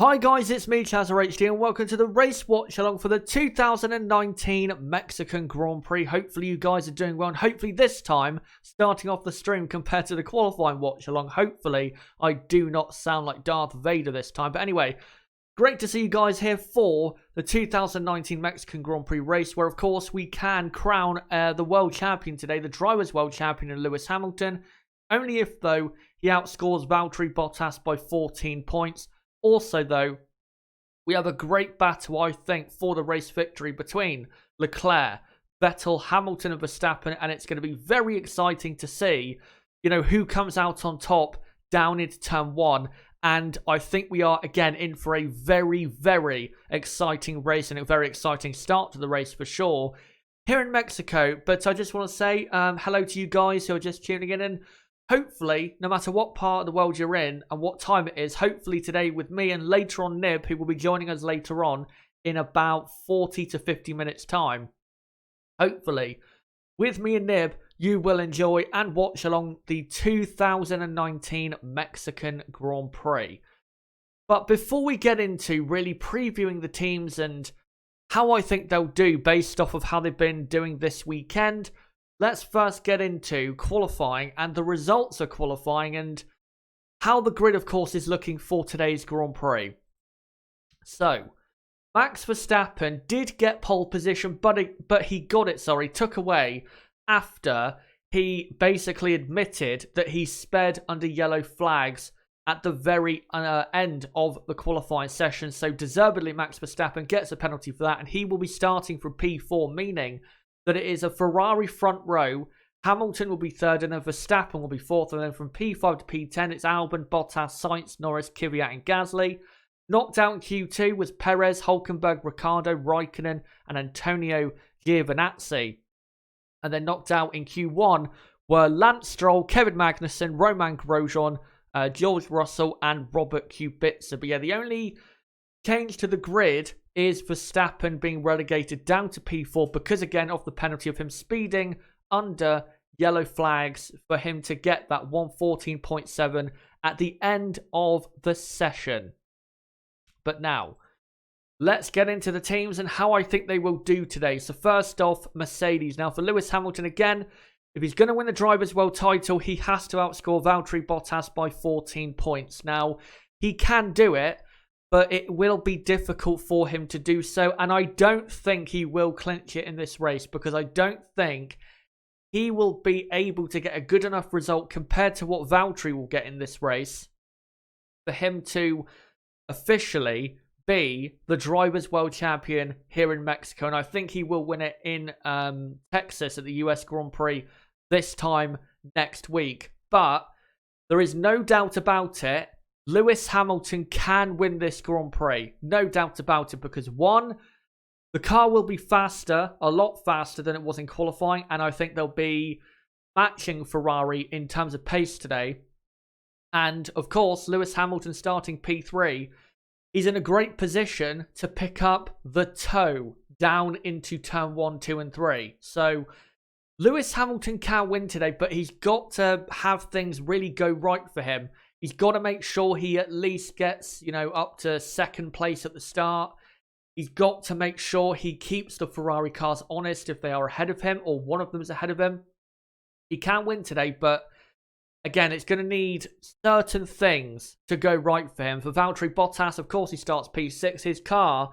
Hi guys, it's me ChazzaHD and welcome to the race watch along for the 2019 Mexican Grand Prix. Hopefully you guys are doing well and hopefully this time, starting off the stream compared to the qualifying watch along, hopefully I do not sound like Darth Vader this time. But anyway, great to see you guys here for the 2019 Mexican Grand Prix race where of course we can crown the world champion today, the driver's world champion in Lewis Hamilton. Only if though he outscores Valtteri Bottas by 14 points. Also, though, we have a great battle, I think, for the race victory between Leclerc, Vettel, Hamilton and Verstappen, and it's going to be very exciting to see, who comes out on top down into turn one. And I think we are, again, in for a very, very exciting race and a very exciting start to the race for sure here in Mexico. But I just want to say hello to you guys who are just tuning in, and hopefully, no matter what part of the world you're in and what time it is, hopefully today with me and later on Nib, who will be joining us later on in about 40 to 50 minutes time. Hopefully, with me and Nib, you will enjoy and watch along the 2019 Mexican Grand Prix. But before we get into really previewing the teams and how I think they'll do based off of how they've been doing this weekend, let's first get into qualifying and the results of qualifying and how the grid, of course, is looking for today's Grand Prix. So, Max Verstappen did get pole position, but he got it, took away after he basically admitted that he sped under yellow flags at the very end of the qualifying session. So, deservedly, Max Verstappen gets a penalty for that, and he will be starting from P4, meaning that it is a Ferrari front row. Hamilton will be third and then Verstappen will be fourth. And then from P5 to P10, it's Albon, Bottas, Sainz, Norris, Kvyat and Gasly. Knocked out in Q2 was Perez, Hülkenberg, Ricciardo, Raikkonen and Antonio Giovinazzi. And then knocked out in Q1 were Lance Stroll, Kevin Magnussen, Romain Grosjean, George Russell and Robert Kubica. But yeah, the only change to the grid is Verstappen being relegated down to P4 because, again, of the penalty of him speeding under yellow flags for him to get that 114.7 at the end of the session. But now, let's get into the teams and how I think they will do today. So first off, Mercedes. Now for Lewis Hamilton, again, if he's going to win the Drivers' World title, he has to outscore Valtteri Bottas by 14 points. Now, he can do it, but it will be difficult for him to do so. And I don't think he will clinch it in this race because I don't think he will be able to get a good enough result compared to what Valtteri will get in this race for him to officially be the Drivers' World Champion here in Mexico. And I think he will win it in Texas at the US Grand Prix this time next week. But there is no doubt about it, Lewis Hamilton can win this Grand Prix. No doubt about it, because one, the car will be faster, a lot faster than it was in qualifying, and I think they'll be matching Ferrari in terms of pace today. And of course, Lewis Hamilton starting P3, he's in a great position to pick up the toe down into turn 1, 2 and 3. So Lewis Hamilton can win today, but he's got to have things really go right for him. He's got to make sure he at least gets, up to second place at the start. He's got to make sure he keeps the Ferrari cars honest if they are ahead of him or one of them is ahead of him. He can win today, but again, it's going to need certain things to go right for him. For Valtteri Bottas, of course, he starts P6. His car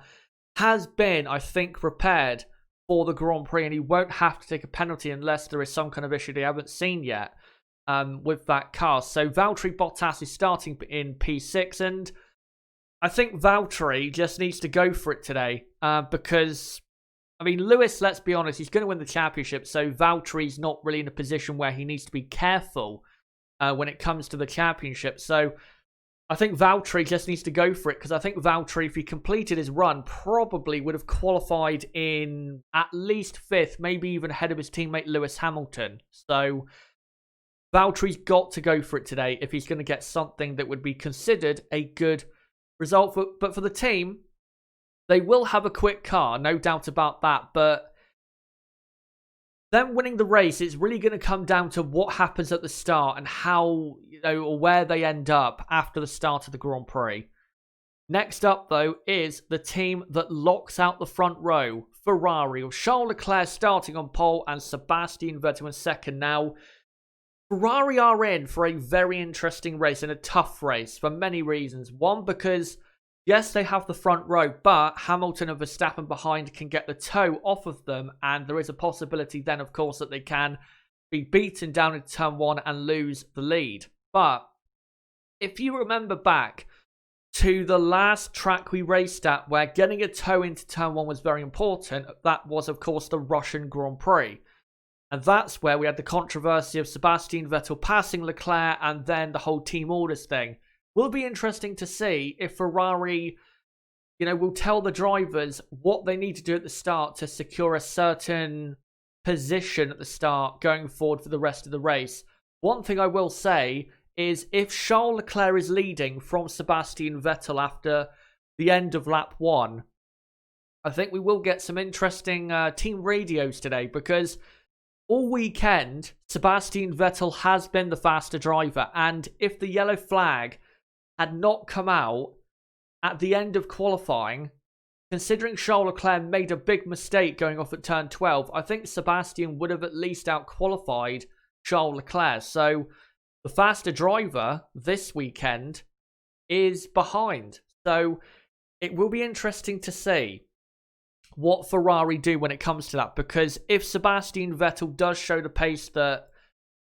has been, I think, prepared for the Grand Prix, and he won't have to take a penalty unless there is some kind of issue they haven't seen yet with that car. So Valtteri Bottas is starting in P6, and I think Valtteri just needs to go for it today because, Lewis, let's be honest, he's going to win the championship, so Valtteri's not really in a position where he needs to be careful when it comes to the championship. So I think Valtteri just needs to go for it because I think Valtteri, if he completed his run, probably would have qualified in at least 5th, maybe even ahead of his teammate Lewis Hamilton. So Valtteri's got to go for it today if he's going to get something that would be considered a good result. But for the team, they will have a quick car, no doubt about that. But them winning the race, it's really going to come down to what happens at the start and how, or where they end up after the start of the Grand Prix. Next up, though, is the team that locks out the front row, Ferrari, with Charles Leclerc starting on pole and Sebastian Vettel in second. Now, Ferrari are in for a very interesting race and a tough race for many reasons. One, because yes, they have the front row, but Hamilton and Verstappen behind can get the toe off of them, and there is a possibility then, of course, that they can be beaten down in turn 1 and lose the lead. But if you remember back to the last track we raced at where getting a toe into turn 1 was very important, that was, of course, the Russian Grand Prix. And that's where we had the controversy of Sebastian Vettel passing Leclerc and then the whole team orders thing. Will be interesting to see if Ferrari, will tell the drivers what they need to do at the start to secure a certain position at the start going forward for the rest of the race. One thing I will say is if Charles Leclerc is leading from Sebastian Vettel after the end of lap 1, I think we will get some interesting team radios today, because all weekend, Sebastian Vettel has been the faster driver, and if the yellow flag had not come out at the end of qualifying, considering Charles Leclerc made a big mistake going off at turn 12, I think Sebastian would have at least out-qualified Charles Leclerc. So the faster driver this weekend is behind. So it will be interesting to see what Ferrari do when it comes to that, because if Sebastian Vettel does show the pace that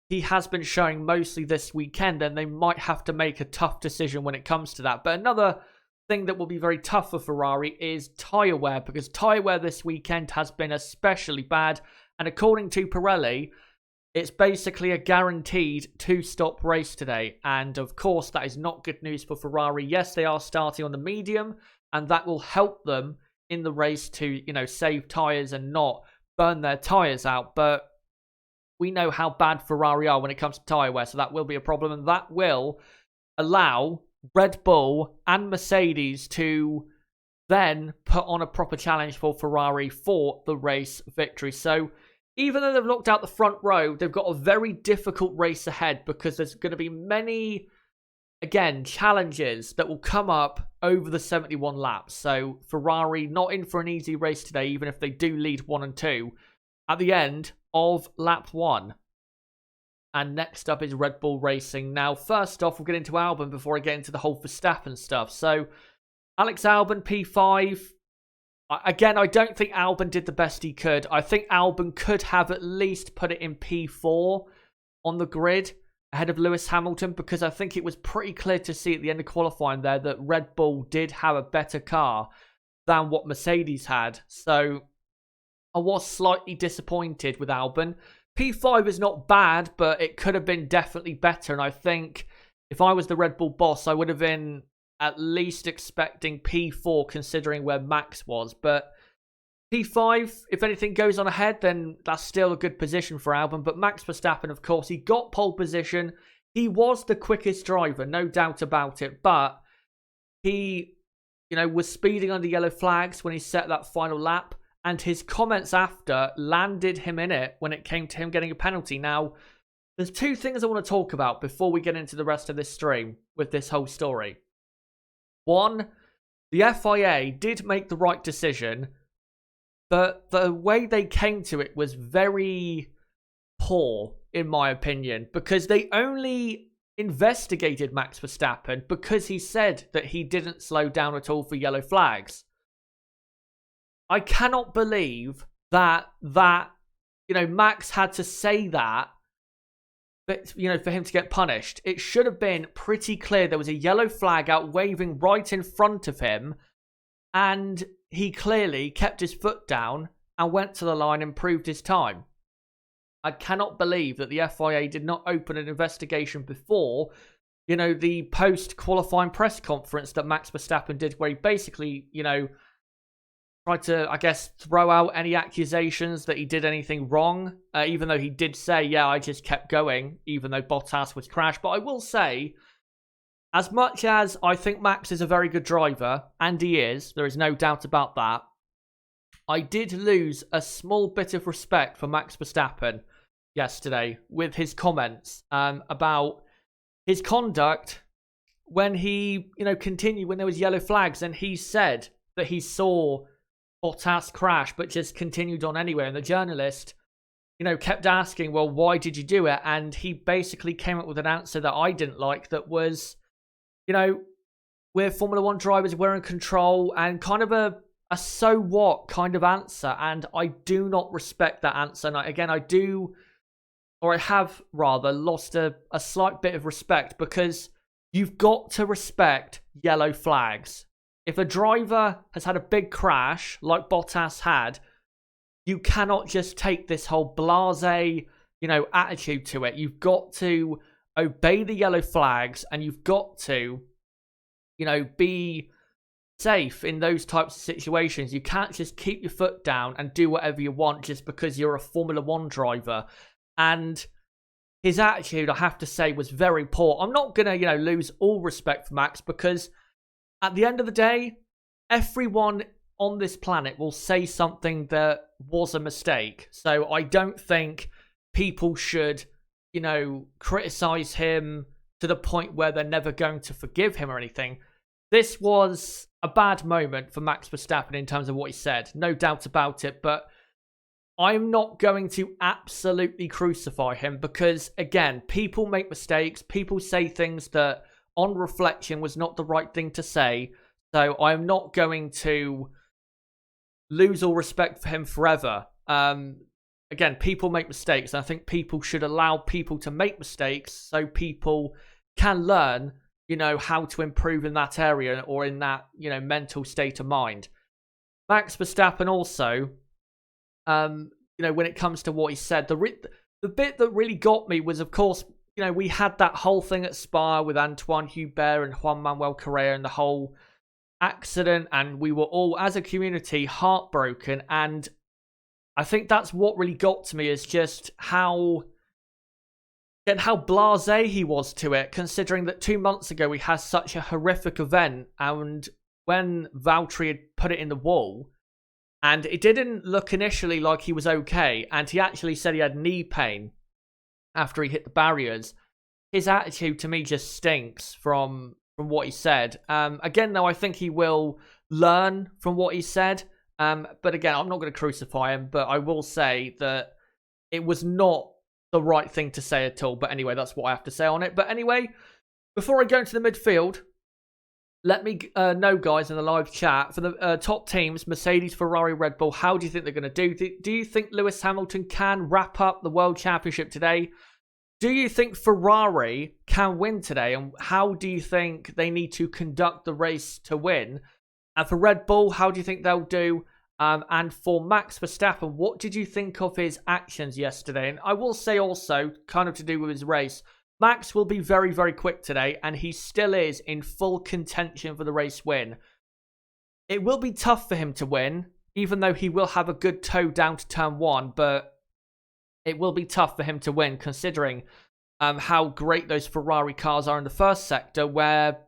he has been showing mostly this weekend, then they might have to make a tough decision when it comes to that. But another thing that will be very tough for Ferrari is tyre wear, because tyre wear this weekend has been especially bad, and according to Pirelli, it's basically a guaranteed 2-stop race today. And of course, that is not good news for Ferrari. Yes, they are starting on the medium, and that will help them in the race to, save tyres and not burn their tyres out. But we know how bad Ferrari are when it comes to tyre wear, so that will be a problem. And that will allow Red Bull and Mercedes to then put on a proper challenge for Ferrari for the race victory. So even though they've locked out the front row, they've got a very difficult race ahead, because there's going to be many, again, challenges that will come up over the 71 laps. So Ferrari not in for an easy race today, even if they do lead 1 and 2 at the end of lap 1. And next up is Red Bull Racing. Now, first off, we'll get into Albon before I get into the whole Verstappen stuff. So Alex Albon, P5. Again, I don't think Albon did the best he could. I think Albon could have at least put it in P4 on the grid ahead of Lewis Hamilton, because I think it was pretty clear to see at the end of qualifying there that Red Bull did have a better car than what Mercedes had. So I was slightly disappointed with Albon. P5 is not bad, but it could have been definitely better. And I think if I was the Red Bull boss, I would have been at least expecting P4 considering where Max was. But P5, if anything goes on ahead, then that's still a good position for Albon. But Max Verstappen, of course, he got pole position. He was the quickest driver, no doubt about it. But he, was speeding under yellow flags when he set that final lap. And his comments after landed him in it when it came to him getting a penalty. Now, there's two things I want to talk about before we get into the rest of this stream with this whole story. One, the FIA did make the right decision, but the way they came to it was very poor, in my opinion, because they only investigated Max Verstappen because he said that he didn't slow down at all for yellow flags. I cannot believe that Max had to say that, but, for him to get punished. It should have been pretty clear there was a yellow flag out waving right in front of him, and he clearly kept his foot down and went to the line and proved his time. I cannot believe that the FIA did not open an investigation before, the post-qualifying press conference that Max Verstappen did, where he basically, tried to, I guess, throw out any accusations that he did anything wrong, even though he did say, yeah, I just kept going, even though Bottas was crashed. But I will say, as much as I think Max is a very good driver, and he is, there is no doubt about that, I did lose a small bit of respect for Max Verstappen yesterday with his comments about his conduct when he, continued, when there was yellow flags, and he said that he saw Bottas crash, but just continued on anyway. And the journalist, kept asking, well, why did you do it? And he basically came up with an answer that I didn't like, that was, we're Formula One drivers, we're in control, and kind of a so what kind of answer. And I do not respect that answer. And I have rather lost a slight bit of respect, because you've got to respect yellow flags. If a driver has had a big crash like Bottas had, you cannot just take this whole blasé, attitude to it. You've got to obey the yellow flags, and you've got to, be safe in those types of situations. You can't just keep your foot down and do whatever you want just because you're a Formula One driver. And his attitude, I have to say, was very poor. I'm not going to, lose all respect for Max, because at the end of the day, everyone on this planet will say something that was a mistake. So I don't think people should, criticize him to the point where they're never going to forgive him or anything. This was a bad moment for Max Verstappen in terms of what he said. No doubt about it. But I'm not going to absolutely crucify him, because, again, people make mistakes. People say things that, on reflection, was not the right thing to say. So I'm not going to lose all respect for him forever. Again, people make mistakes. And I think people should allow people to make mistakes so people can learn, how to improve in that area or in that, mental state of mind. Max Verstappen also, when it comes to what he said, the bit that really got me was, of course, we had that whole thing at Spa with Antoine Hubert and Juan Manuel Correa and the whole accident, and we were all, as a community, heartbroken. And I think that's what really got to me, is just how blasé he was to it, considering that 2 months ago we had such a horrific event, and when Valtteri had put it in the wall, and it didn't look initially like he was okay, and he actually said he had knee pain after he hit the barriers. His attitude to me just stinks from what he said. Again, though, I think he will learn from what he said. But again, I'm not going to crucify him, but I will say that it was not the right thing to say at all. But anyway, that's what I have to say on it. But anyway, before I go into the midfield, let me know, guys, in the live chat, for the top teams, Mercedes, Ferrari, Red Bull, how do you think they're going to do? Do you think Lewis Hamilton can wrap up the World Championship today? Do you think Ferrari can win today? And how do you think they need to conduct the race to win? And for Red Bull, how do you think they'll do? And for Max Verstappen, what did you think of his actions yesterday? And I will say also, kind of to do with his race, Max will be very, very quick today, and he still is in full contention for the race win. It will be tough for him to win, even though he will have a good toe down to turn one, but it will be tough for him to win, considering how great those Ferrari cars are in the first sector, where,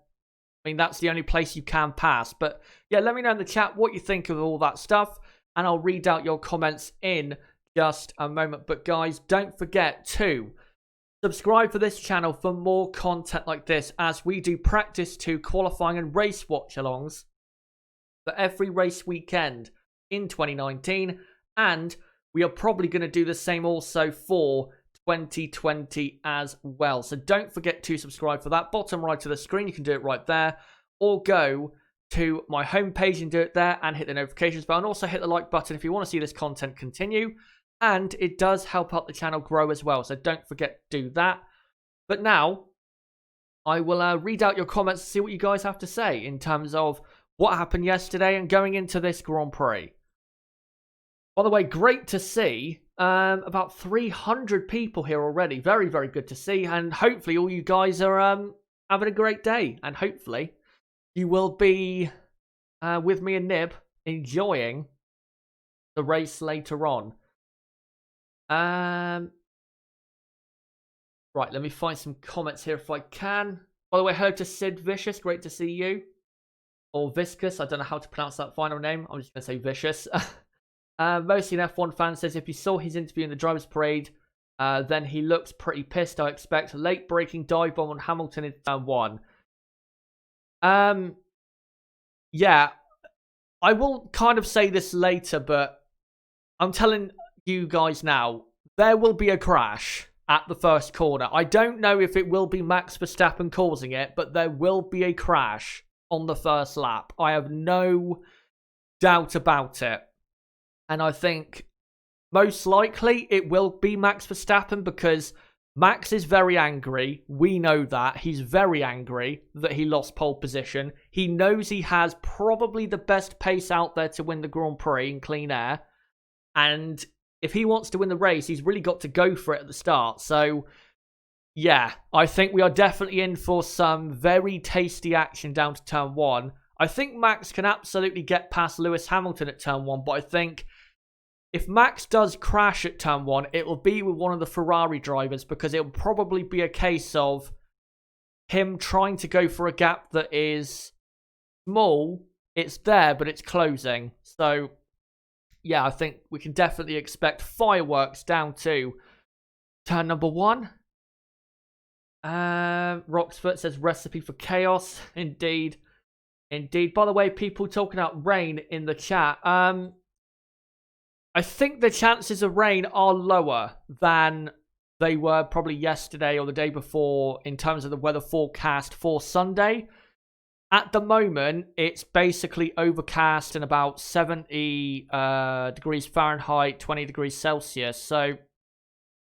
that's the only place you can pass. But yeah, let me know in the chat what you think of all that stuff, and I'll read out your comments in just a moment. But guys, don't forget to subscribe for this channel for more content like this, as we do practice to qualifying and race watch-alongs for every race weekend in 2019, and we are probably going to do the same also for 2020 as well. So don't forget to subscribe for that. Bottom right of the screen, you can do it right there, or go to my homepage and do it there, and hit the notifications bell, and also hit the like button if you want to see this content continue. And it does help out the channel grow as well, so don't forget to do that. But now, I will read out your comments to see what you guys have to say in terms of what happened yesterday and going into this Grand Prix. By the way, great to see about 300 people here already. Very, very good to see. And hopefully all you guys are having a great day. And hopefully you will be with me and Nib enjoying the race later on. Right, let me find some comments here if I can. By the way, hello to Sid Vicious. Great to see you. Or Viscous. I don't know how to pronounce that final name. I'm just going to say Vicious. Mostly an F1 fan says, if you saw his interview in the Drivers' Parade, then he looks pretty pissed, I expect. Late breaking dive bomb on Hamilton in turn one. Yeah, I will kind of say this later, but I'm telling you guys now, there will be a crash at the first corner. I don't know if it will be Max Verstappen causing it, but there will be a crash on the first lap. I have no doubt about it. And I think most likely it will be Max Verstappen because Max is very angry. We know that. He's very angry that he lost pole position. He knows he has probably the best pace out there to win the Grand Prix in clean air. And if he wants to win the race, he's really got to go for it at the start. So, yeah, I think we are definitely in for some very tasty action down to turn 1. I think Max can absolutely get past Lewis Hamilton at turn 1, but I think if Max does crash at turn 1, it will be with one of the Ferrari drivers because it will probably be a case of him trying to go for a gap that is small. It's there, but it's closing. So, yeah, I think we can definitely expect fireworks down to turn number 1. Roxford says recipe for chaos. Indeed. Indeed. By the way, people talking about rain in the chat. I think the chances of rain are lower than they were probably yesterday or the day before in terms of the weather forecast for Sunday. At the moment, it's basically overcast and about 70 degrees Fahrenheit, 20 degrees Celsius. So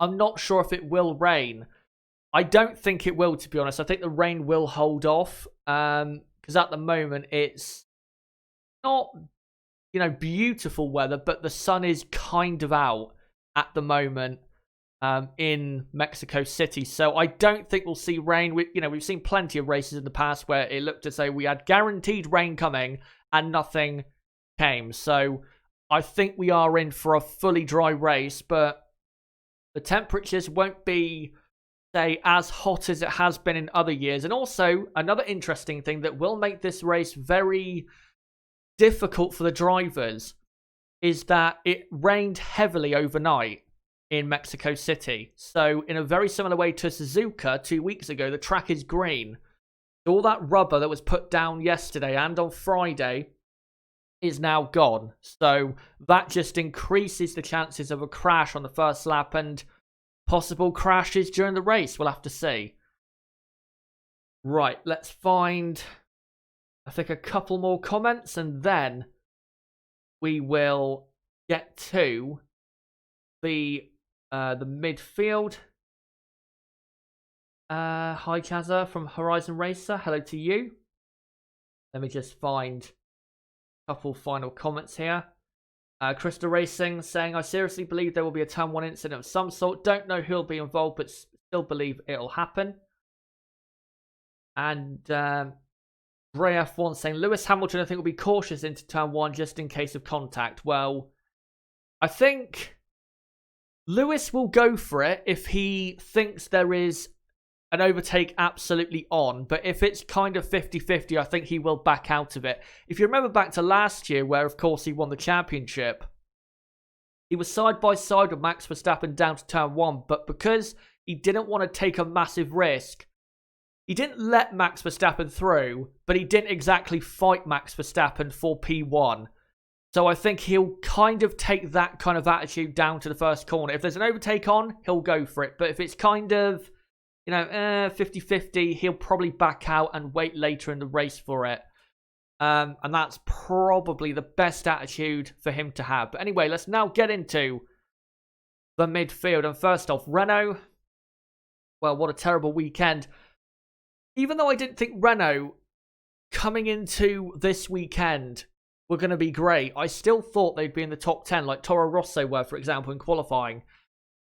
I'm not sure if it will rain. I don't think it will, to be honest. I think the rain will hold off because at the moment it's not, beautiful weather, but the sun is kind of out at the moment in Mexico City. So I don't think we'll see rain. We've seen plenty of races in the past where it looked as though we had guaranteed rain coming and nothing came. So I think we are in for a fully dry race, but the temperatures won't be, say, as hot as it has been in other years. And also, another interesting thing that will make this race very difficult for the drivers is that it rained heavily overnight in Mexico City. So in a very similar way to Suzuka 2 weeks ago, the track is green. So all that rubber that was put down yesterday and on Friday is now gone. So that just increases the chances of a crash on the first lap and possible crashes during the race. We'll have to see. Right, let's find, I think, a couple more comments and then we will get to the midfield. Hi Chazza from Horizon Racer, hello to you. Let me just find a couple final comments here. Crystal Racing saying, I seriously believe there will be a turn 1 incident of some sort. Don't know who'll be involved, but still believe it'll happen. And Gray F1 saying, Lewis Hamilton, I think, will be cautious into turn 1 just in case of contact. Well, I think Lewis will go for it if he thinks there is an overtake absolutely on. But if it's kind of 50-50, I think he will back out of it. If you remember back to last year, where, of course, he won the championship, he was side by side with Max Verstappen down to turn 1. But because he didn't want to take a massive risk, he didn't let Max Verstappen through, but he didn't exactly fight Max Verstappen for P1. So I think he'll kind of take that kind of attitude down to the first corner. If there's an overtake on, he'll go for it. But if it's kind of, 50-50, he'll probably back out and wait later in the race for it. And that's probably the best attitude for him to have. But anyway, let's now get into the midfield. And first off, Renault. Well, what a terrible weekend. Even though I didn't think Renault coming into this weekend were going to be great, I still thought they'd be in the top 10, like Toro Rosso were, for example, in qualifying.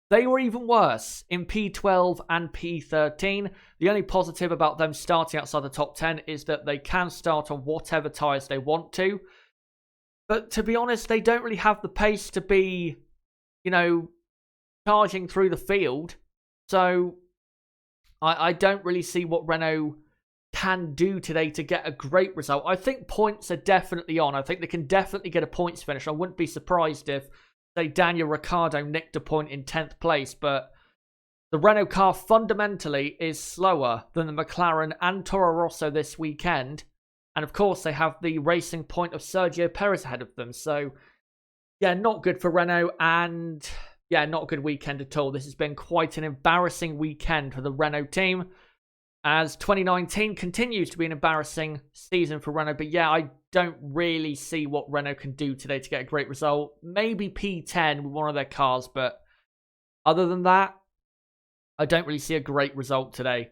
They were even worse in P12 and P13. The only positive about them starting outside the top 10 is that they can start on whatever tyres they want to. But to be honest, they don't really have the pace to be, charging through the field. So I don't really see what Renault can do today to get a great result. I think points are definitely on. I think they can definitely get a points finish. I wouldn't be surprised if, say, Daniel Ricciardo nicked a point in 10th place, but the Renault car fundamentally is slower than the McLaren and Toro Rosso this weekend, And of course, they have the racing point of Sergio Perez ahead of them. So, yeah, not good for Renault. And, yeah, not a good weekend at all. This has been quite an embarrassing weekend for the Renault team, as 2019 continues to be an embarrassing season for Renault. But, yeah, I don't really see what Renault can do today to get a great result. Maybe P10 with one of their cars. But other than that, I don't really see a great result today.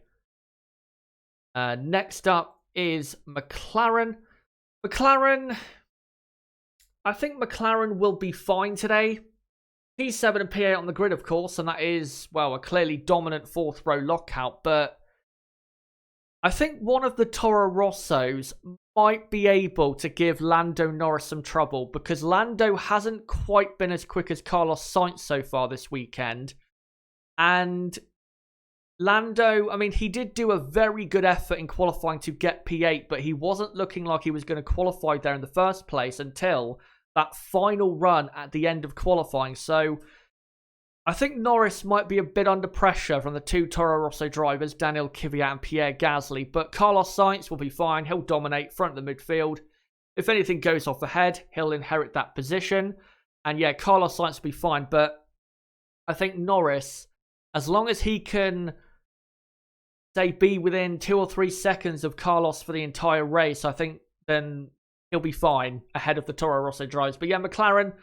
Next up is McLaren. I think McLaren will be fine today. P7 and P8 on the grid, of course, and that is, well, a clearly dominant fourth row lockout, but I think one of the Toro Rossos might be able to give Lando Norris some trouble, because Lando hasn't quite been as quick as Carlos Sainz so far this weekend. And Lando, I mean, he did do a very good effort in qualifying to get P8, but he wasn't looking like he was going to qualify there in the first place until that final run at the end of qualifying. So I think Norris might be a bit under pressure from the two Toro Rosso drivers, Daniel Kvyat and Pierre Gasly, but Carlos Sainz will be fine. He'll dominate front of the midfield. If anything goes off ahead, he'll inherit that position. And yeah, Carlos Sainz will be fine, but I think Norris, as long as he can, say, be within 2 or 3 seconds of Carlos for the entire race, I think then he'll be fine ahead of the Toro Rosso drivers. But yeah, McLaren,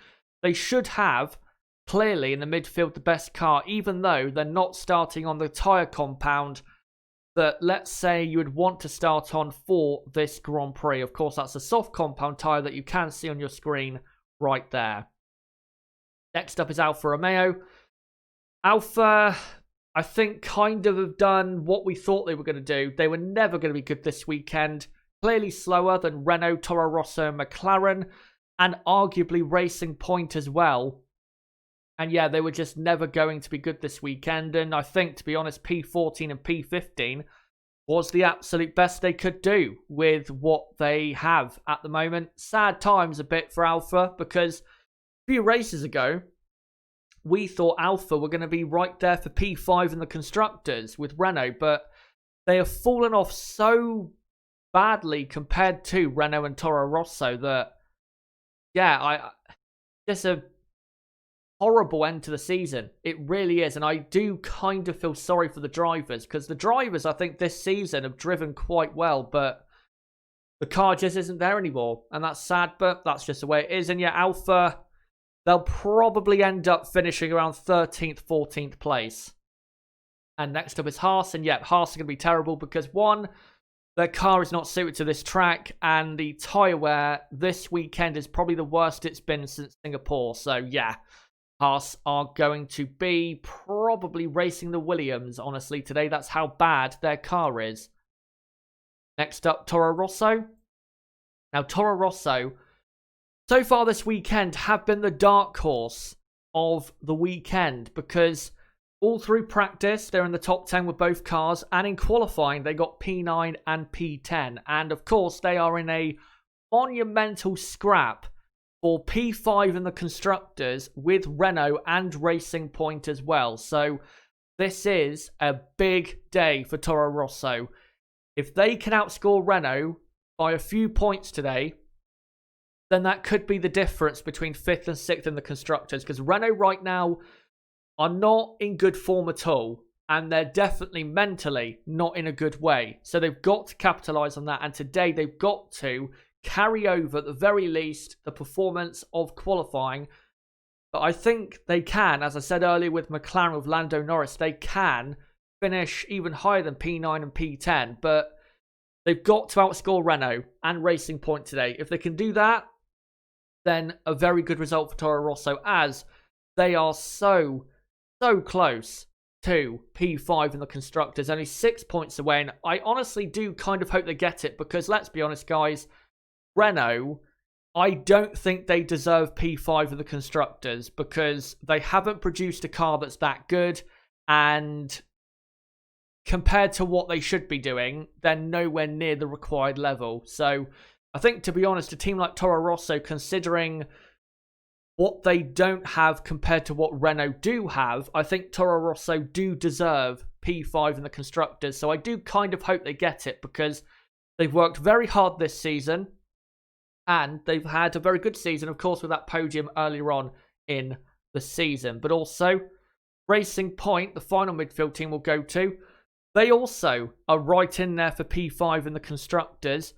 they should have, clearly, in the midfield, the best car, even though they're not starting on the tyre compound that, let's say, you would want to start on for this Grand Prix. Of course, that's a soft compound tyre that you can see on your screen right there. Next up is Alfa Romeo. Alfa, I think, kind of have done what we thought they were going to do. They were never going to be good this weekend. Clearly slower than Renault, Toro Rosso, and McLaren, and arguably Racing Point as well. And yeah, they were just never going to be good this weekend. And I think, to be honest, P14 and P15 was the absolute best they could do with what they have at the moment. Sad times a bit for Alfa, because a few races ago, we thought Alfa were going to be right there for P5 in the Constructors with Renault, but they have fallen off so badly compared to Renault and Toro Rosso that, yeah, just a horrible end to the season. It really is, and I do kind of feel sorry for the drivers, because the drivers, I think, this season have driven quite well, but the car just isn't there anymore, and that's sad, but that's just the way it is. And yeah, Alfa, they'll probably end up finishing around 13th, 14th place. And next up is Haas. And yeah, Haas are going to be terrible because, one, their car is not suited to this track. And the tyre wear this weekend is probably the worst it's been since Singapore. So yeah, Haas are going to be probably racing the Williams, honestly, today. That's how bad their car is. Next up, Toro Rosso. Now, Toro Rosso, so far this weekend, have been the dark horse of the weekend, because all through practice, they're in the top 10 with both cars, and in qualifying, they got P9 and P10. And of course, they are in a monumental scrap for P5 in the Constructors with Renault and Racing Point as well. So this is a big day for Toro Rosso. If they can outscore Renault by a few points today, then that could be the difference between 5th and 6th in the Constructors, because Renault right now are not in good form at all, and they're definitely mentally not in a good way. So they've got to capitalise on that, and today they've got to carry over, at the very least, the performance of qualifying. But I think they can, as I said earlier with McLaren, with Lando Norris, they can finish even higher than P9 and P10, but they've got to outscore Renault and Racing Point today. If they can do that, then a very good result for Toro Rosso, as they are so close to P5 in the Constructors, only 6 points away. And I honestly do kind of hope they get it, because let's be honest, guys, Renault, I don't think they deserve P5 in the Constructors, because they haven't produced a car that's that good, and compared to what they should be doing, they're nowhere near the required level. So I think, to be honest, a team like Toro Rosso, considering what they don't have compared to what Renault do have, I think Toro Rosso do deserve P5 in the Constructors. So I do kind of hope they get it, because They've worked very hard this season, and they've had a very good season, of course, with that podium earlier on in the season. But also, Racing Point, the final midfield team we'll go to, they also are right in there for P5 in the Constructors.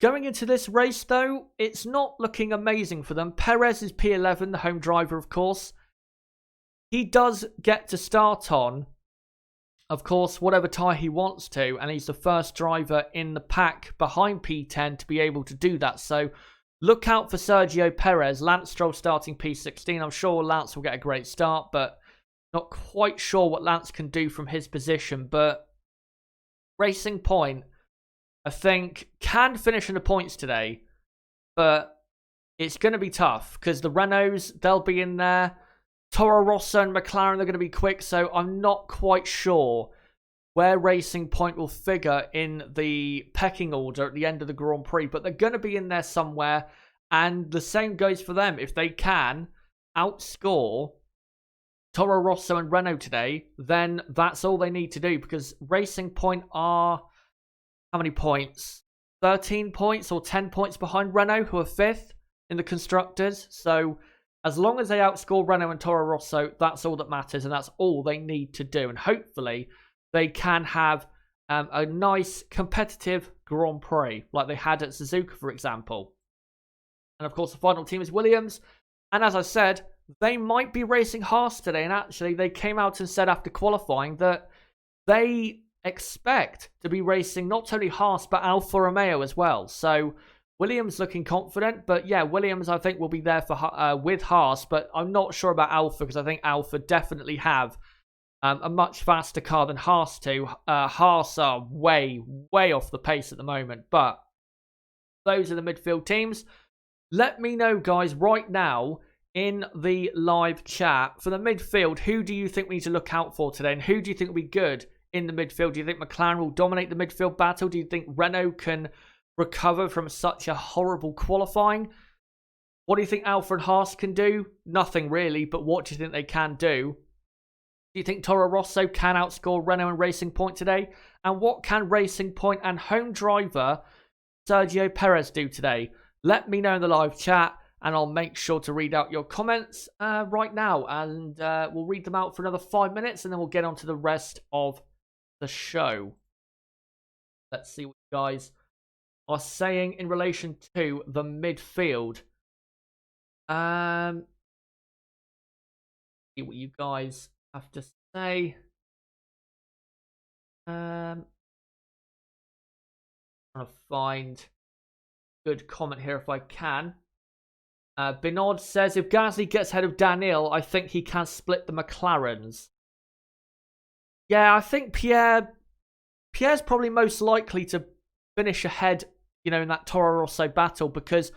Going into this race, though, it's not looking amazing for them. Perez is P11, the home driver, of course. He does get to start on, of course, whatever tyre he wants to, and he's the first driver in the pack behind P10 to be able to do that. So look out for Sergio Perez. Lance Stroll starting P16. I'm sure Lance will get a great start, but not quite sure what Lance can do from his position. But Racing Point, I think, can finish in the points today, but it's going to be tough because the Renaults, they'll be in there. Toro Rosso and McLaren, they're going to be quick, so I'm not quite sure where Racing Point will figure in the pecking order at the end of the Grand Prix, but they're going to be in there somewhere, and the same goes for them. If they can outscore Toro Rosso and Renault today, then that's all they need to do, because Racing Point are, how many points? 13 points or 10 points behind Renault, who are 5th in the Constructors, so as long as they outscore Renault and Toro Rosso, that's all that matters, and that's all they need to do. And hopefully, they can have a nice, competitive Grand Prix, like they had at Suzuka, for example. And of course, the final team is Williams. And as I said, they might be racing Haas today. And actually, they came out and said after qualifying that they expect to be racing not only Haas, but Alfa Romeo as well. So Williams looking confident, but yeah, Williams I think will be there for with Haas, but I'm not sure about Alfa because I think Alfa definitely have a much faster car than Haas do. Haas are way off the pace at the moment, but those are the midfield teams. Let me know, guys, right now in the live chat for the midfield, who do you think we need to look out for today, and who do you think will be good in the midfield? Do you think McLaren will dominate the midfield battle? Do you think Renault can recover from such a horrible qualifying? What do you think Alfa and Haas can do? Nothing really, but what do you think they can do? Do you think Toro Rosso can outscore Renault and Racing Point today? And what can Racing Point and home driver Sergio Perez do today? Let me know in the live chat, and I'll make sure to read out your comments right now, and we'll read them out for another 5 minutes, and then we'll get on to the rest of the show. Let's see what you guys are saying in relation to the midfield. See what you guys have to say. Trying to find a good comment here if I can. Binod says, if Gasly gets ahead of Daniel, I think he can split the McLarens. Yeah, I think Pierre's probably most likely to finish ahead, you know, in that Toro Rosso battle, because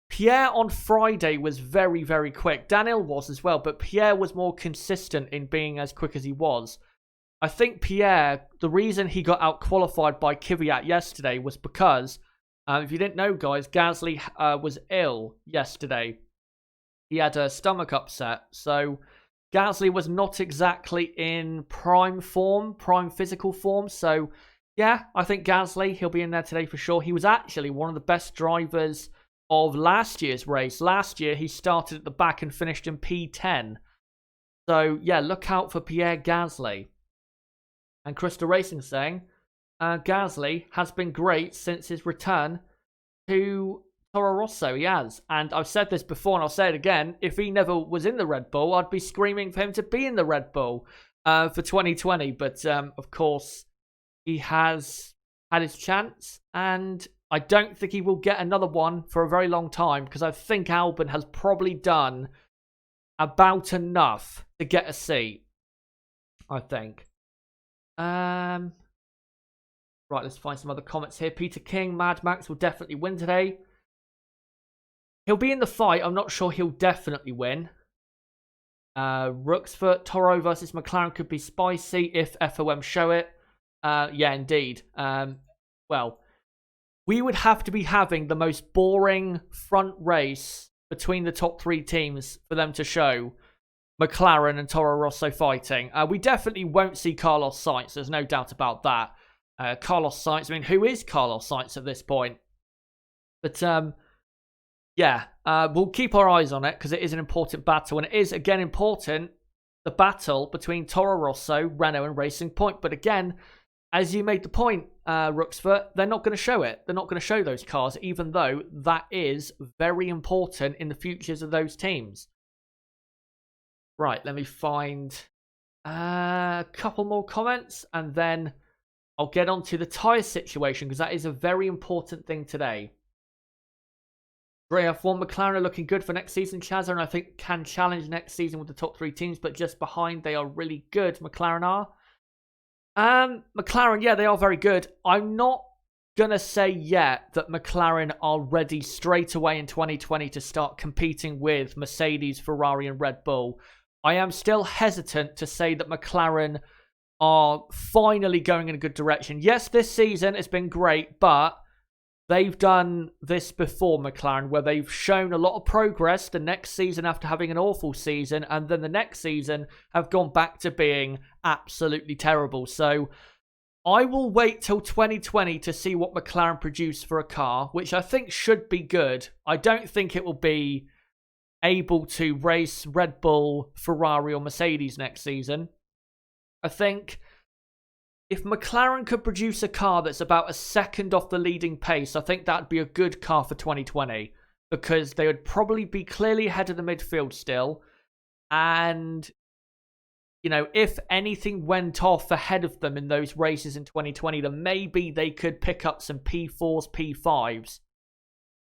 Pierre on Friday was very quick. Daniel was as well, but Pierre was more consistent in being as quick as he was. I think Pierre, the reason he got out-qualified by Kvyat yesterday was because, if you didn't know, guys, Gasly was ill yesterday. He had a stomach upset, so Gasly was not exactly in prime form, prime physical form, so yeah, I think Gasly, he'll be in there today for sure. He was actually one of the best drivers of last year's race. Last year, he started at the back and finished in P10. So, yeah, look out for Pierre Gasly. And Crystal Racing saying, Gasly has been great since his return to Toro Rosso. He has. And I've said this before, and I'll say it again. If he never was in the Red Bull, I'd be screaming for him to be in the Red Bull for 2020. But, of course, he has had his chance, and I don't think he will get another one for a very long time, because I think Albon has probably done about enough to get a seat, I think. Right, let's find some other comments here. Peter King, Mad Max will definitely win today. He'll be in the fight. I'm not sure he'll definitely win. Rooksfoot, Toro versus McLaren could be spicy if FOM show it. Yeah, indeed. Well, we would have to be having the most boring front race between the top three teams for them to show McLaren and Toro Rosso fighting. We definitely won't see Carlos Sainz. There's no doubt about that. Carlos Sainz. I mean, who is Carlos Sainz at this point? But yeah, we'll keep our eyes on it because it is an important battle. And it is, again, important, the battle between Toro Rosso, Renault and Racing Point. But again, as you made the point, Rooksfoot, they're not going to show it. They're not going to show those cars, even though that is very important in the futures of those teams. Right, let me find a couple more comments, and then I'll get on to the tyre situation, because that is a very important thing today. F1 McLaren are looking good for next season, Chazza, and I think can challenge next season with the top 3 teams, but just behind they are really good, McLaren are. McLaren, yeah, they are very good. I'm not going to say yet that McLaren are ready straight away in 2020 to start competing with Mercedes, Ferrari and Red Bull. I am still hesitant to say that McLaren are finally going in a good direction. Yes, this season has been great, but they've done this before, McLaren, where they've shown a lot of progress the next season after having an awful season, and then the next season have gone back to being absolutely terrible. So I will wait till 2020 to see what McLaren produce for a car, which I think should be good. I don't think it will be able to race Red Bull, Ferrari or Mercedes next season. I think if McLaren could produce a car that's about a second off the leading pace, I think that would be a good car for 2020, because they would probably be clearly ahead of the midfield still. And, you know, if anything went off ahead of them in those races in 2020, then maybe they could pick up some P4s, P5s.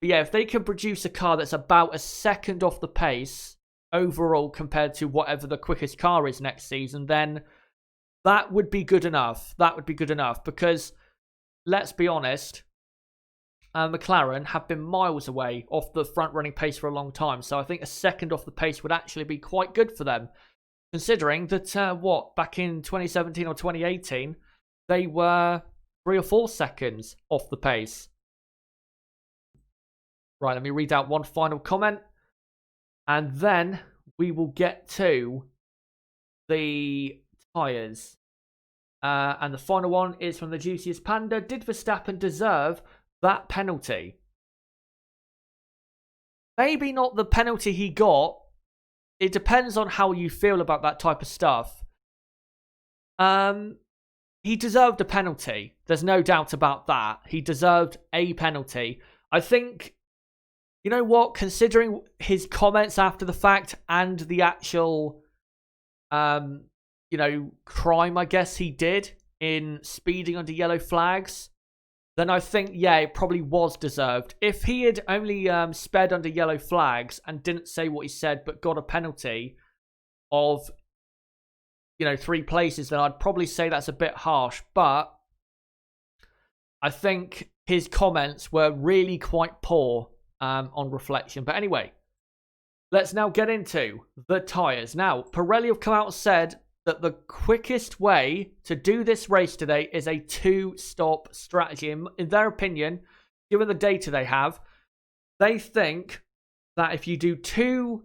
But yeah, if they can produce a car that's about a second off the pace overall compared to whatever the quickest car is next season, then that would be good enough. That would be good enough, because let's be honest, McLaren have been miles away off the front-running pace for a long time. So I think a second off the pace would actually be quite good for them, considering that, back in 2017 or 2018, they were 3 or 4 seconds off the pace. Right, let me read out one final comment, and then we will get to the tyres. And the final one is from the Juiciest Panda. Did Verstappen deserve that penalty? Maybe not the penalty he got. It depends on how you feel about that type of stuff. He deserved a penalty. There's no doubt about that. He deserved a penalty. I think, you know what, considering his comments after the fact and the actual crime, I guess he did in speeding under yellow flags, then I think, yeah, it probably was deserved. If he had only sped under yellow flags and didn't say what he said but got a penalty of, 3 places, then I'd probably say that's a bit harsh. But I think his comments were really quite poor on reflection. But anyway, let's now get into the tyres. Now, Pirelli have come out and said that the quickest way to do this race today is a 2-stop strategy. In their opinion, given the data they have, they think that if you do 2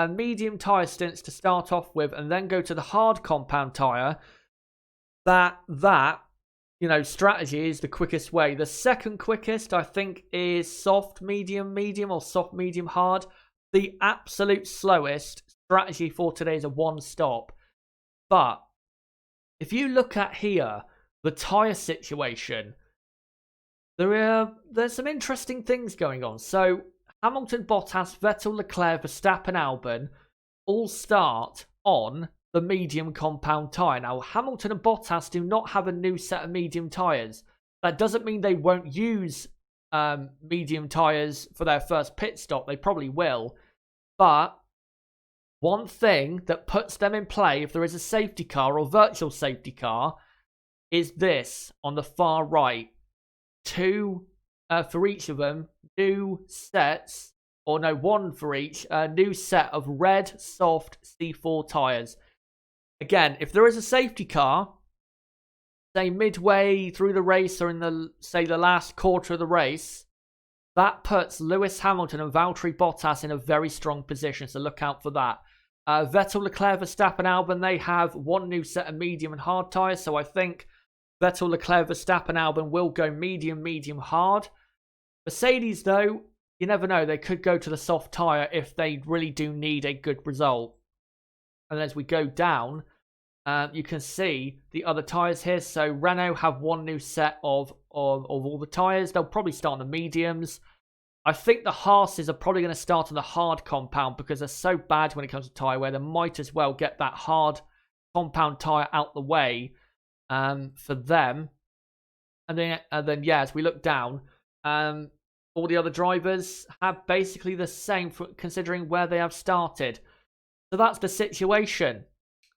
medium tyre stints to start off with and then go to the hard compound tyre, that strategy is the quickest way. The second quickest, I think, is soft medium medium or soft medium hard. The absolute slowest strategy for today is a 1-stop. But if you look at here, the tyre situation, there's some interesting things going on. So Hamilton, Bottas, Vettel, Leclerc, Verstappen, Albon all start on the medium compound tyre. Now, Hamilton and Bottas do not have a new set of medium tyres. That doesn't mean they won't use medium tyres for their first pit stop. They probably will. But one thing that puts them in play if there is a safety car or virtual safety car is this on the far right. 2 for each of them, new sets, or no, 1 for each, new set of red soft C4 tyres. Again, if there is a safety car, say midway through the race or in the last quarter of the race, that puts Lewis Hamilton and Valtteri Bottas in a very strong position, so look out for that. Vettel, Leclerc, Verstappen, Albon, they have 1 new set of medium and hard tyres, so I think Vettel, Leclerc, Verstappen, Albon will go medium, medium, hard. Mercedes, though, you never know. They could go to the soft tyre if they really do need a good result. And as we go down, you can see the other tyres here. So Renault have one new set of all the tyres. They'll probably start on the mediums. I think the Haas's are probably going to start on the hard compound because they're so bad when it comes to tyre wear. They might as well get that hard compound tyre out the way for them. And then yeah, as we look down, all the other drivers have basically the same considering where they have started. So that's the situation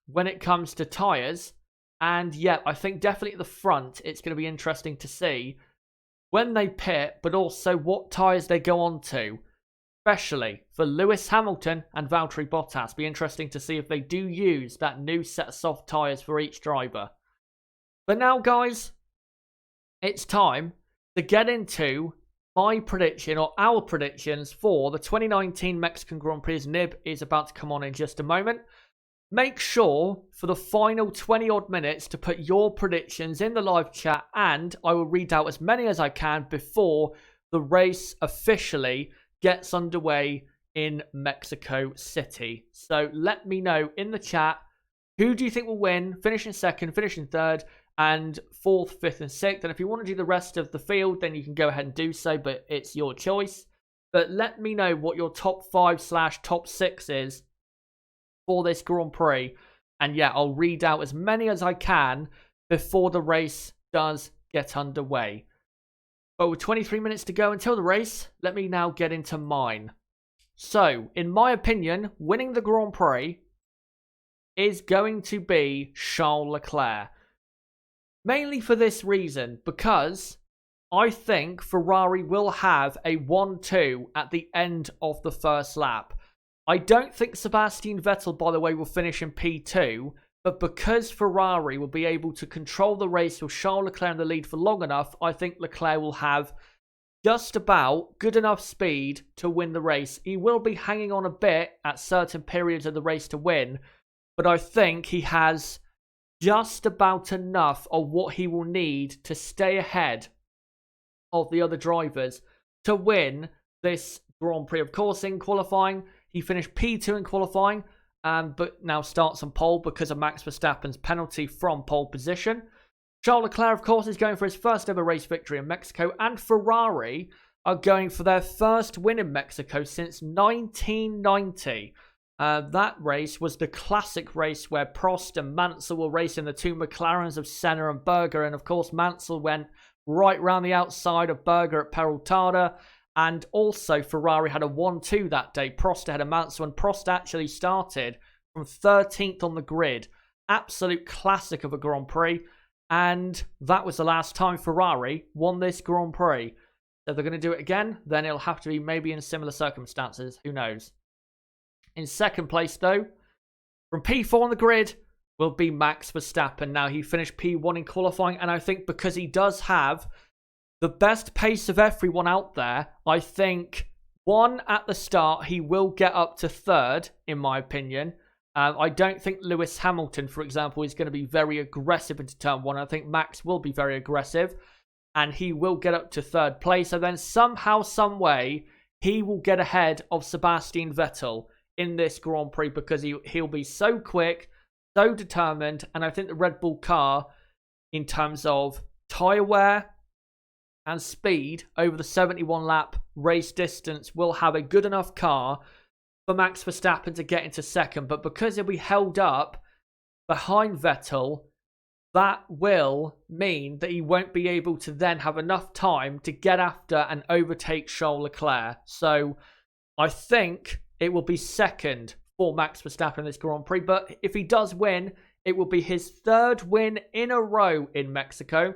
when it comes to tyres. And yeah, I think definitely at the front, it's going to be interesting to see when they pit, but also what tyres they go on to, especially for Lewis Hamilton and Valtteri Bottas. Be interesting to see if they do use that new set of soft tyres for each driver. But now, guys, it's time to get into my prediction, or our predictions, for the 2019 Mexican Grand Prix. Nib is about to come on in just a moment. Make sure for the final 20 odd minutes to put your predictions in the live chat, and I will read out as many as I can before the race officially gets underway in Mexico City. So let me know in the chat, who do you think will win, finish in second, finish in third, and fourth, fifth, and sixth. And if you want to do the rest of the field, then you can go ahead and do so, but it's your choice. But let me know what your top 5/top 6 is for this Grand Prix. And yeah, I'll read out as many as I can before the race does get underway. But with 23 minutes to go until the race, let me now get into mine. So, in my opinion, winning the Grand Prix is going to be Charles Leclerc. Mainly for this reason, because I think Ferrari will have a 1-2 at the end of the first lap. I don't think Sebastian Vettel, by the way, will finish in P2, but because Ferrari will be able to control the race with Charles Leclerc in the lead for long enough, I think Leclerc will have just about good enough speed to win the race. He will be hanging on a bit at certain periods of the race to win, but I think he has just about enough of what he will need to stay ahead of the other drivers to win this Grand Prix. Of course, in qualifying, he finished P2 in qualifying, but now starts on pole because of Max Verstappen's penalty from pole position. Charles Leclerc, of course, is going for his first ever race victory in Mexico, and Ferrari are going for their first win in Mexico since 1990. That race was the classic race where Prost and Mansell were racing the two McLarens of Senna and Berger, and of course Mansell went right round the outside of Berger at Peraltada. And also Ferrari had a 1-2 that day. Prost ahead of Mansell, and Prost actually started from 13th on the grid. Absolute classic of a Grand Prix. And that was the last time Ferrari won this Grand Prix. So if they're going to do it again, then it'll have to be maybe in similar circumstances. Who knows? In second place, though, from P4 on the grid, will be Max Verstappen. Now, he finished P1 in qualifying, and I think because he does have the best pace of everyone out there, I think, one, at the start, he will get up to third, in my opinion. I don't think Lewis Hamilton, for example, is going to be very aggressive into turn one. I think Max will be very aggressive, and he will get up to third place. And then somehow, some way, he will get ahead of Sebastian Vettel in this Grand Prix because he'll be so quick, so determined. And I think the Red Bull car, in terms of tyre wear and speed over the 71 lap race distance, will have a good enough car for Max Verstappen to get into second. But because he'll be held up behind Vettel, that will mean that he won't be able to then have enough time to get after and overtake Charles Leclerc. So I think it will be second for Max Verstappen in this Grand Prix. But if he does win, it will be his third win in a row in Mexico.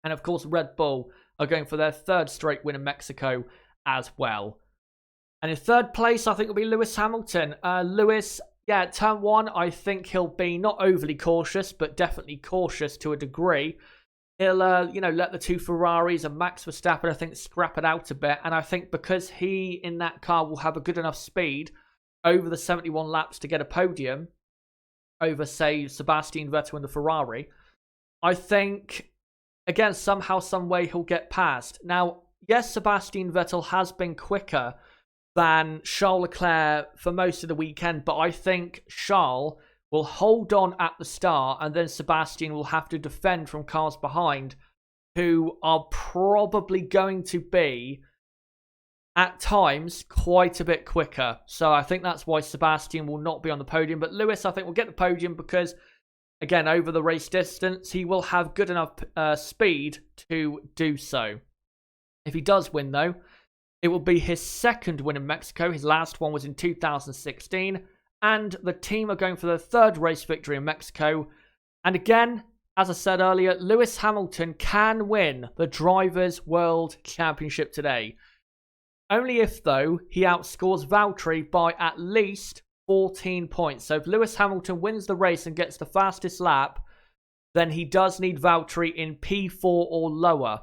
And of course, Red Bull are going for their third straight win in Mexico as well. And in third place, I think it'll be Lewis Hamilton. Lewis, yeah, turn one, I think he'll be not overly cautious, but definitely cautious to a degree. He'll, let the two Ferraris and Max Verstappen, I think, scrap it out a bit. And I think because he, in that car, will have a good enough speed over the 71 laps to get a podium over, say, Sebastian Vettel in the Ferrari, I think, again, somehow, some way he'll get past. Now, yes, Sebastian Vettel has been quicker than Charles Leclerc for most of the weekend, but I think Charles will hold on at the start, and then Sebastian will have to defend from cars behind, who are probably going to be, at times, quite a bit quicker. So I think that's why Sebastian will not be on the podium. But Lewis, I think, will get the podium because, again, over the race distance, he will have good enough speed to do so. If he does win, though, it will be his second win in Mexico. His last one was in 2016. And the team are going for their third race victory in Mexico. And again, as I said earlier, Lewis Hamilton can win the Drivers' World Championship today. Only if, though, he outscores Valtteri by at least 14 points. So if Lewis Hamilton wins the race and gets the fastest lap, then he does need Valtteri in P4 or lower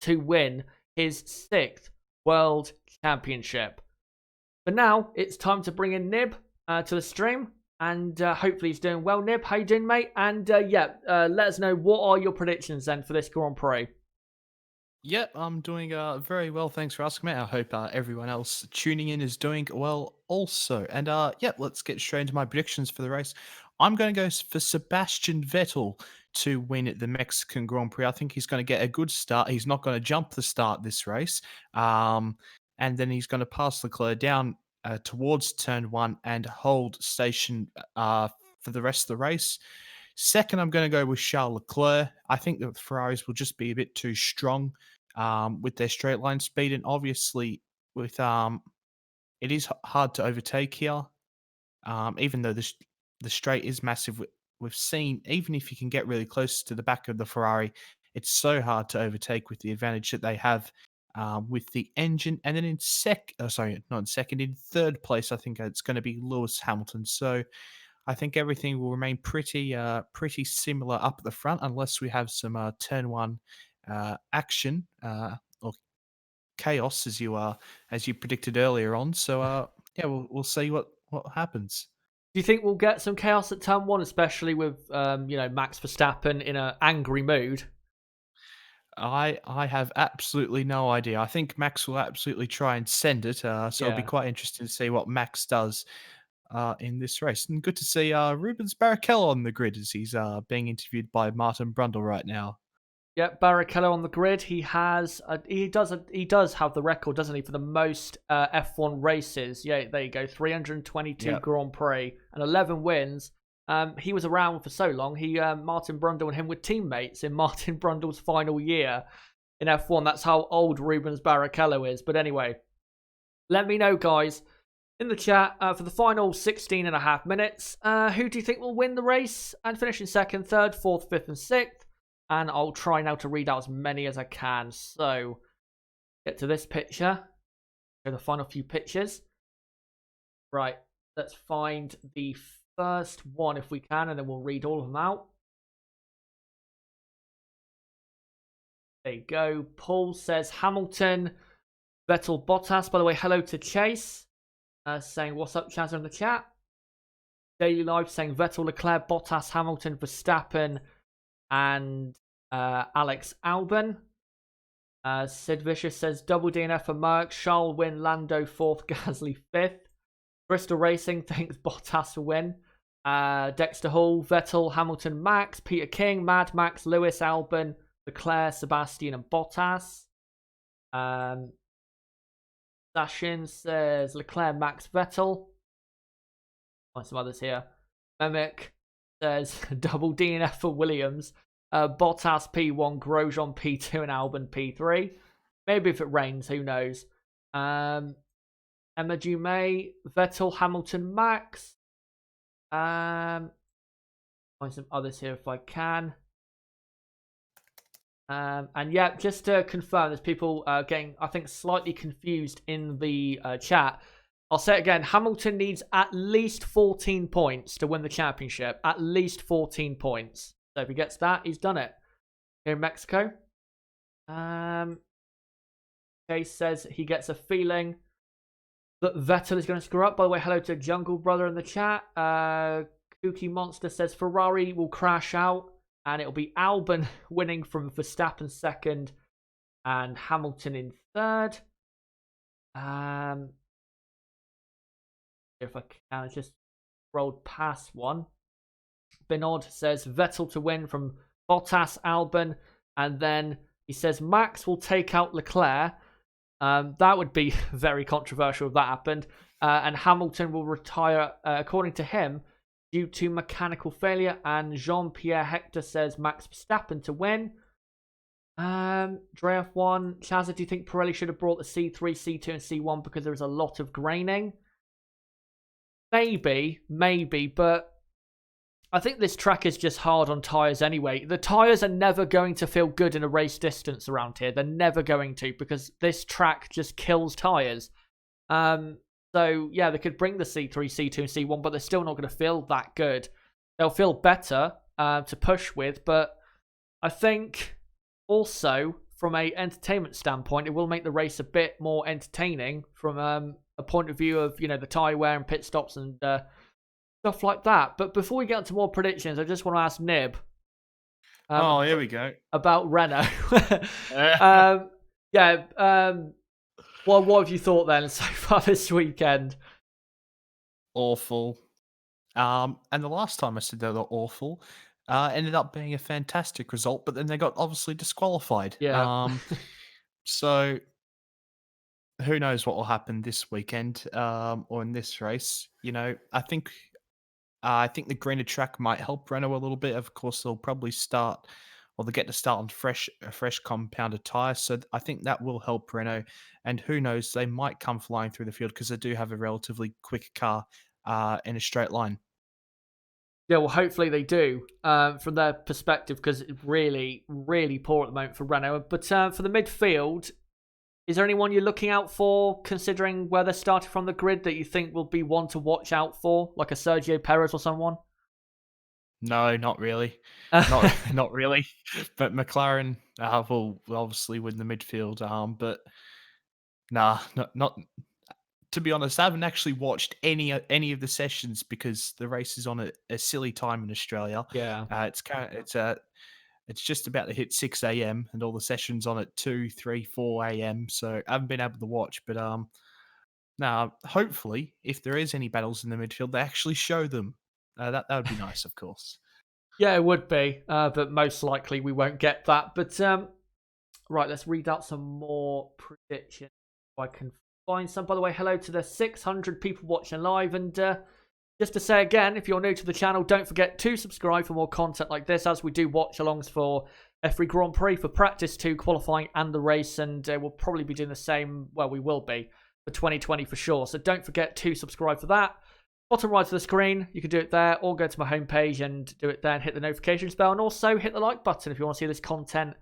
to win his 6th World Championship. But now, it's time to bring in Nib to the stream. And hopefully he's doing well. Nib, how you doing, mate? And let us know, what are your predictions then for this Grand Prix? Yep, I'm doing very well. Thanks for asking, mate. I hope everyone else tuning in is doing well also. And let's get straight into my predictions for the race. I'm going to go for Sebastian Vettel to win the Mexican Grand Prix. I think he's going to get a good start. He's not going to jump the start this race. And then he's going to pass Leclerc down towards turn one and hold station for the rest of the race. Second, I'm going to go with Charles Leclerc. I think that the Ferraris will just be a bit too strong with their straight line speed, and obviously with it is hard to overtake here. Even though the straight is massive, we've seen even if you can get really close to the back of the Ferrari, it's so hard to overtake with the advantage that they have with the engine. And then in in third place, I think it's going to be Lewis Hamilton. So I think everything will remain pretty similar up at the front, unless we have some turn one action or chaos, as you predicted earlier on. So we'll see what happens. Do you think we'll get some chaos at turn one, especially with Max Verstappen in an angry mood? I have absolutely no idea. I think Max will absolutely try and send it. So it'll be Yeah. quite interesting to see what Max does in this race. And good to see Rubens Barrichello on the grid as he's being interviewed by Martin Brundle right now. Yep, Barrichello on the grid. He does have the record, doesn't he, for the most F1 races? Yeah, there you go, 322 Yep. Grand Prix and 11 wins. He was around for so long. Martin Brundle and him were teammates in Martin Brundle's final year in F1. That's how old Rubens Barrichello is. But anyway, let me know, guys, in the chat for the final 16 and a half minutes. Who do you think will win the race and finish in second, third, fourth, fifth, and sixth? And I'll try now to read out as many as I can. So, get to this picture. Go the final few pictures. Right, let's find the first one if we can, and then we'll read all of them out. There you go. Paul says Hamilton, Vettel, Bottas. By the way, hello to Chase. Saying, what's up, Chaz, in the chat. Daily Live saying Vettel, Leclerc, Bottas, Hamilton, Verstappen, and Alex Albon. Sid Vicious says double DNF for Merck, Charles win, Lando 4th, Gasly 5th. Bristol Racing thinks Bottas will win. Dexter Hall, Vettel, Hamilton, Max, Peter King, Mad Max, Lewis, Albon, Leclerc, Sebastian, and Bottas. Sashin says Leclerc, Max, Vettel. Find some others here. Memic says double DNF for Williams. Bottas P1, Grosjean P2, and Albon P3. Maybe if it rains, who knows. Emma Dumay, Vettel, Hamilton, Max. Find some others here if I can. And yeah, just to confirm, there's people getting, I think, slightly confused in the chat. I'll say it again. Hamilton needs at least 14 points to win the championship. At least 14 points. So if he gets that, he's done it. Here in Mexico. Chase says he gets a feeling that Vettel is going to screw up. By the way, hello to Jungle Brother in the chat. Kooky Monster says Ferrari will crash out. and it'll be Albon winning from Verstappen second and Hamilton in third. If I can, just rolled past one. Binod says Vettel to win from Bottas, Albon, and then he says Max will take out Leclerc. That would be very controversial if that happened. And Hamilton will retire, according to him, due to mechanical failure. And Jean-Pierre Hector says Max Verstappen to win. Dreaf1, Chazza, do you think Pirelli should have brought the C3, C2, and C1 because there was a lot of graining? Maybe, but I think this track is just hard on tyres anyway. The tyres are never going to feel good in a race distance around here. They're never going to, because this track just kills tyres. So, yeah, they could bring the C3, C2, and C1, but they're still not going to feel that good. They'll feel better to push with, but I think also from a entertainment standpoint, it will make the race a bit more entertaining from a point of view of, the tyre wear and pit stops and stuff like that. But before we get into more predictions, I just want to ask Nib. Here we go. About Renault. Well, what have you thought then so far this weekend? Awful. And the last time I said they were awful, ended up being a fantastic result, but then they got obviously disqualified. Yeah. So who knows what will happen this weekend or in this race? I think the greener track might help Renault a little bit. Of course, they'll probably start, or they get to start on a fresh compounded tyre. So I think that will help Renault. And who knows, they might come flying through the field because they do have a relatively quick car in a straight line. Yeah, well, hopefully they do from their perspective, because it's really, really poor at the moment for Renault. But for the midfield, is there anyone you're looking out for, considering where they're starting from the grid, that you think will be one to watch out for, like a Sergio Perez or someone? No, not really. Not really. But McLaren will obviously win the midfield. But nah, not. To be honest, I haven't actually watched any of the sessions because the race is on a silly time in Australia. Yeah. It's just about to hit 6 a.m. and all the sessions on at 2, 3, 4 a.m. So I haven't been able to watch. But now, hopefully, if there is any battles in the midfield, they actually show them. That would be nice, of course. Yeah, it would be, but most likely we won't get that. But right, let's read out some more predictions if I can find some. By the way, hello to the 600 people watching live, and just to say again, if you're new to the channel, don't forget to subscribe for more content like this, as we do watch-alongs for every Grand Prix, for Practice 2, qualifying, and the race, and we'll probably be doing the same, well, we will be, for 2020 for sure, so don't forget to subscribe for that. Bottom right of the screen, you can do it there, or go to my homepage and do it there and hit the notifications bell, and also hit the like button if you want to see this content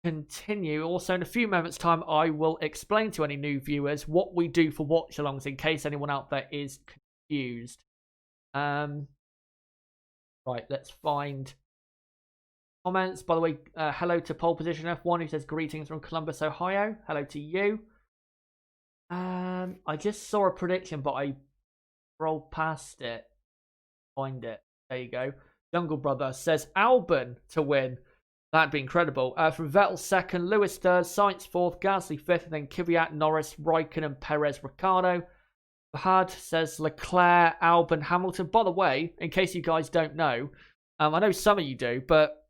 continue. Also, in a few moments' time, I will explain to any new viewers what we do for watch-alongs, in case anyone out there is confused. Right, let's find comments. By the way, hello to Pole Position F1, who says greetings from Columbus, Ohio. Hello to you. I just saw a prediction, but I rolled past it. Find it. There you go. Jungle Brother says Albon to win. That'd be incredible. From Vettel second, Lewis third, Sainz fourth, Gasly fifth, and then Kvyat, Norris, Raikkonen, Perez, Ricciardo. Fahad says Leclerc, Albon, Hamilton. By the way, in case you guys don't know, I know some of you do, but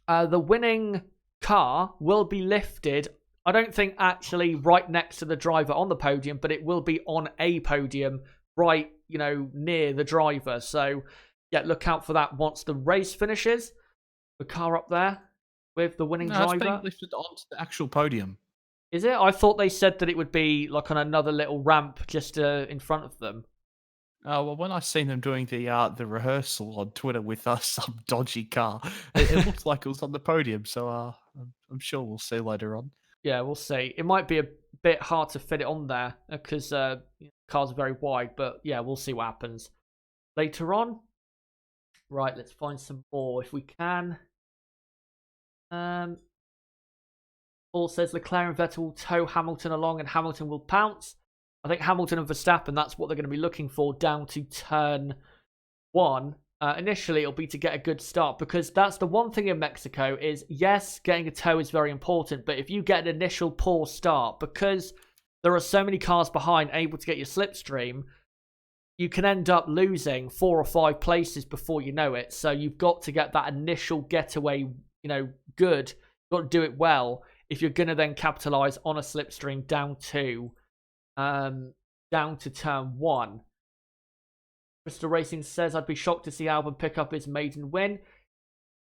the winning car will be lifted, I don't think actually right next to the driver on the podium, but it will be on a podium right, near the driver. So, yeah, look out for that once the race finishes. The car up there with the winning driver. It's being lifted onto the actual podium. Is it? I thought they said that it would be like on another little ramp just in front of them. Well, when I seen them doing the rehearsal on Twitter with some dodgy car, it looked like it was on the podium. So I'm sure we'll see later on. Yeah, we'll see. It might be a bit hard to fit it on there because cars are very wide. But yeah, we'll see what happens later on. Right, let's find some more if we can. Paul says Leclerc and Vettel will tow Hamilton along and Hamilton will pounce. I think Hamilton and Verstappen, that's what they're going to be looking for down to turn 1. initially it'll be to get a good start, because that's the one thing in Mexico is, yes, getting a toe is very important, but if you get an initial poor start, because there are so many cars behind able to get your slipstream, you can end up losing 4 or 5 places before you know it. So you've got to get that initial getaway, good. You've got to do it well if you're going to then capitalize on a slipstream down to turn 1. Crystal Racing says, I'd be shocked to see Albon pick up his maiden win.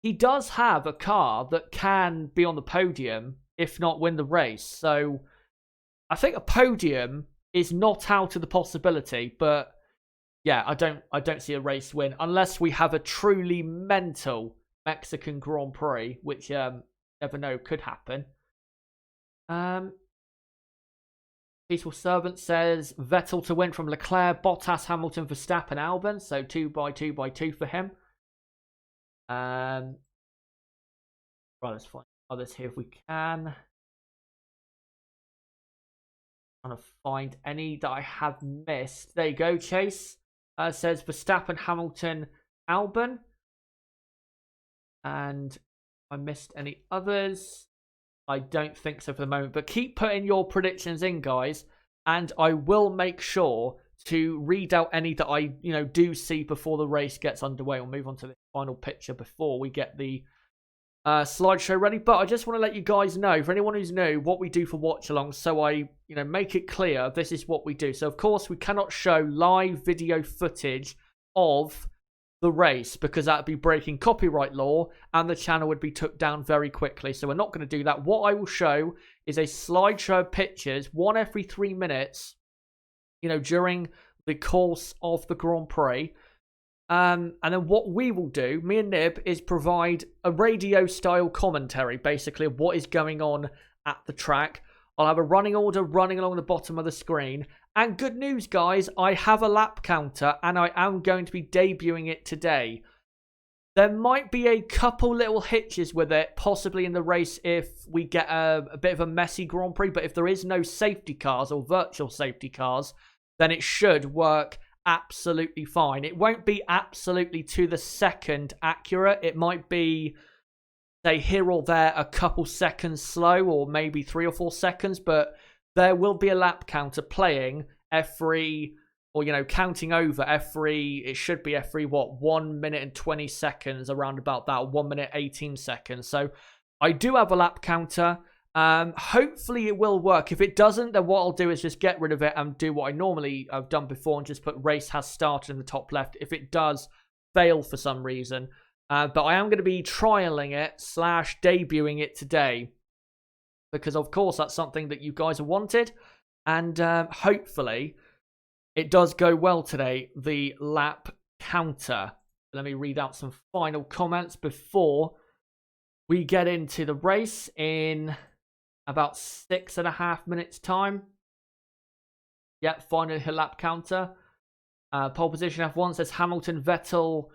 He does have a car that can be on the podium, if not win the race. So I think a podium is not out of the possibility, but yeah, I don't see a race win unless we have a truly mental Mexican Grand Prix, which never know, could happen. Peaceful Servant says Vettel to win from Leclerc, Bottas, Hamilton, Verstappen, Albon. So 2 by 2 by 2 for him. Right, let's find others here if we can. Trying to find any that I have missed. There you go, Chase. Says Verstappen, Hamilton, Albon. And I missed any others. I don't think so for the moment, but keep putting your predictions in, guys, and I will make sure to read out any that I, do see before the race gets underway. We'll move on to the final picture before we get the slideshow ready. But I just want to let you guys know, for anyone who's new, what we do for Watchalong, so I, make it clear this is what we do. So, of course, we cannot show live video footage of the race, because that would be breaking copyright law and the channel would be took down very quickly. So we're not going to do that. What I will show is a slideshow of pictures, one every 3 minutes, during the course of the Grand Prix. And then what we will do, me and Nib, is provide a radio style commentary, basically, of what is going on at the track. I'll have a running order running along the bottom of the screen. And good news, guys, I have a lap counter and I am going to be debuting it today. There might be a couple little hitches with it, possibly in the race if we get a bit of a messy Grand Prix. But if there is no safety cars or virtual safety cars, then it should work absolutely fine. It won't be absolutely to the second accurate. It might be, say, here or there a couple seconds slow, or maybe 3 or 4 seconds, but there will be a lap counter playing every, or, counting over every, it should be every, 1 minute and 20 seconds, around about that, 1 minute 18 seconds. So I do have a lap counter. Hopefully it will work. If it doesn't, then what I'll do is just get rid of it and do what I normally have done before and just put race has started in the top left if it does fail for some reason. But I am going to be trialing it / debuting it today, because of course that's something that you guys have wanted, and hopefully it does go well today, the lap counter. Let me read out some final comments before we get into the race in about 6.5 minutes time. Yep, finally a lap counter. Pole position F1 says Hamilton, Vettel,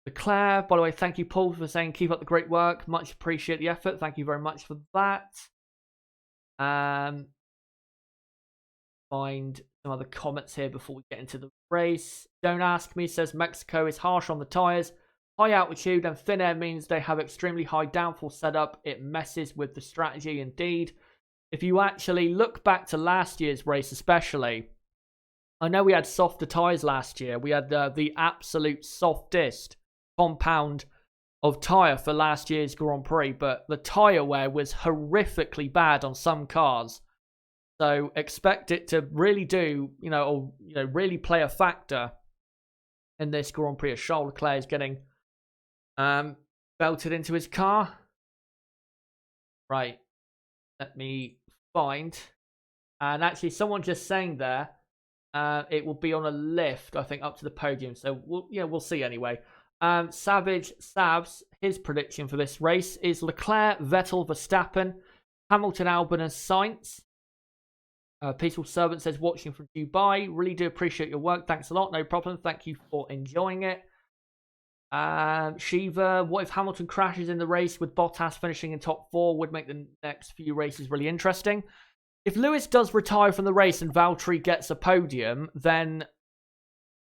Leclerc. By the way, thank you, Paul, for saying keep up the great work. Much appreciate the effort. Thank you very much for that. Find some other comments here before we get into the race. Don't ask me, says Mexico is harsh on the tyres. High altitude and thin air means they have extremely high downforce setup. It messes with the strategy indeed. If you actually look back to last year's race especially, I know we had softer tyres last year. We had the absolute softest compound of tyre for last year's Grand Prix, but the tyre wear was horrifically bad on some cars. So expect it to really do, really play a factor in this Grand Prix, as Charles Leclerc is getting belted into his car. Right, let me find. And actually, someone just saying there, it will be on a lift, I think, up to the podium. So we'll see anyway. Savage Savs, his prediction for this race is Leclerc, Vettel, Verstappen, Hamilton, Albon, and Sainz. Peaceful Servant says, watching from Dubai. Really do appreciate your work. Thanks a lot. No problem. Thank you for enjoying it. Shiva, what if Hamilton crashes in the race with Bottas finishing in top 4? Would make the next few races really interesting. If Lewis does retire from the race and Valtteri gets a podium, then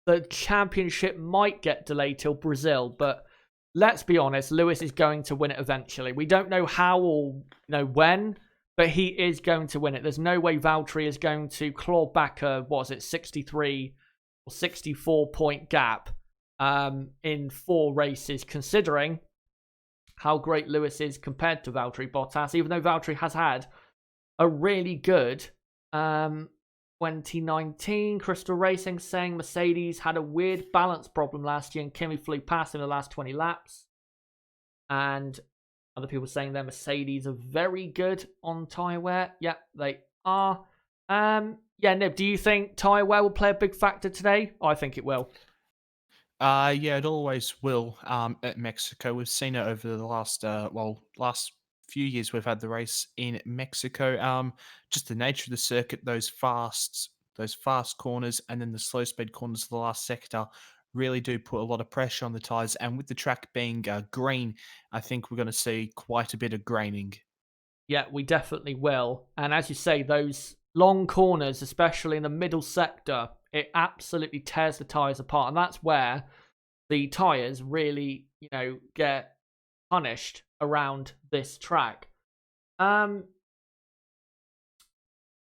the championship might get delayed till Brazil, but let's be honest, Lewis is going to win it eventually. We don't know how or when, but he is going to win it. There's no way Valtteri is going to claw back a, 63 or 64 point gap in 4 races, considering how great Lewis is compared to Valtteri Bottas, even though Valtteri has had a really good 2019. Crystal Racing saying Mercedes had a weird balance problem last year and Kimi flew past in the last 20 laps. And other people saying their Mercedes are very good on tyre wear. Yeah, they are. Yeah, Nib, do you think tyre wear will play a big factor today? I think it will. Yeah, it always will. At Mexico, we've seen it over the last last few years. We've had the race in Mexico. Just the nature of the circuit, those fast corners, and then the slow speed corners of the last sector really do put a lot of pressure on the tires. And with the track being green, I think we're going to see quite a bit of graining. Yeah, we definitely will. And as you say, those long corners, especially in the middle sector, it absolutely tears the tyres apart. And that's where the tyres really, get punished around this track.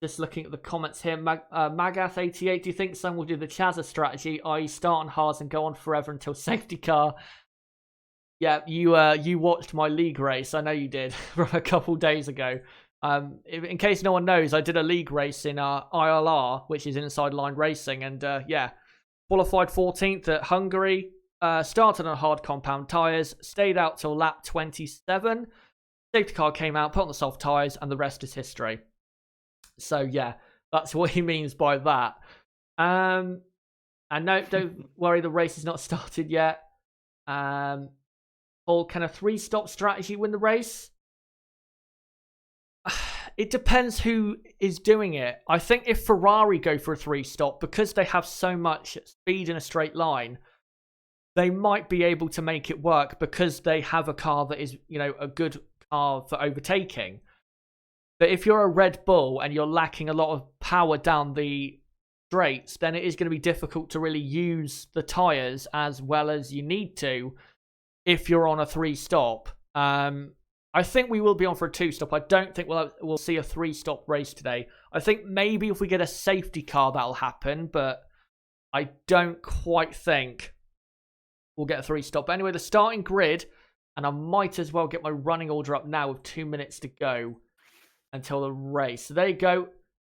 Just looking at the comments here, Magath88, do you think someone will do the Chazza strategy, i.e. start on hards and go on forever until safety car? Yeah, you watched my league race. I know you did from a couple days ago. In case no one knows, I did a league race in ILR, which is inside line racing, and qualified 14th at Hungary. Started on hard compound tyres, stayed out till lap 27. Safety car came out, put on the soft tyres, and the rest is history. So yeah, that's what he means by that. And no, don't worry, the race has not started yet. Or can a 3-stop strategy win the race? It depends who is doing it. I think if Ferrari go for a 3-stop, because they have so much speed in a straight line, they might be able to make it work because they have a car that is, a good car for overtaking. But if you're a Red Bull and you're lacking a lot of power down the straights, then it is going to be difficult to really use the tyres as well as you need to if you're on a 3-stop. I think we will be on for a 2-stop. I don't think we'll see a 3-stop race today. I think maybe if we get a safety car, that'll happen, but I don't quite think we'll get a 3-stop. But anyway, the starting grid, and I might as well get my running order up now with 2 minutes to go until the race. So there you go.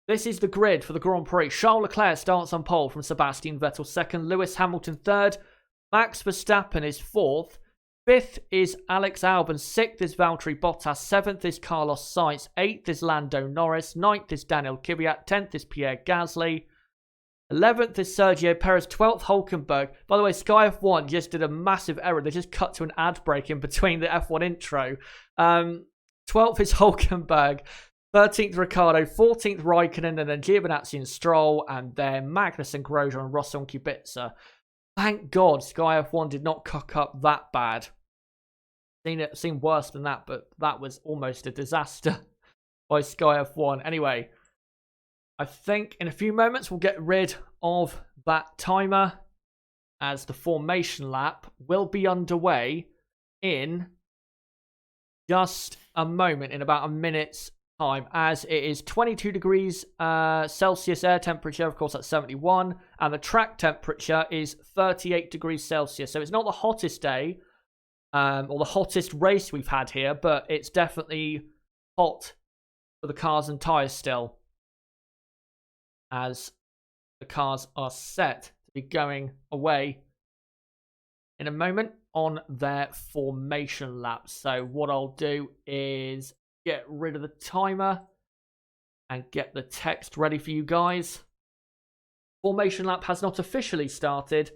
This is the grid for the Grand Prix. Charles Leclerc starts on pole from Sebastian Vettel second. Lewis Hamilton third. Max Verstappen is fourth. Fifth is Alex Albon. Sixth is Valtteri Bottas. Seventh is Carlos Sainz. Eighth is Lando Norris. Ninth is Daniel Kvyat. 10th is Pierre Gasly. 11th is Sergio Perez. 12th, Hulkenberg. By the way, Sky F1 just did a massive error. They just cut to an ad break in between the F1 intro. 12th is Hulkenberg. 13th, Ricciardo. 14th, Raikkonen. And then Giovinazzi and Stroll. And then Magnussen, Grosjean, and Rossi and Kubica. Thank God Sky F1 did not cock up that bad. Seen worse than that, but that was almost a disaster by Sky F1. Anyway, I think in a few moments we'll get rid of that timer as the formation lap will be underway in just a moment, in about a minute's time, as it is 22 degrees Celsius air temperature, of course that's 71, and the track temperature is 38 degrees Celsius. So it's not the hottest day or the hottest race we've had here, but it's definitely hot for the cars and tyres still, as the cars are set to be going away in a moment on their formation laps. So what I'll do is get rid of the timer and get the text ready for you guys. Formation lap has not officially started,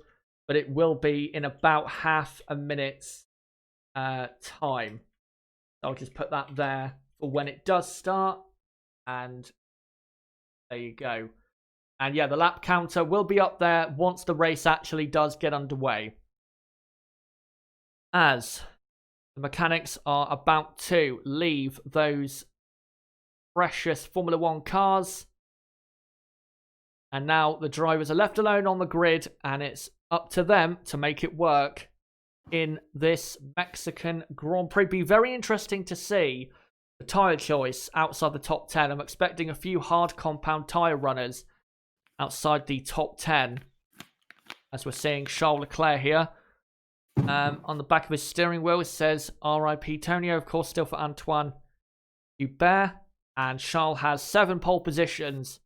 but it will be in about half a minute's time. So I'll just put that there for when it does start, and there you go. And yeah, the lap counter will be up there once the race actually does get underway, as the mechanics are about to leave those precious Formula One cars And now the drivers are left alone on the grid, and it's up to them to make it work in this Mexican Grand Prix. Be very interesting to see the tyre choice outside the top 10. I'm expecting a few hard compound tyre runners outside the top 10, as we're seeing Charles Leclerc here. On the back of his steering wheel, it says RIP Tonio, of course, still for Antoine Hubert. And Charles has 7 pole positions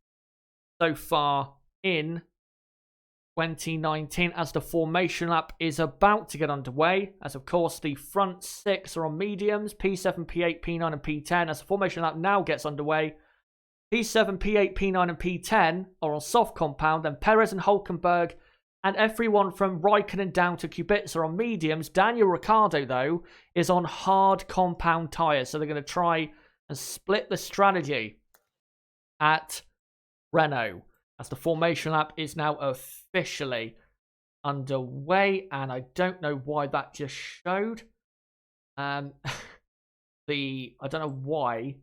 so far in 2019, as the formation lap is about to get underway. As of course the front 6 are on mediums, P7, P8, P9 and P10. As the formation lap now gets underway, P7, P8, P9 and P10 are on soft compound, then Perez and Hulkenberg and everyone from Raikkonen down to Kubica are on mediums. Daniel Ricciardo, though, is on hard compound tyres, so they're going to try and split the strategy at Renault, as the formation lap is now officially underway. And I don't know why that just showed. I don't know why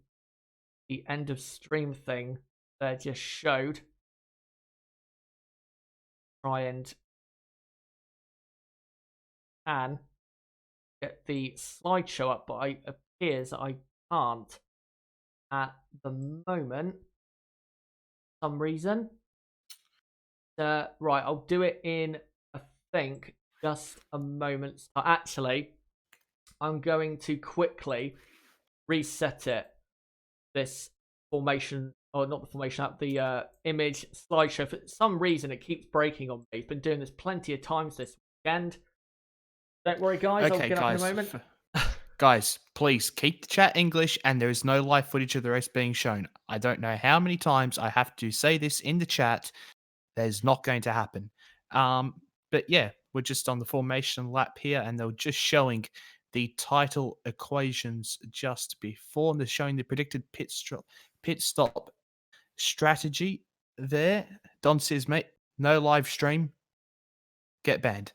the end of stream thing there just showed. Try and can get the slideshow up, but it appears I can't at the moment for some reason. Right, I'll do it in, I think, just a moment. Actually, I'm going to quickly reset it. This formation, or not the formation app, the image slideshow. For some reason, it keeps breaking on me. It's been doing this plenty of times this weekend. Don't worry, guys. Okay, I'll get guys, up in a moment. Guys, please keep the chat English, and there is no live footage of the race being shown. I don't know how many times I have to say this in the chat. There's not going to happen. But yeah, we're just on the formation lap here, and they're just showing the title equations just before. And they're showing the predicted pit stop strategy there. Don says, mate, no live stream. Get banned.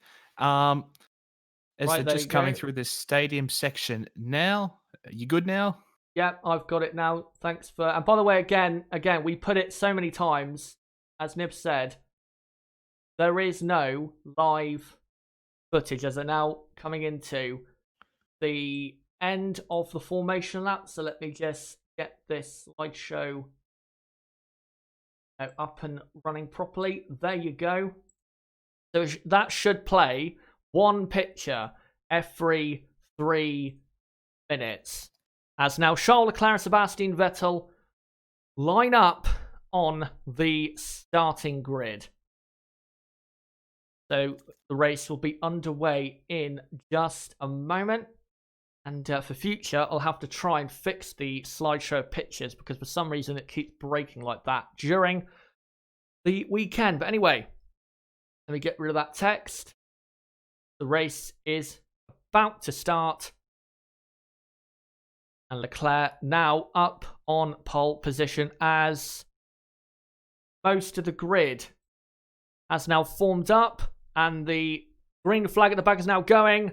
As Right, they're there just you coming go. through this stadium section now. Are you good now? Yep, I've got it now. Thanks for... And by the way, again, we put it so many times. As Nib said, there is no live footage, as they're now coming into the end of the formation lap. So let me just get this slideshow up and running properly. There you go. So that should play one picture every 3 minutes. As now Charles Leclerc and Sebastian Vettel line up on the starting grid. So the race will be underway in just a moment. And for future, I'll have to try and fix the slideshow pictures, because for some reason it keeps breaking like that during the weekend. But anyway, let me get rid of that text. The race is about to start. And Leclerc now up on pole position, as most of the grid has now formed up. And the green flag at the back is now going.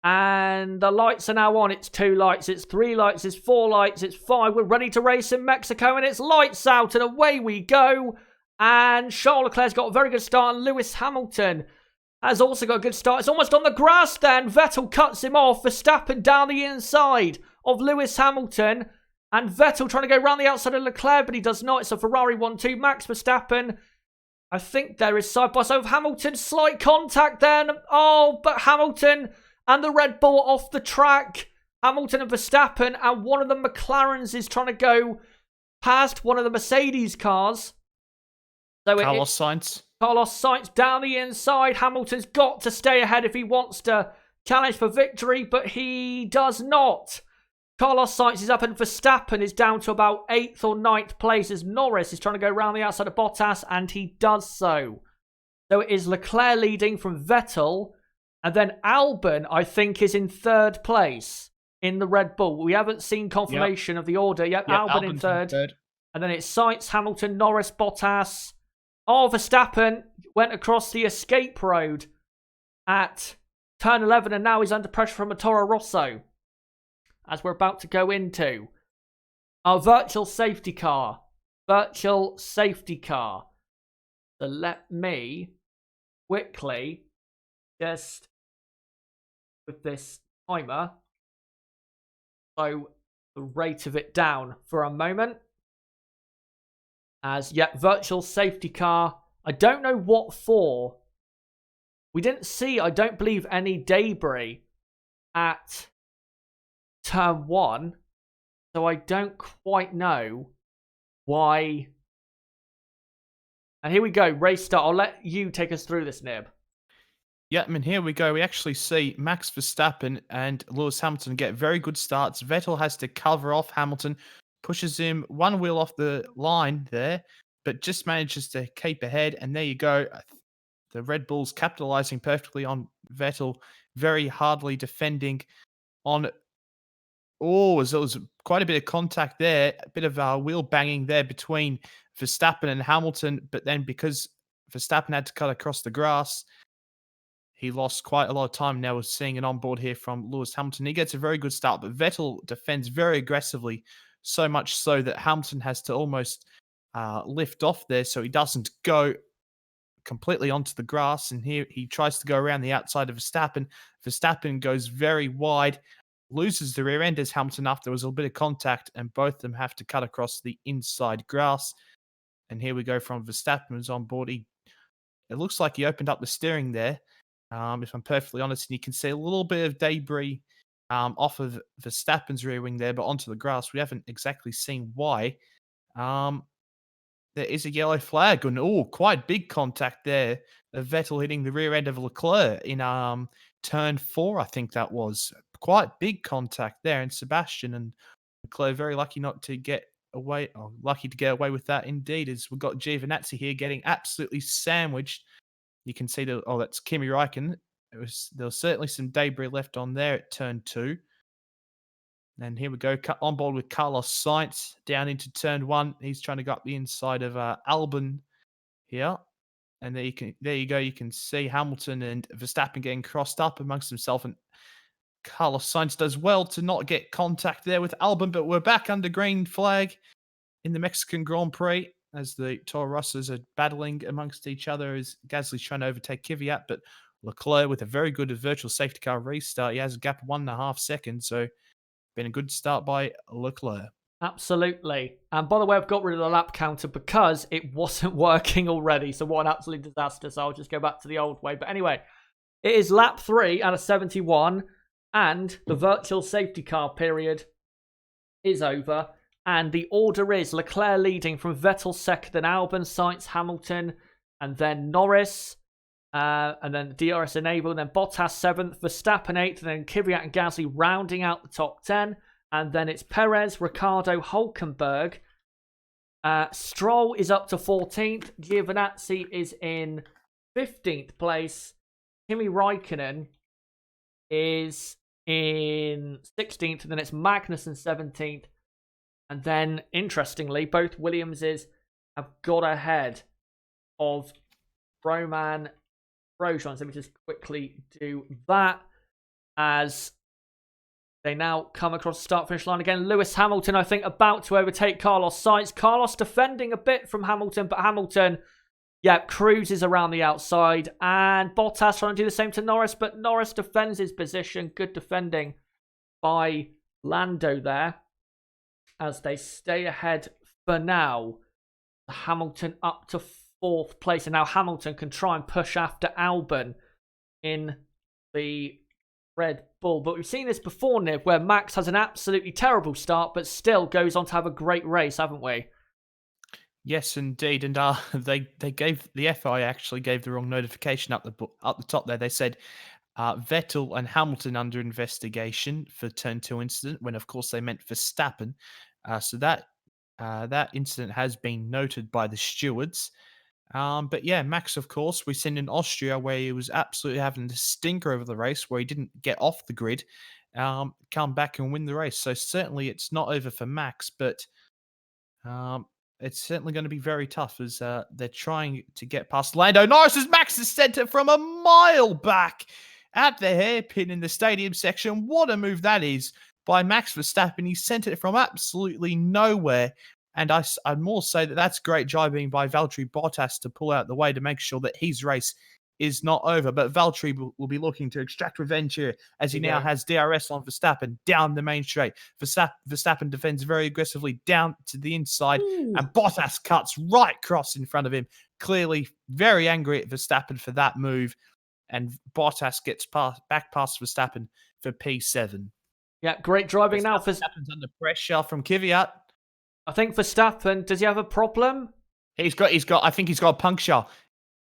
And the lights are now on. It's 2 lights, it's 3 lights, it's 4 lights, it's 5. We're ready to race in Mexico, and it's lights out, and away we go. And Charles Leclerc's got a very good start, and Lewis Hamilton has also got a good start. It's almost on the grass then. Vettel cuts him off. Verstappen down the inside of Lewis Hamilton. And Vettel trying to go around the outside of Leclerc, but he does not. It's a Ferrari 1-2. Max Verstappen, I think there is side by side of Hamilton. Slight contact then. Oh, but Hamilton and the Red Bull off the track. Hamilton and Verstappen, and one of the McLarens is trying to go past one of the Mercedes cars. So Carlos Sainz. Carlos Sainz down the inside. Hamilton's got to stay ahead if he wants to challenge for victory, but he does not. Carlos Sainz is up, and Verstappen is down to about 8th or 9th place, as Norris is trying to go around the outside of Bottas, and he does so. So it is Leclerc leading from Vettel, and then Albon, I think, is in 3rd place in the Red Bull. We haven't seen confirmation of the order yet. Albon in 3rd. And then it's Sainz, Hamilton, Norris, Bottas. Oh, Verstappen went across the escape road at turn 11, and now he's under pressure from a Toro Rosso, as we're about to go into our virtual safety car. Virtual safety car. So let me quickly just with this timer slow the rate of it down for a moment. As yet, virtual safety car. I don't know what for. We didn't see, I don't believe, any debris at turn 1. So I don't quite know why. And here we go, race start. I'll let you take us through this, Nib. Yeah, I mean, here we go. We actually see Max Verstappen and Lewis Hamilton get very good starts. Vettel has to cover off Hamilton, pushes him one wheel off the line there, but just manages to keep ahead. And there you go. The Red Bulls capitalizing perfectly on Vettel, very hardly defending on. Oh, there was quite a bit of contact there, a bit of wheel banging there between Verstappen and Hamilton. But then because Verstappen had to cut across the grass, he lost quite a lot of time. Now we're seeing an onboard here from Lewis Hamilton. He gets a very good start, but Vettel defends very aggressively, so much so that Hamilton has to almost lift off there so he doesn't go completely onto the grass. And here he tries to go around the outside of Verstappen. Verstappen goes very wide, loses the rear end as Hamilton after there was a bit of contact, and both of them have to cut across the inside grass. And here we go from Verstappen's on board. It looks like he opened up the steering there, if I'm perfectly honest, and you can see a little bit of debris off of Verstappen's rear wing there, but onto the grass. We haven't exactly seen why. There is a yellow flag, and quite big contact there of Vettel hitting the rear end of Leclerc in turn 4, I think that was. Quite big contact there, and Sebastian and Leclerc very lucky not to get away, or lucky to get away with that indeed, as we've got Giovinazzi here getting absolutely sandwiched. You can see that's Kimi Räikkönen. There was certainly some debris left on there at turn 2. And here we go, on board with Carlos Sainz down into turn 1. He's trying to go up the inside of Albon here. And there you go. You can see Hamilton and Verstappen getting crossed up amongst themselves. And Carlos Sainz does well to not get contact there with Albon. But we're back under green flag in the Mexican Grand Prix as the Toro Rossos are battling amongst each other as Gasly's trying to overtake Kvyat. But Leclerc with a very good virtual safety car restart. He has a gap of 1.5 seconds. So been a good start by Leclerc. Absolutely. And by the way, I've got rid of the lap counter because it wasn't working already. So what an absolute disaster. So I'll just go back to the old way. But anyway, it is lap 3 out of 71. And the virtual safety car period is over. And the order is Leclerc leading from Vettel second, then Albon, Sainz, Hamilton, and then Norris. And then DRS enabled, then Bottas 7th, Verstappen 8th, and then Kvyat and Gasly rounding out the top 10. And then it's Perez, Ricciardo, Hulkenberg. Stroll is up to 14th. Giovinazzi is in 15th place. Kimi Räikkönen is in 16th. And then it's Magnussen 17th. And then, interestingly, both Williamses have got ahead of Roman Grosjean. So let me just quickly do that as they now come across the start-finish line again. Lewis Hamilton, I think, about to overtake Carlos Sainz. Carlos defending a bit from Hamilton, but Hamilton, cruises around the outside. And Bottas trying to do the same to Norris, but Norris defends his position. Good defending by Lando there as they stay ahead for now. Hamilton up to 4th place, and now Hamilton can try and push after Albon in the Red Bull. But we've seen this before, Nib, where Max has an absolutely terrible start, but still goes on to have a great race, haven't we? Yes, indeed. And they gave the FI actually gave the wrong notification up the top there. They said Vettel and Hamilton under investigation for turn 2 incident, when of course they meant Verstappen. So that incident has been noted by the stewards. But yeah, Max, of course, we've seen in Austria where he was absolutely having a stinker over the race, where he didn't get off the grid, come back and win the race. So certainly it's not over for Max, but it's certainly going to be very tough as they're trying to get past Lando Norris as Max is sent it from a mile back at the hairpin in the stadium section. What a move that is by Max Verstappen. He sent it from absolutely nowhere And I'd more say that that's great driving by Valtteri Bottas to pull out the way to make sure that his race is not over. But Valtteri will be looking to extract revenge here as he There you now go. has DRS on Verstappen down the main straight. Verstappen defends very aggressively down to the inside, Ooh. and Bottas cuts right across in front of him. Clearly very angry at Verstappen for that move. And Bottas gets back past Verstappen for P7. Yeah, great driving now for... Verstappen's under pressure from Kvyat. I think Verstappen, does he have a problem? I think he's got a puncture.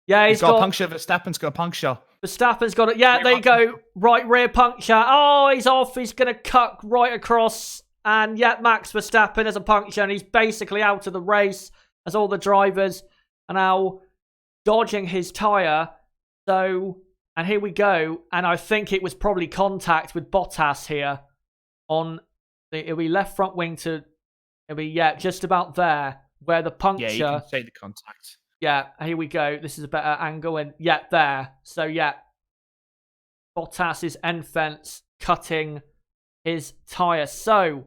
Yeah, he's got a puncture. Verstappen's got a puncture. Verstappen's got it. Yeah, there you go. Right rear puncture. Oh, he's off. He's going to cut right across. And yeah, Max Verstappen has a puncture and he's basically out of the race as all the drivers are now dodging his tyre. So, and here we go. And I think it was probably contact with Bottas here on it'll be left front wing to, it'll be, yeah, just about there where the puncture. Yeah, you can see the contact. Yeah, here we go. This is a better angle. And yeah, there. So yeah, Bottas's end fence cutting his tyre. So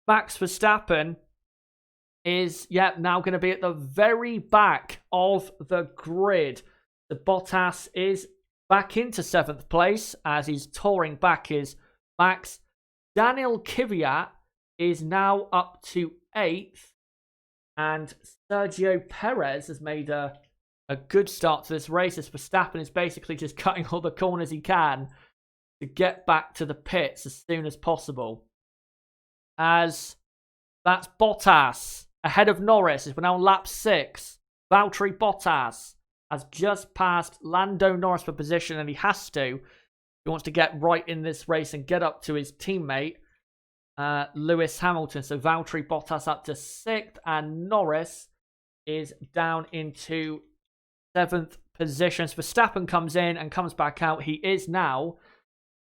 Max Verstappen is, yeah, now going to be at the very back of the grid. The Bottas is back into 7th place as he's touring back his Max. Daniel Kvyat is now up to 8th. And Sergio Perez has made a good start to this race as Verstappen is basically just cutting all the corners he can to get back to the pits as soon as possible. As that's Bottas ahead of Norris as we're now on lap 6. Valtteri Bottas has just passed Lando Norris for position, and he has to. He wants to get right in this race and get up to his teammate, Lewis Hamilton. So Valtteri Bottas up to 6th, and Norris is down into 7th position. So Verstappen comes in and comes back out. He is now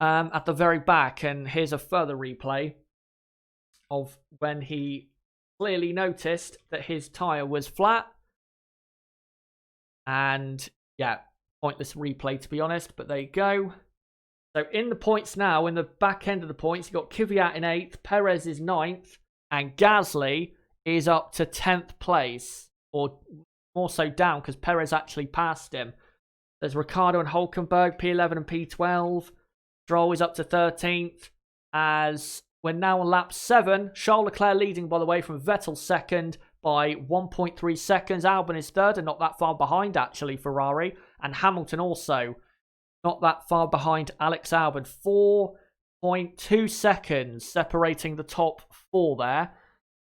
at the very back, and here's a further replay of when he clearly noticed that his tyre was flat. And yeah, pointless replay to be honest, but there you go. So in the points now, in the back end of the points, you've got Kvyat in 8th, Perez is 9th, and Gasly is up to 10th place, or more so down because Perez actually passed him. There's Ricciardo and Hulkenberg, P11 and P12. Stroll is up to 13th, as we're now on lap 7. Charles Leclerc leading, by the way, from Vettel 2nd by 1.3 seconds. Albon is 3rd and not that far behind, actually, Ferrari. And Hamilton also not that far behind Alex Albon. 4.2 seconds separating the top 4 there.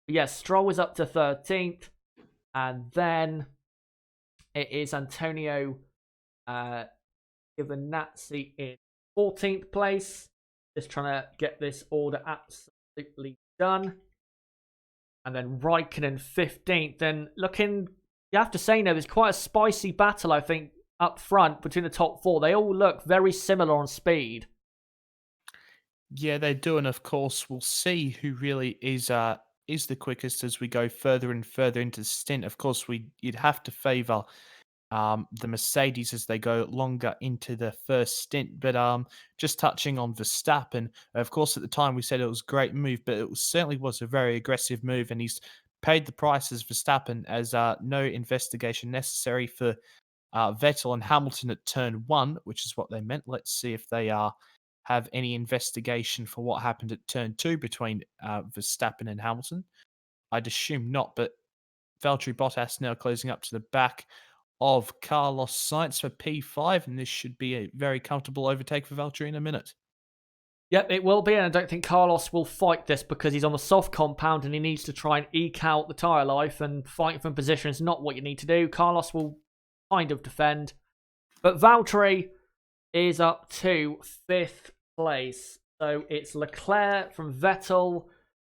But yes, Stroll is up to 13th. And then it is Antonio Giovinazzi in 14th place. Just trying to get this order absolutely done. And then Raikkonen 15th. And looking, you have to say now, there's quite a spicy battle, I think, up front between the top 4. They all look very similar on speed. Yeah, they do. And of course, we'll see who really is the quickest as we go further and further into the stint. Of course, you'd have to favour the Mercedes as they go longer into the first stint. But just touching on Verstappen, of course, at the time we said it was a great move, but it certainly was a very aggressive move, and he's paid the price as Verstappen as no investigation necessary for Vettel and Hamilton at turn 1, which is what they meant. Let's see if they have any investigation for what happened at turn 2 between Verstappen and Hamilton. I'd assume not, but Valtteri Bottas now closing up to the back of Carlos Sainz for P5, and this should be a very comfortable overtake for Valtteri in a minute. Yep, it will be, and I don't think Carlos will fight this because he's on the soft compound and he needs to try and eke out the tyre life, and fighting from position is not what you need to do. Carlos will kind of defend, but Valtteri is up to 5th place. So it's Leclerc from Vettel,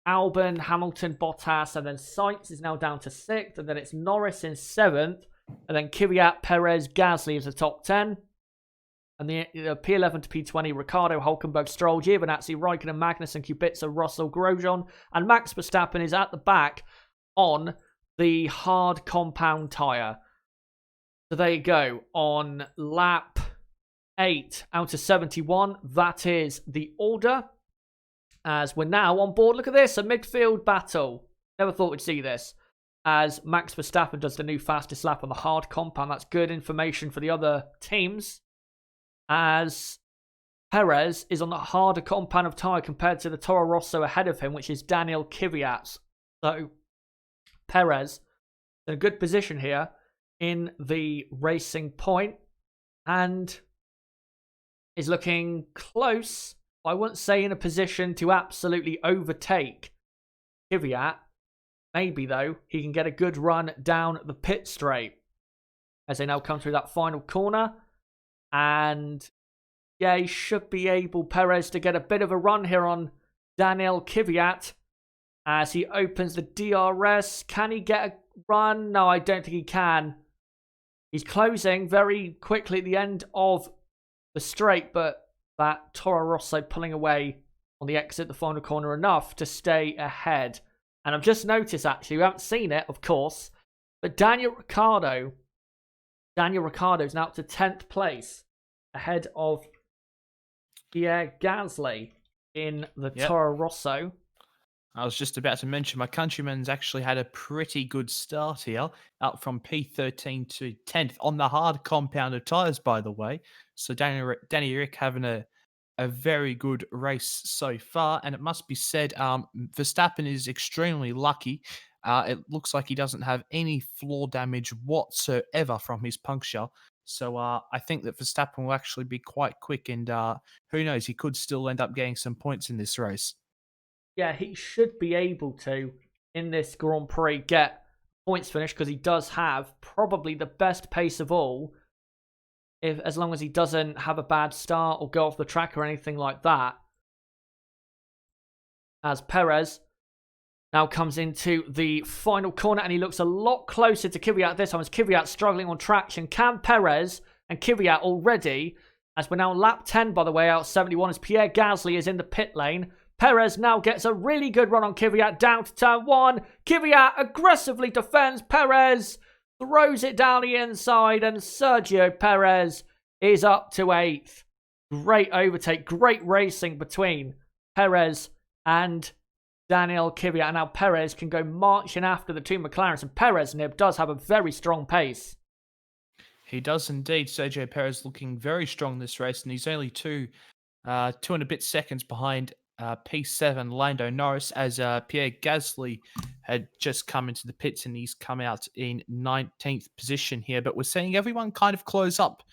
Albon, Hamilton, Bottas, and then Sainz is now down to 6th, and then it's Norris in 7th, and then Kvyat, Perez, Gasly is the top 10. And the P11 to P20, Ricciardo, Hulkenberg, Stroll, Giovinazzi, Raikkonen, Magnussen, Kubica, Russell, Grosjean, and Max Verstappen is at the back on the hard compound tyre. So there you go. On lap 8 out of 71, that is the order. As we're now on board, look at this, a midfield battle. Never thought we'd see this. As Max Verstappen does the new fastest lap on the hard compound. That's good information for the other teams. As Perez is on the harder compound of tyre compared to the Toro Rosso ahead of him, which is Daniel Kvyat. So Perez in a good position here in the racing point and is looking close. I wouldn't say in a position to absolutely overtake Kvyat. Maybe, though, he can get a good run down the pit straight as they now come through that final corner. And yeah, he should be able, Perez, to get a bit of a run here on Daniel Kvyat as he opens the DRS. Can he get a run? No, I don't think he can. He's closing very quickly at the end of the straight, but that Toro Rosso pulling away on the exit, the final corner, enough to stay ahead. And I've just noticed, actually, we haven't seen it, of course, but Daniel Ricciardo is now up to 10th place ahead of Pierre Gasly in the Toro Rosso. I was just about to mention my countryman's actually had a pretty good start here, up from P13 to 10th on the hard compounded tyres, by the way. So Danny Rick having a very good race so far. And it must be said, Verstappen is extremely lucky. It looks like he doesn't have any floor damage whatsoever from his puncture. So I think that Verstappen will actually be quite quick. And who knows, he could still end up getting some points in this race. Yeah, he should be able to, in this Grand Prix, get points finish because he does have probably the best pace of all, as long as he doesn't have a bad start or go off the track or anything like that. As Perez now comes into the final corner and he looks a lot closer to Kvyat this time as Kvyat struggling on traction. Can Perez and Kvyat already, as we're now lap 10 by the way, out 71 as Pierre Gasly is in the pit lane. Perez now gets a really good run on Kvyat down to turn 1. Kvyat aggressively defends. Perez throws it down the inside and Sergio Perez is up to 8th. Great overtake, great racing between Perez and Daniel Kvyat. And now Perez can go marching after the two McLarens. And Perez, Nib, does have a very strong pace. He does indeed. Sergio Perez looking very strong this race, and he's only two and a bit seconds behind P7 Lando Norris, as Pierre Gasly had just come into the pits and he's come out in 19th position here. But we're seeing everyone kind of close up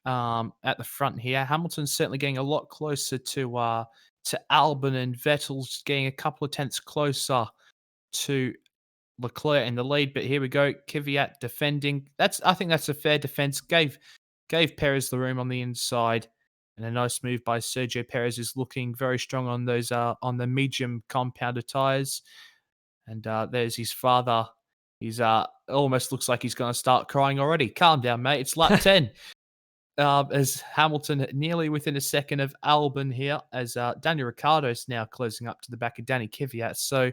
at the front here. Hamilton's certainly getting a lot closer to Albon, and Vettel's getting a couple of tenths closer to Leclerc in the lead. But here we go, Kvyat defending. I think that's a fair defense. Gave Perez the room on the inside. And a nice move by Sergio Perez is looking very strong on those on the medium compounded tyres. And there's his father. He's almost looks like he's going to start crying already. Calm down, mate. It's lap 10. As Hamilton nearly within a second of Albon here, as Daniel Ricciardo is now closing up to the back of Danny Kvyat. So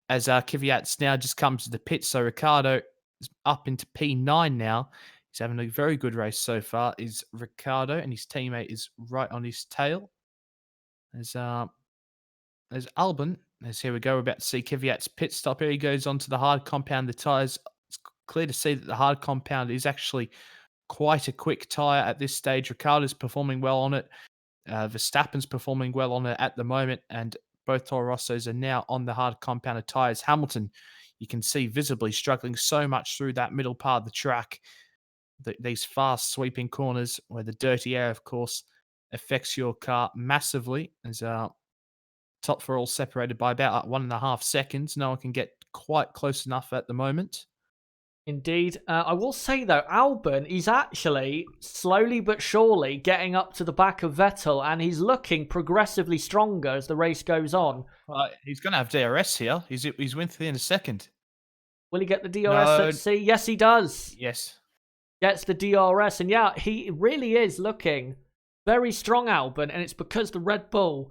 as Kvyat's now just comes to the pit, so Ricciardo is up into P9 now. He's having a very good race so far, is Ricciardo, and his teammate is right on his tail. There's Albon. Here we go. We're about to see Kvyat's pit stop. Here he goes onto the hard compound. The tyres, it's clear to see that the hard compound is actually quite a quick tyre at this stage. Ricciardo's performing well on it. Verstappen's performing well on it at the moment, and both Toro Rossos are now on the hard compounded tyres. Hamilton, you can see visibly struggling so much through that middle part of the track. These fast sweeping corners where the dirty air, of course, affects your car massively. As top four all separated by about 1.5 seconds. No one can get quite close enough at the moment. Indeed. I will say, though, Albon is actually slowly but surely getting up to the back of Vettel, and he's looking progressively stronger as the race goes on. He's going to have DRS here. He's within a second. Will he get the DRS? No. Let's see. Yes, he does. Yes. Gets the DRS, and yeah, he really is looking very strong, Albon, and it's because the Red Bull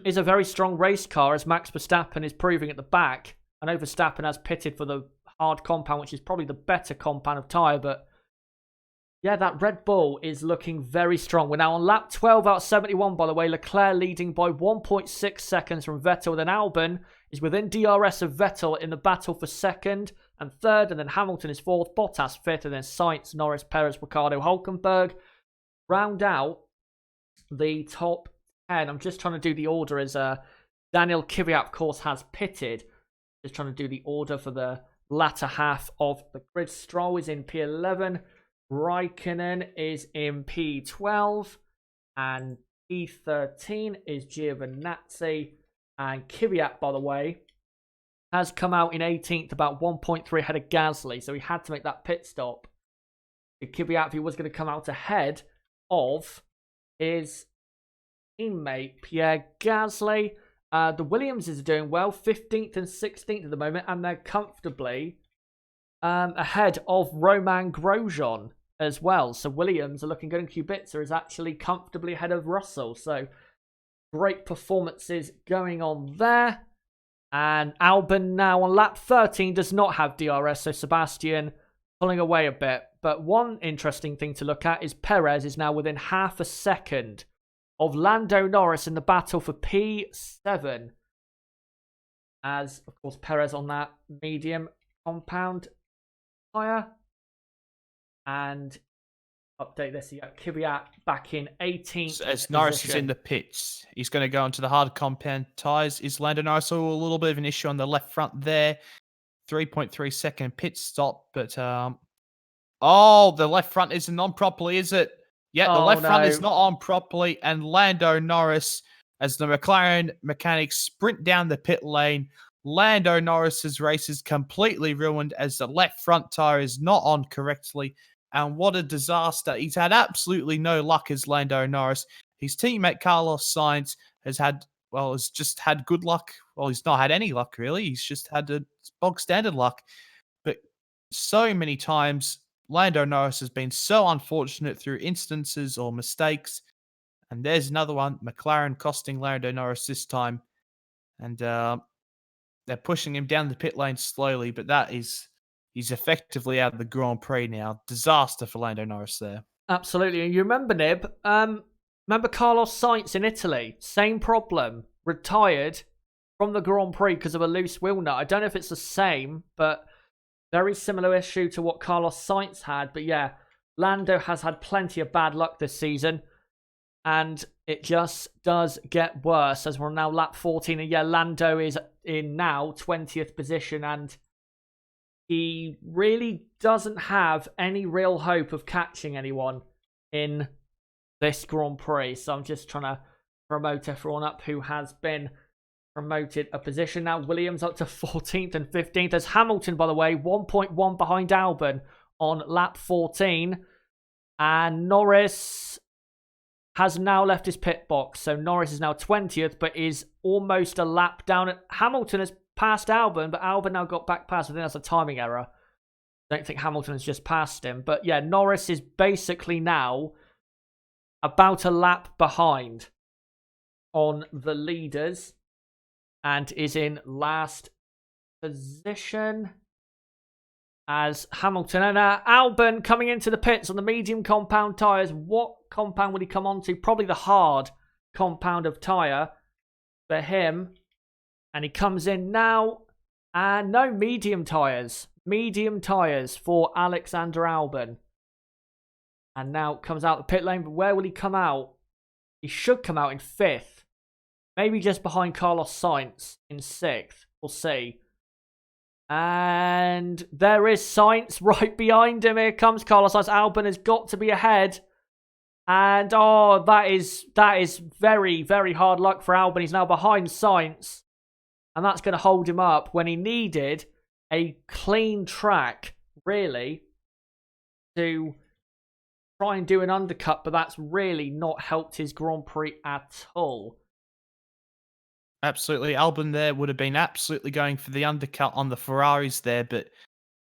is a very strong race car, as Max Verstappen is proving at the back. I know Verstappen has pitted for the hard compound, which is probably the better compound of tyre, but Yeah, that Red Bull is looking very strong. We're now on lap 12 out of 71, by the way. Leclerc leading by 1.6 seconds from Vettel. Then Albon is within DRS of Vettel in the battle for second and third. And then Hamilton is fourth, Bottas fifth, and then Sainz, Norris, Perez, Ricciardo, Hulkenberg round out the top 10. I'm just trying to do the order as Daniel Kvyat, of course, has pitted. Just trying to do the order for the latter half of the grid. Stroll is in P11. Raikkonen is in P12 and P13 is Giovinazzi, and Kvyat, by the way, has come out in 18th, about 1.3 ahead of Gasly, so he had to make that pit stop. Kvyat, if he was going to come out ahead of his teammate Pierre Gasly. The Williamses are doing well, 15th and 16th at the moment, and they're comfortably ahead of Romain Grosjean as well. So Williams are looking good, and Kubica is actually comfortably ahead of Russell. So great performances going on there. And Albon now on lap 13 does not have DRS, so Sebastian pulling away a bit. But one interesting thing to look at is Perez is now within half a second of Lando Norris in the battle for P7. As, of course, Perez on that medium compound tyre. And update this, Kvyat back in 18th. As Norris is in the pits, he's going to go onto the hard compound tyres. Is Lando Norris a little bit of an issue on the left front there? 3.3 second pit stop, but the left front isn't on properly, is it? Yeah, the left front is not on properly, and Lando Norris, as the McLaren mechanics sprint down the pit lane, Lando Norris's race is completely ruined as the left front tyre is not on correctly. And what a disaster. He's had absolutely no luck as Lando Norris. His teammate Carlos Sainz has just had good luck. Well, he's not had any luck, really. He's just had a bog standard luck. But so many times, Lando Norris has been so unfortunate through instances or mistakes. And there's another one, McLaren costing Lando Norris this time. And they're pushing him down the pit lane slowly, but he's effectively out of the Grand Prix now. Disaster for Lando Norris there. Absolutely. And you remember, Nib, remember Carlos Sainz in Italy? Same problem. Retired from the Grand Prix because of a loose wheel nut. I don't know if it's the same, but very similar issue to what Carlos Sainz had. But yeah, Lando has had plenty of bad luck this season. And it just does get worse as we're now lap 14. And yeah, Lando is in now 20th position, and he really doesn't have any real hope of catching anyone in this Grand Prix. So I'm just trying to promote everyone up who has been promoted a position. Now Williams up to 14th and 15th. As Hamilton, by the way, 1.1 behind Albon on lap 14. And Norris has now left his pit box. So Norris is now 20th, but is almost a lap down. Hamilton has passed Albon, but Albon now got back past. I think that's a timing error. I don't think Hamilton has just passed him. But yeah, Norris is basically now about a lap behind on the leaders and is in last position as Hamilton. And Albon coming into the pits on the medium compound tyres. What compound would he come onto? Probably the hard compound of tyre for him. And he comes in now. And no, medium tyres. Medium tyres for Alexander Albon. And now comes out the pit lane. But where will he come out? He should come out in 5th. Maybe just behind Carlos Sainz in 6th. We'll see. And there is Sainz right behind him. Here comes Carlos Sainz. Albon has got to be ahead. And that is very, very hard luck for Albon. He's now behind Sainz. And that's going to hold him up when he needed a clean track, really, to try and do an undercut. But that's really not helped his Grand Prix at all. Absolutely. Albon there would have been absolutely going for the undercut on the Ferraris there, but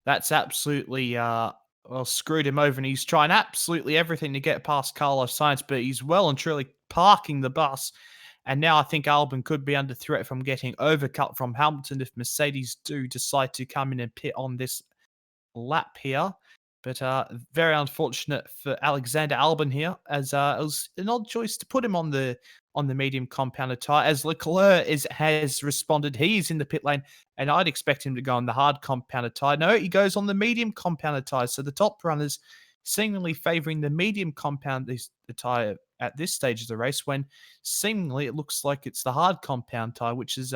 that's absolutely screwed him over, and he's trying absolutely everything to get past Carlos Sainz, but he's well and truly parking the bus. And now I think Albon could be under threat from getting overcut from Hamilton if Mercedes do decide to come in and pit on this lap here. But very unfortunate for Alexander Albon here, as it was an odd choice to put him on the medium compounded tire. As Leclerc has responded, he's in the pit lane, and I'd expect him to go on the hard compounded tire. No, he goes on the medium compounded tire. So the top runners seemingly favouring the medium compound the tire at this stage of the race, when seemingly it looks like it's the hard compound tire, which is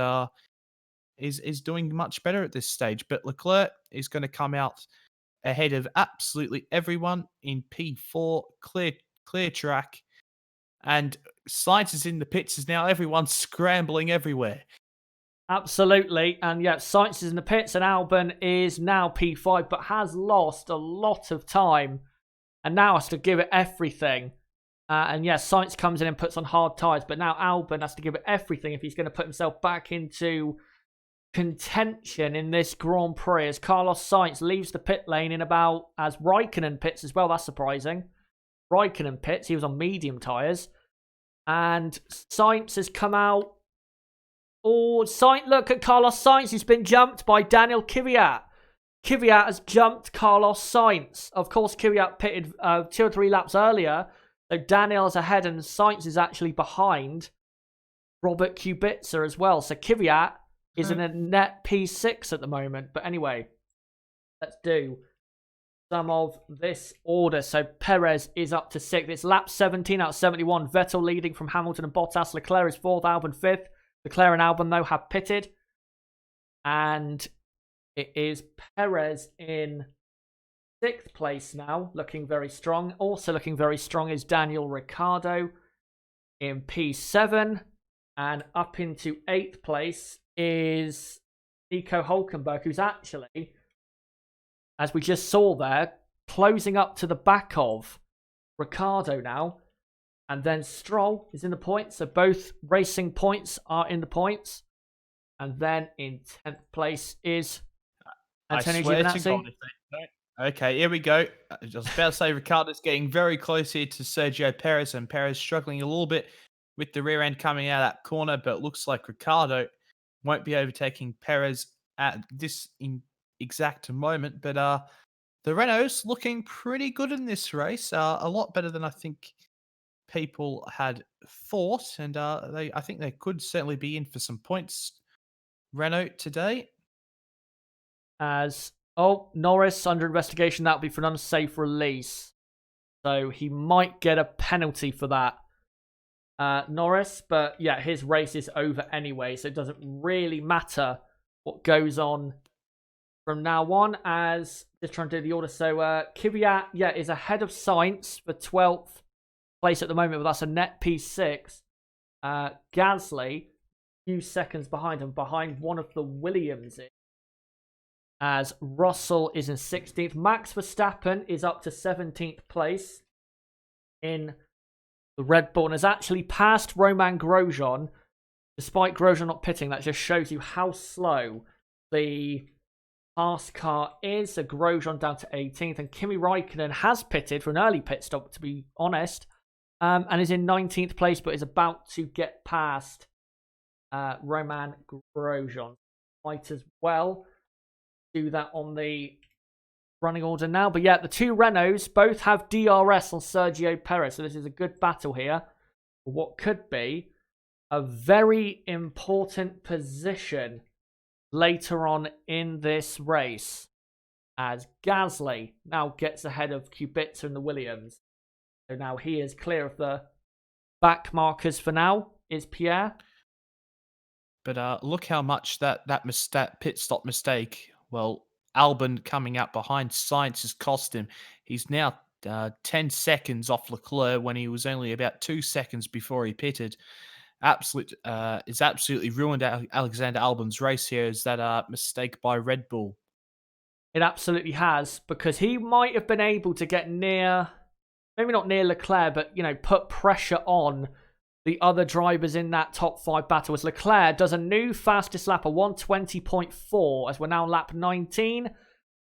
doing much better at this stage. But Leclerc is going to come out ahead of absolutely everyone in P4, clear track, and Sainz is in the pits as now everyone's scrambling everywhere. Absolutely, and yeah, Sainz is in the pits, and Albon is now P5, but has lost a lot of time, and now has to give it everything. And yeah, Sainz comes in and puts on hard tyres, but now Albon has to give it everything if he's going to put himself back into contention in this Grand Prix, as Carlos Sainz leaves the pit lane in about, as Raikkonen pits as well. That's surprising. Raikkonen pits, he was on medium tyres, and Sainz has come out. Oh, Sainz, look at Carlos Sainz. He's been jumped by Daniel Kvyat. Kvyat has jumped Carlos Sainz. Of course, Kvyat pitted 2 or 3 laps earlier, so Daniel's ahead, and Sainz is actually behind Robert Kubica as well. So Kvyat is in a net P6 at the moment. But anyway, let's do some of this order. So Perez is up to 6th. It's lap 17 out of 71. Vettel leading from Hamilton and Bottas. Leclerc is 4th, Albon 5th. Leclerc and Albon, though, have pitted. And it is Perez in 6th place now, looking very strong. Also looking very strong is Daniel Ricciardo in P7. And up into 8th place is Nico Hülkenberg, who's actually, as we just saw there, closing up to the back of Ricciardo now. And then Stroll is in the points. So both racing points are in the points. And then in 10th place is Antonio Giovinazzi. Okay, here we go. I was about to say Ricciardo's getting very close here to Sergio Perez, and Perez struggling a little bit with the rear end coming out of that corner, but it looks like Ricciardo won't be overtaking Perez at this exact moment. But the Renault's looking pretty good in this race, a lot better than I think people had thought, and I think they could certainly be in for some points, Renault, today. As Norris under investigation. That'll be for an unsafe release, so he might get a penalty for that, Norris. But yeah, his race is over anyway, so it doesn't really matter what goes on from now on. As just trying to do the order, so Kvyat, yeah, is ahead of Sainz for 12th place at the moment, but that's a net P6. Gasly, a few seconds behind him, behind one of the Williams, as Russell is in 16th. Max Verstappen is up to 17th place in the Red Bull and has actually passed Romain Grosjean, despite Grosjean not pitting. That just shows you how slow the fast car is. So Grosjean down to 18th, and Kimi Raikkonen has pitted for an early pit stop, to be honest, and is in 19th place, but is about to get past Romain Grosjean. Might as well do that on the running order now. But yeah, the two Renaults both have DRS on Sergio Perez, so this is a good battle here for what could be a very important position later on in this race, as Gasly now gets ahead of Kubica in the Williams. So now he is clear of the back markers for now, is Pierre. But look how much that pit stop mistake, well, Albon coming out behind Sainz has cost him. He's now 10 seconds off Leclerc when he was only about 2 seconds before he pitted. It's absolutely ruined Alexander Albon's race here, is that mistake by Red Bull. It absolutely has, because he might have been able to get near, maybe not near Leclerc, but, you know, put pressure on the other drivers in that top 5 battle, as Leclerc does a new fastest lap of 120.4, as we're now lap 19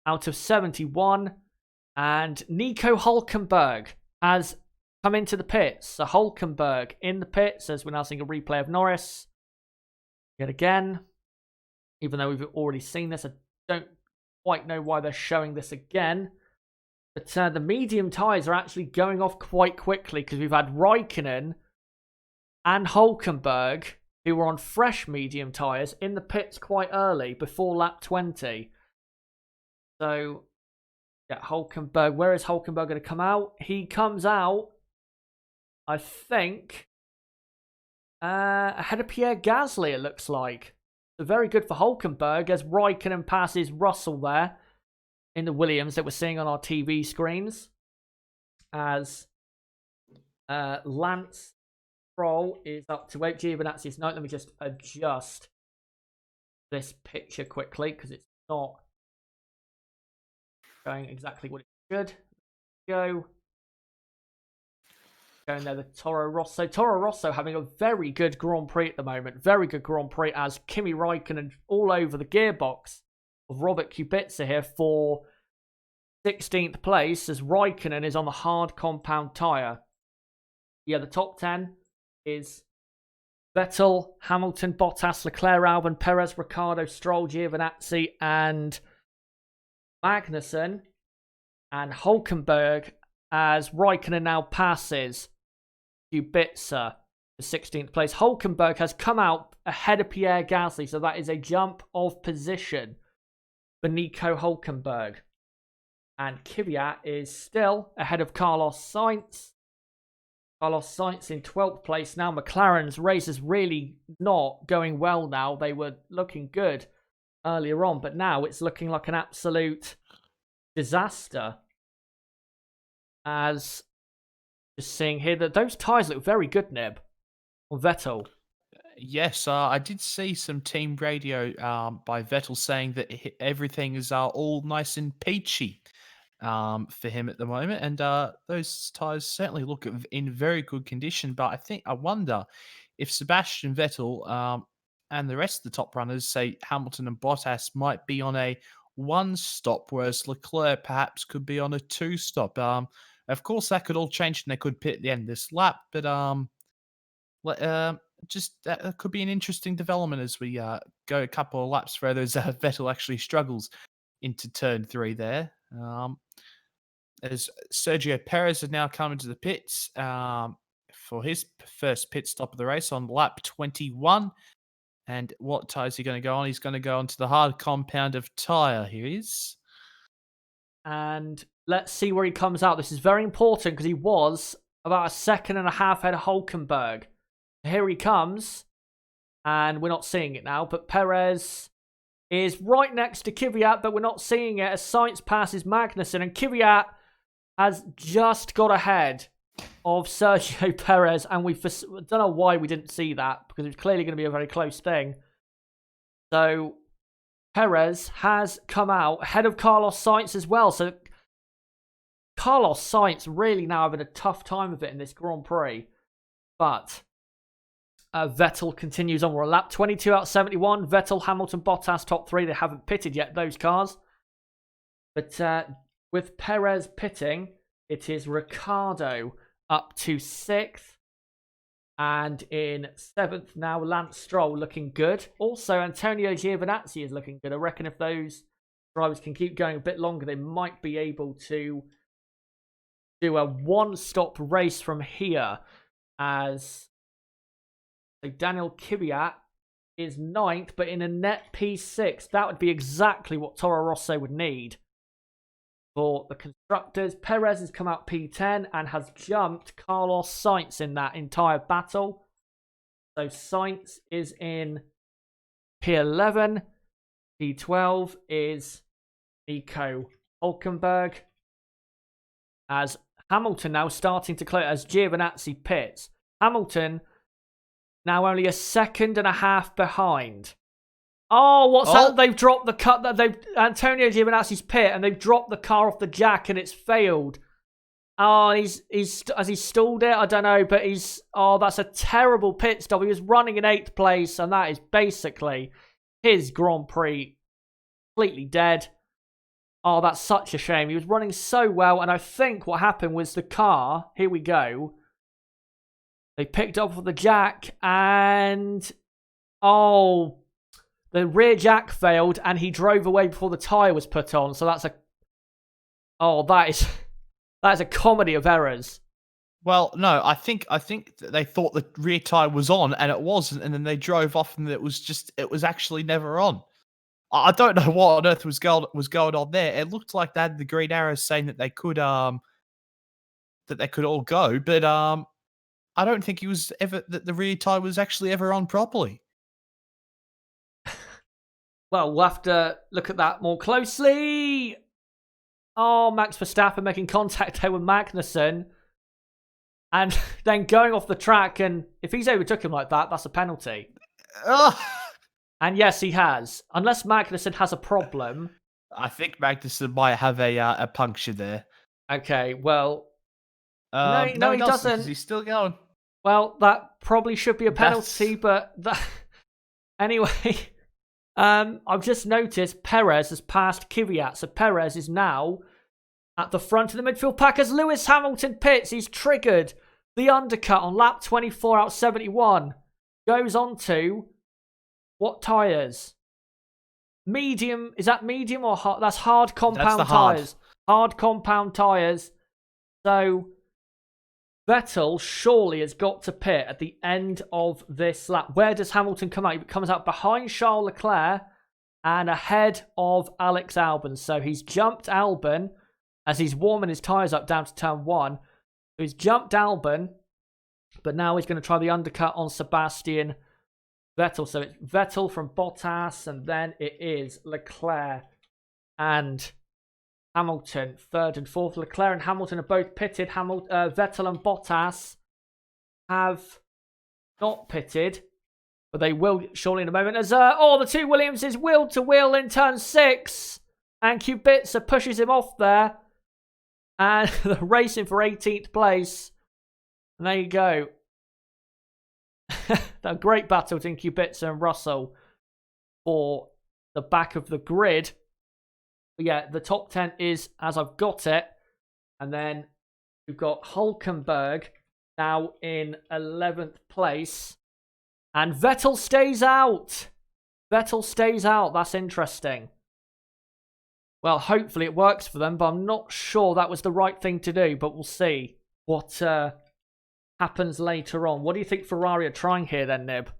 out of 71. And Nico Hülkenberg has come into the pits. So Hülkenberg in the pits, as we're now seeing a replay of Norris yet again. Even though we've already seen this, I don't quite know why they're showing this again. But the medium tyres are actually going off quite quickly because we've had Raikkonen and Hulkenberg, who were on fresh medium tyres, in the pits quite early, before lap 20. So, yeah, Hulkenberg. Where is Hulkenberg going to come out? He comes out, I think, ahead of Pierre Gasly, it looks like. So very good for Hulkenberg as Raikkonen passes Russell there in the Williams that we're seeing on our TV screens. As Lance Stroll is up to 8. Giovinazzi is 9. Let me just adjust this picture quickly because it's not going exactly what it should. Go. Going there, the Toro Rosso. Toro Rosso having a very good Grand Prix at the moment. Very good Grand Prix as Kimi Raikkonen all over the gearbox of Robert Kubica here for 16th place as Raikkonen is on the hard compound tyre. Yeah, the top 10 is Vettel, Hamilton, Bottas, Leclerc, Albon, Perez, Ricciardo, Stroll, Giovinazzi, and Magnussen, and Hulkenberg as Raikkonen now passes Kubica to 16th place. Hulkenberg has come out ahead of Pierre Gasly, so that is a jump of position for Nico Hulkenberg. And Kvyat is still ahead of Carlos Sainz. Carlos Sainz in 12th place. Now McLaren's race is really not going well now. They were looking good earlier on, but now it's looking like an absolute disaster. As just seeing here that those tyres look very good, Nib, on Vettel. Yes, I did see some team radio by Vettel saying that everything is all nice and peachy for him at the moment, and those tyres certainly look in very good condition. But I wonder if Sebastian Vettel and the rest of the top runners, say Hamilton and Bottas, might be on a 1-stop, whereas Leclerc perhaps could be on a 2-stop. Of course, that could all change, and they could pit at the end of this lap. But just that could be an interesting development as we go a couple of laps further as Vettel actually struggles into turn 3 there. As Sergio Perez has now come into the pits for his first pit stop of the race on lap 21. And what tyre is he going to go on? He's going to go onto the hard compound of tyre. Here he is. And let's see where he comes out. This is very important because he was about a second and a half ahead of Hulkenberg. Here he comes. And we're not seeing it now. But Perez is right next to Kvyat, but we're not seeing it as Sainz passes Magnussen. And Kvyat has just got ahead of Sergio Perez. And we don't know why we didn't see that, because it's clearly going to be a very close thing. So Perez has come out ahead of Carlos Sainz as well. So Carlos Sainz really now having a tough time of it in this Grand Prix. But Vettel continues on. We're on lap 22 out of 71. Vettel, Hamilton, Bottas, top 3. They haven't pitted yet, those cars. But with Perez pitting, it is Ricciardo up to 6th. And in 7th now, Lance Stroll looking good. Also, Antonio Giovinazzi is looking good. I reckon if those drivers can keep going a bit longer, they might be able to do a 1-stop race from here. As Daniel Kvyat is 9th, but in a net P6. That would be exactly what Toro Rosso would need. For the constructors, Perez has come out P10 and has jumped Carlos Sainz in that entire battle. So Sainz is in P11. P12 is Nico Hulkenberg. As Hamilton now starting to clear as Giovinazzi pits. Hamilton now only a second and a half behind. Oh, what's that? They've dropped the cut. Antonio Giovinazzi's pit, and they've dropped the car off the jack, and it's failed. Oh, has he stalled it? I don't know, but that's a terrible pit stop. He was running in 8th place, and that is basically his Grand Prix completely dead. Oh, that's such a shame. He was running so well, and I think what happened was the car. Here we go. They picked up with the jack, and the rear jack failed, and he drove away before the tyre was put on. So that is That is a comedy of errors. Well, no, I think that they thought the rear tire was on and it wasn't, and then they drove off and it was actually never on. I don't know what on earth was going on there. It looked like they had the green arrows saying that they could all go, but I don't think that the rear tire was actually ever on properly. Well, we'll have to look at that more closely. Oh, Max Verstappen making contact there with Magnussen. And then going off the track, and if he's overtook him like that, that's a penalty. Ugh. And yes, he has. Unless Magnussen has a problem. I think Magnussen might have a puncture there. Okay, well... No, he doesn't. 'Cause he's still going. Well, that probably should be a penalty, but... Anyway, I've just noticed Perez has passed Kvyat, so Perez is now at the front of the midfield pack as Lewis Hamilton pits. He's triggered the undercut on lap 24 out 71. Goes on to what tyres? Medium. Is that medium or hard? That's hard compound tyres. Hard compound tyres. So Vettel surely has got to pit at the end of this lap. Where does Hamilton come out? He comes out behind Charles Leclerc and ahead of Alex Albon. So he's jumped Albon as he's warming his tyres up down to turn 1. So he's jumped Albon, but now he's going to try the undercut on Sebastian Vettel. So it's Vettel from Bottas, and then it is Leclerc and Hamilton, third and fourth. Leclerc and Hamilton are both pitted. Vettel and Bottas have not pitted, but they will shortly in a moment. As the two Williamses wheel to wheel in turn 6, and Kubica pushes him off there, and they're racing for 18th place. And there you go. A great battle between Kubica and Russell for the back of the grid. But yeah, the top 10 is as I've got it. And then we've got Hulkenberg now in 11th place. And Vettel stays out. Vettel stays out. That's interesting. Well, hopefully it works for them, but I'm not sure that was the right thing to do. But we'll see what happens later on. What do you think Ferrari are trying here then, Nib?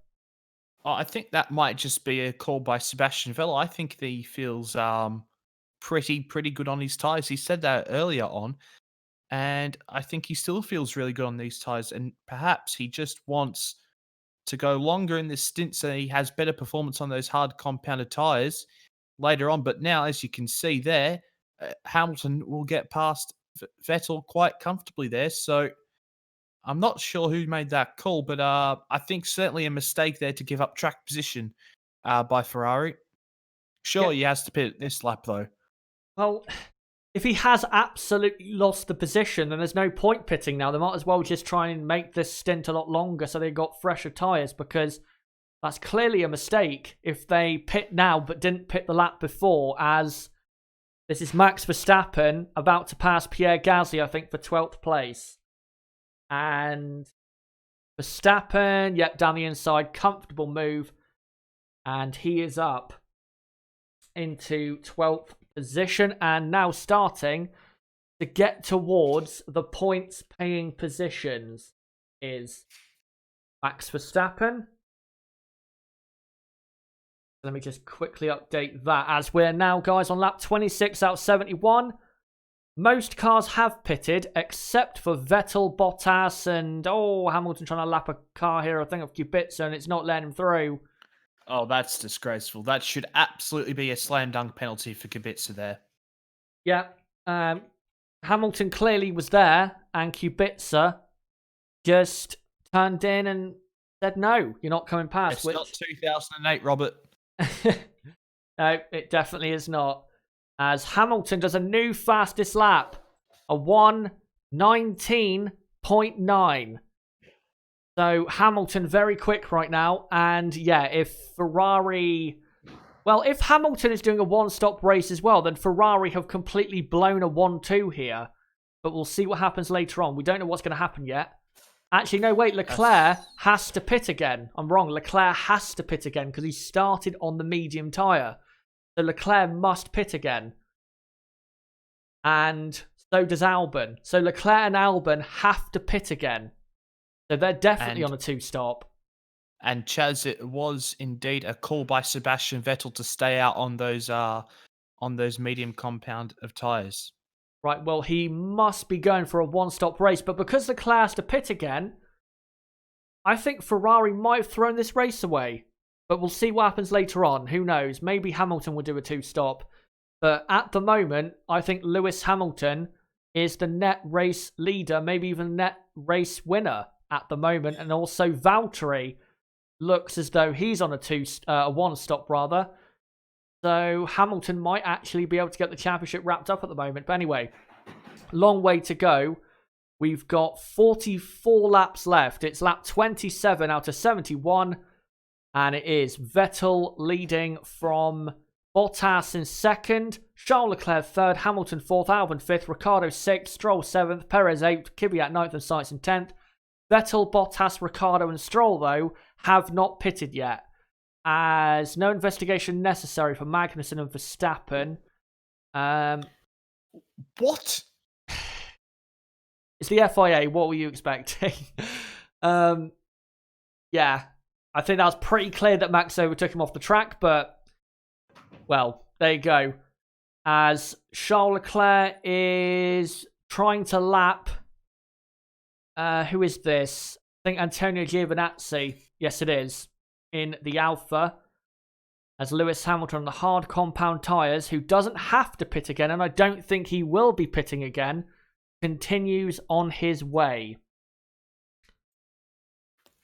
Oh, I think that might just be a call by Sebastian Vettel. I think that he feels pretty good on his tyres. He said that earlier on, and I think he still feels really good on these tyres, and perhaps he just wants to go longer in this stint so he has better performance on those hard compounded tyres later on. But now, as you can see there, Hamilton will get past Vettel quite comfortably there. So I'm not sure who made that call, but I think certainly a mistake there to give up track position by Ferrari. Sure, he has to pit this lap, though. Well, if he has absolutely lost the position, then there's no point pitting now. They might as well just try and make this stint a lot longer so they've got fresher tyres, because that's clearly a mistake if they pit now but didn't pit the lap before, as this is Max Verstappen about to pass Pierre Gasly, I think, for 12th place. And Verstappen, down the inside, comfortable move. And he is up into 12th position, and now starting to get towards the points paying positions is Max Verstappen. Let me just quickly update that, as we're now, guys, on lap 26 out of 71. Most cars have pitted except for Vettel, Bottas, and Hamilton trying to lap a car here, I think, of Kubica, and it's not letting him through. Oh, that's disgraceful. That should absolutely be a slam dunk penalty for Kubica there. Yeah. Hamilton clearly was there, and Kubica just turned in and said, no, you're not coming past. It's not 2008, Robert. No, it definitely is not. As Hamilton does a new fastest lap, a 1:19.9. So Hamilton very quick right now, and if Ferrari... Well, if Hamilton is doing a one-stop race as well, then Ferrari have completely blown a 1-2 here. But we'll see what happens later on. We don't know what's going to happen yet. Actually, no, wait, Leclerc has to pit again. I'm wrong, Leclerc has to pit again because he started on the medium tyre. So Leclerc must pit again. And So does Albon. So Leclerc and Albon have to pit again. So they're definitely And on a 2-stop. and Chaz, it was indeed a call by Sebastian Vettel to stay out on those medium compound of tyres. Right, well, he must be going for a 1-stop race. But because Leclerc has to pit again, I think Ferrari might have thrown this race away. But we'll see what happens later on. Who knows? Maybe Hamilton will do a 2-stop. But at the moment, I think Lewis Hamilton is the net race leader, maybe even net race winner at the moment. And also Valtteri looks as though he's on a 1-stop rather. So Hamilton might actually be able to get the championship wrapped up at the moment. But anyway, long way to go. We've got 44 laps left. It's lap 27 out of 71. And it is Vettel leading from Bottas in second, Charles Leclerc third, Hamilton fourth, Albon fifth, Ricciardo sixth, Stroll seventh, Perez eighth, Kvyat ninth and Sainz in 10th. Vettel, Bottas, Ricciardo and Stroll, though, have not pitted yet, as no investigation necessary for Magnussen and Verstappen. What? It's the FIA. What were you expecting? Yeah, I think that was pretty clear that Max overtook him off the track, but, well, there you go. As Charles Leclerc is trying to lap, who is this? I think Antonio Giovinazzi. Yes, it is. In the Alpha. As Lewis Hamilton on the hard compound tyres, who doesn't have to pit again, and I don't think he will be pitting again, continues on his way.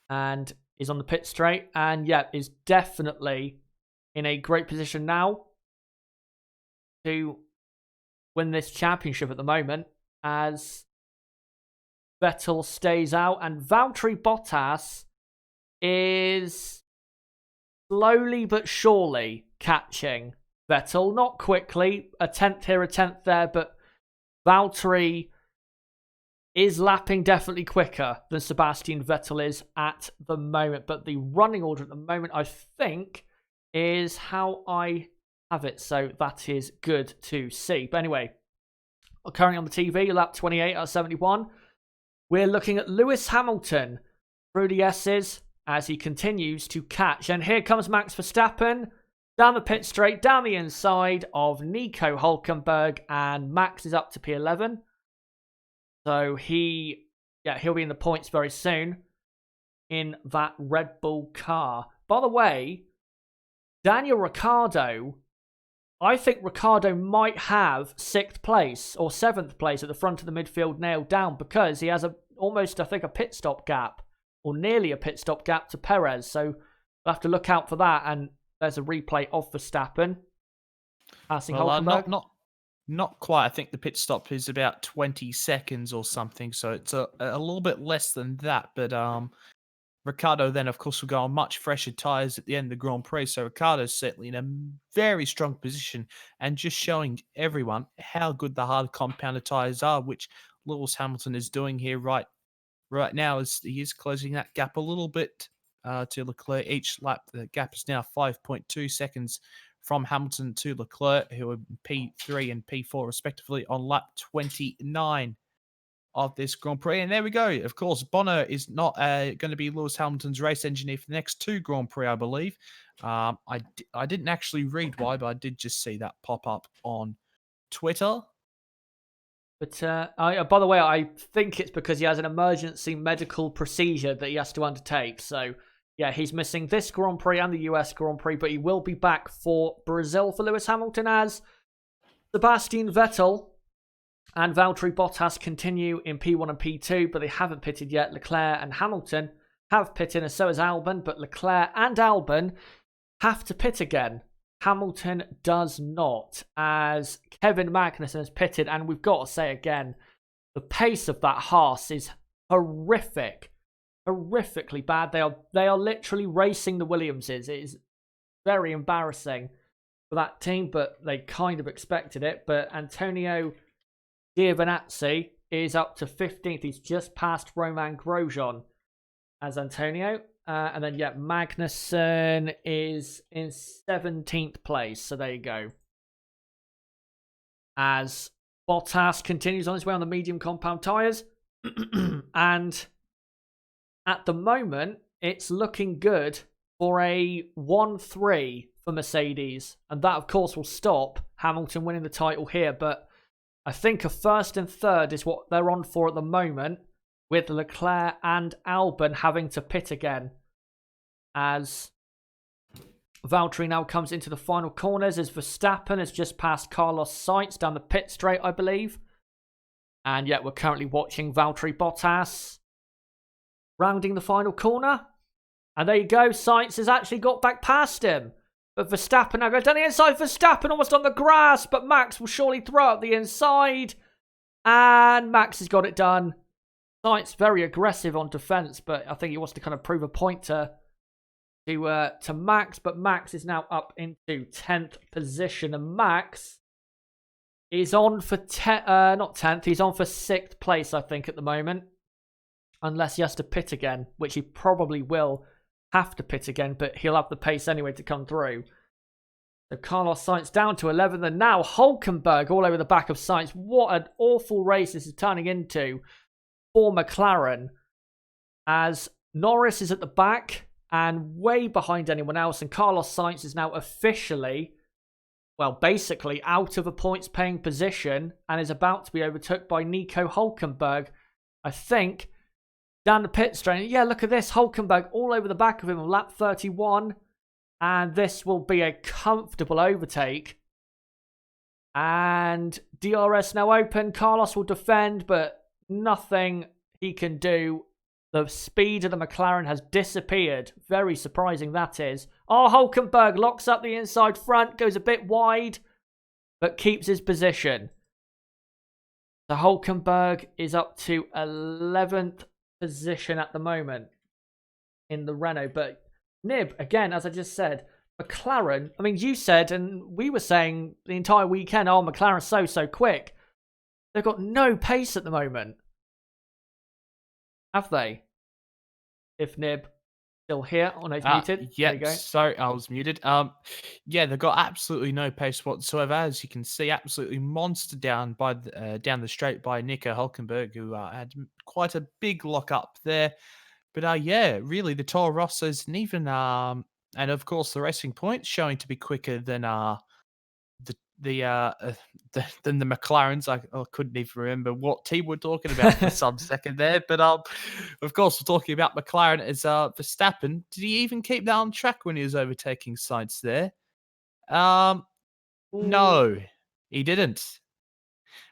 And is on the pit straight. And yeah, is definitely in a great position now to win this championship at the moment, as Vettel stays out and Valtteri Bottas is slowly but surely catching Vettel. Not quickly, a 10th here, a 10th there, but Valtteri is lapping definitely quicker than Sebastian Vettel is at the moment. But the running order at the moment, I think, is how I have it. So that is good to see. But anyway, currently on the TV, lap 28 out of 71. We're looking at Lewis Hamilton through the S's as he continues to catch. And here comes Max Verstappen down the pit straight, down the inside of Nico Hülkenberg. And Max is up to P11. So he'll be in the points very soon in that Red Bull car. By the way, Daniel Ricciardo, I think Ricciardo might have 6th place or 7th place at the front of the midfield nailed down, because he has almost, I think, a pit stop gap, or nearly a pit stop gap to Perez. So we'll have to look out for that. And there's a replay of Verstappen passing Hülkenberg. Not quite. I think the pit stop is about 20 seconds or something, so it's a little bit less than that. But Ricciardo then, of course, will go on much fresher tyres at the end of the Grand Prix, so Ricciardo's certainly in a very strong position and just showing everyone how good the hard compounded tyres are, which Lewis Hamilton is doing here right now, as he is closing that gap a little bit to Leclerc each lap. The gap is now 5.2 seconds from Hamilton to Leclerc, who are P3 and P4 respectively on lap 29 of this Grand Prix. And there we go. Of course, Bono is not going to be Lewis Hamilton's race engineer for the next 2 Grand Prix, I believe. I didn't actually read why, but I did just see that pop up on Twitter. But by the way, I think it's because he has an emergency medical procedure that he has to undertake. So yeah, he's missing this Grand Prix and the US Grand Prix, but he will be back for Brazil for Lewis Hamilton, as Sebastian Vettel and Valtteri Bottas continue in P1 and P2, but they haven't pitted yet. Leclerc and Hamilton have pitted, and so has Albon, but Leclerc and Albon have to pit again. Hamilton does not, as Kevin Magnussen has pitted, and we've got to say again, the pace of that Haas is horrific. Horrifically bad. They are literally racing the Williamses. It is very embarrassing for that team, but they kind of expected it. But Antonio Giovinazzi is up to 15th. He's just passed Romain Grosjean as Antonio. And then, yeah, Magnussen is in 17th place. So there you go. As Bottas continues on his way on the medium compound tyres. And at the moment, it's looking good for a 1-3 for Mercedes. And that, of course, will stop Hamilton winning the title here. But I think a first and third is what they're on for at the moment, with Leclerc and Albon having to pit again. As Valtteri now comes into the final corners, as Verstappen has just passed Carlos Sainz down the pit straight, I believe. And yet we're currently watching Valtteri Bottas rounding the final corner. And there you go, Sainz has actually got back past him. But Verstappen now goes down the inside. Verstappen almost on the grass, but Max will surely throw out the inside. And Max has got it done. Sainz very aggressive on defence, but I think he wants to kind of prove a point to Max. But Max is now up into 10th position. And Max is on for not 10th, he's on for 6th place, I think, at the moment. Unless he has to pit again, which he probably will have to pit again, but he'll have the pace anyway to come through. So Carlos Sainz down to 11th, and now Hulkenberg all over the back of Sainz. What an awful race this is turning into for McLaren, as Norris is at the back and way behind anyone else, and Carlos Sainz is now officially, well, basically out of a points-paying position and is about to be overtook by Nico Hulkenberg, I think, down the pit straight. Yeah, look at this. Hulkenberg all over the back of him on lap 31. And this will be a comfortable overtake. And DRS now open. Carlos will defend, but nothing he can do. The speed of the McLaren has disappeared. Very surprising, that is. Oh, Hulkenberg locks up the inside front, goes a bit wide, but keeps his position. So Hulkenberg is up to 11th position at the moment in the Renault. But Nib, again, as I just said, McLaren, I mean, you said, and we were saying the entire weekend, oh, McLaren's so quick. They've got no pace at the moment. Have they? If Nib still here. Oh, no, he's muted. Yeah, there you go. sorry, I was muted. Yeah, they've got absolutely no pace whatsoever. As you can see, absolutely monster down by down the straight by Nico Hulkenberg, who had quite a big lock up there. But yeah, really, the Toro Rossos and even and of course the Racing Point showing to be quicker than than the McLarens. I couldn't even remember what team we're talking about for some second there. But of course, we're talking about McLaren as Verstappen. Did he even keep that on track when he was overtaking Sainz there? No, he didn't.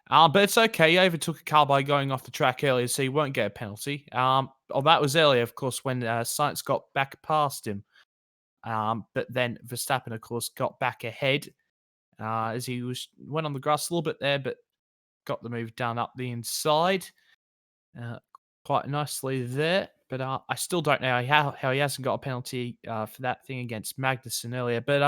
But it's okay. He overtook a car by going off the track earlier, so he won't get a penalty. That was earlier, of course, when Sainz got back past him. But then Verstappen, of course, got back ahead. As he went on the grass a little bit there, but got the move done up the inside quite nicely there. But I still don't know how he hasn't got a penalty for that thing against Magnussen earlier. But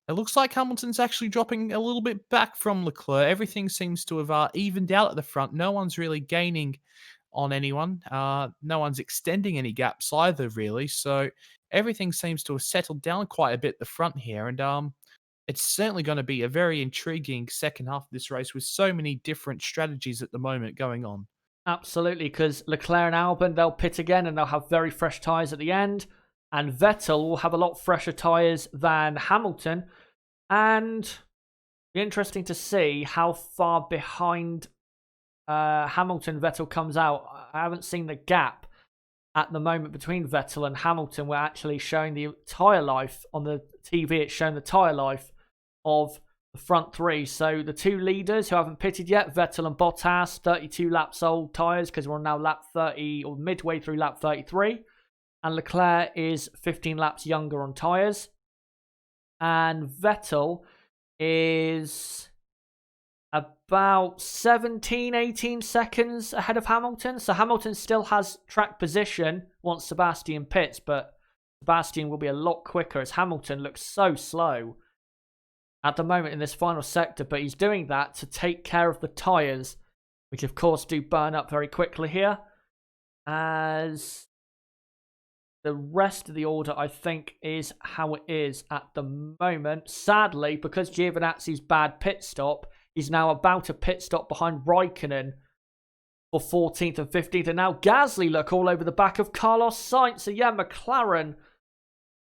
it looks like Hamilton's actually dropping a little bit back from Leclerc. Everything seems to have evened out at the front. No one's really gaining on anyone. No one's extending any gaps either, really. So everything seems to have settled down quite a bit at the front here. And it's certainly going to be a very intriguing second half of this race with so many different strategies at the moment going on. Absolutely, because Leclerc and Albon, they'll pit again and they'll have very fresh tyres at the end. And Vettel will have a lot fresher tyres than Hamilton. And it'll be interesting to see how far behind Hamilton Vettel comes out. I haven't seen the gap at the moment between Vettel and Hamilton. We're actually showing the tyre life on the TV. It's showing the tyre life of the front three. So the two leaders who haven't pitted yet, Vettel and Bottas, 32 laps old tyres because we're now lap 30 or midway through lap 33. And Leclerc is 15 laps younger on tyres. And Vettel is about 17, 18 seconds ahead of Hamilton. So Hamilton still has track position once Sebastian pits, but Sebastian will be a lot quicker as Hamilton looks so slow at the moment in this final sector. But he's doing that to take care of the tyres, which of course do burn up very quickly here. As the rest of the order, I think, is how it is at the moment. Sadly, because Giovinazzi's bad pit stop, He's now about a pit stop behind Raikkonen for 14th and 15th. And now Gasly, look, all over the back of Carlos Sainz. So yeah, McLaren,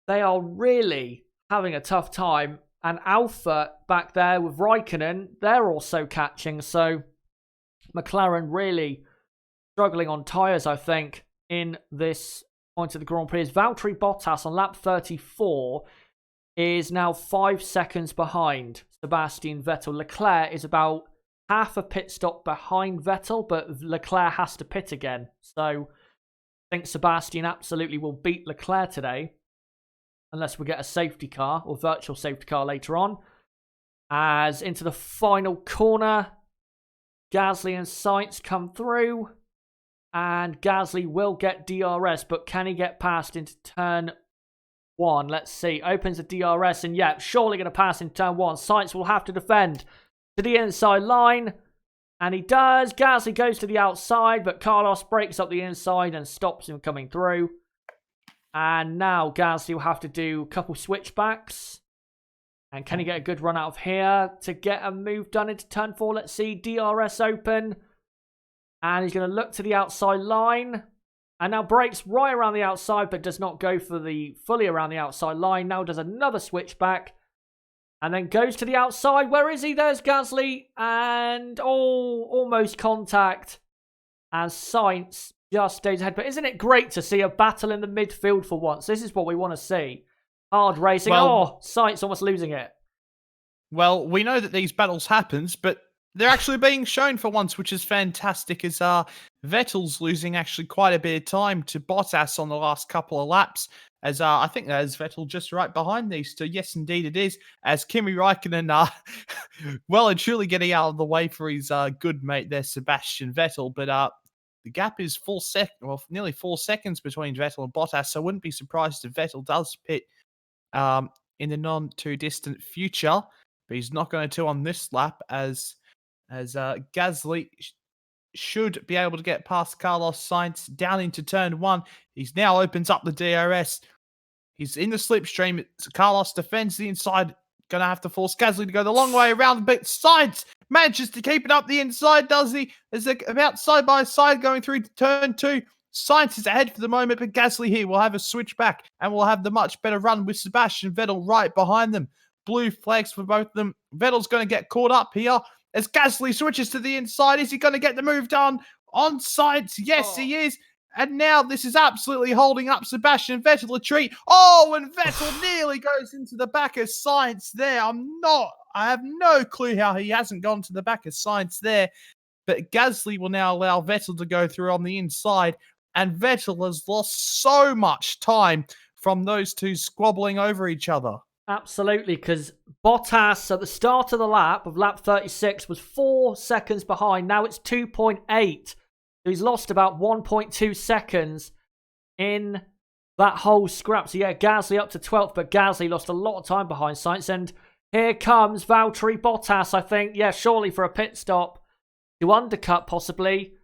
they are really having a tough time. And Alpha back there with Raikkonen, they're also catching. So McLaren really struggling on tyres, I think, in this point of the Grand Prix. Is Valtteri Bottas on lap 34 is now 5 seconds behind Sebastian Vettel. Leclerc is about half a pit stop behind Vettel, but Leclerc has to pit again. So I think Sebastian absolutely will beat Leclerc today, unless we get a safety car or virtual safety car later on. As into the final corner, Gasly and Sainz come through, and Gasly will get DRS, but can he get past into turn 1? Let's see. Opens the DRS, and yeah, surely going to pass in turn 1. Sainz will have to defend to the inside line, and he does. Gasly goes to the outside, but Carlos breaks up the inside and stops him coming through. And now Gasly will have to do a couple switchbacks. And can he get a good run out of here to get a move done into turn 4? Let's see. DRS open. And he's going to look to the outside line. And now breaks right around the outside, but does not go for the fully around the outside line. Now does another switchback. And then goes to the outside. Where is he? There's Gasly. And almost contact. And Sainz just stays ahead. But isn't it great to see a battle in the midfield for once? This is what we want to see. Hard racing. Sainz almost losing it. Well, we know that these battles happens, but they're actually being shown for once, which is fantastic, as Vettel's losing actually quite a bit of time to Bottas on the last couple of laps, as I think there's Vettel just right behind these two. Yes, indeed it is, as Kimi Raikkonen well and truly getting out of the way for his good mate there, Sebastian Vettel, but the gap is nearly 4 seconds between Vettel and Bottas, so I wouldn't be surprised if Vettel does pit in the non-too-distant future, but he's not going to on this lap, as Gasly should be able to get past Carlos Sainz down into turn 1. He's now opens up the DRS. He's in the slipstream. Carlos defends the inside. Going to have to force Gasly to go the long way around, but Sainz manages to keep it up the inside, does he? As they're about side by side going through to turn 2. Sainz is ahead for the moment, but Gasly here will have a switch back and will have the much better run with Sebastian Vettel right behind them. Blue flags for both of them. Vettel's going to get caught up here as Gasly switches to the inside. Is he going to get the move done on Sainz? Yes, he is. And now this is absolutely holding up Sebastian Vettel a treat. And Vettel nearly goes into the back of Sainz there. I have no clue how he hasn't gone to the back of Sainz there. But Gasly will now allow Vettel to go through on the inside. And Vettel has lost so much time from those two squabbling over each other. Absolutely, because Bottas at the start of the lap, of lap 36, was 4 seconds behind. Now it's 2.8. So he's lost about 1.2 seconds in that whole scrap. So yeah, Gasly up to 12th, but Gasly lost a lot of time behind Sainz. And here comes Valtteri Bottas, I think. Yeah, surely for a pit stop to undercut, possibly,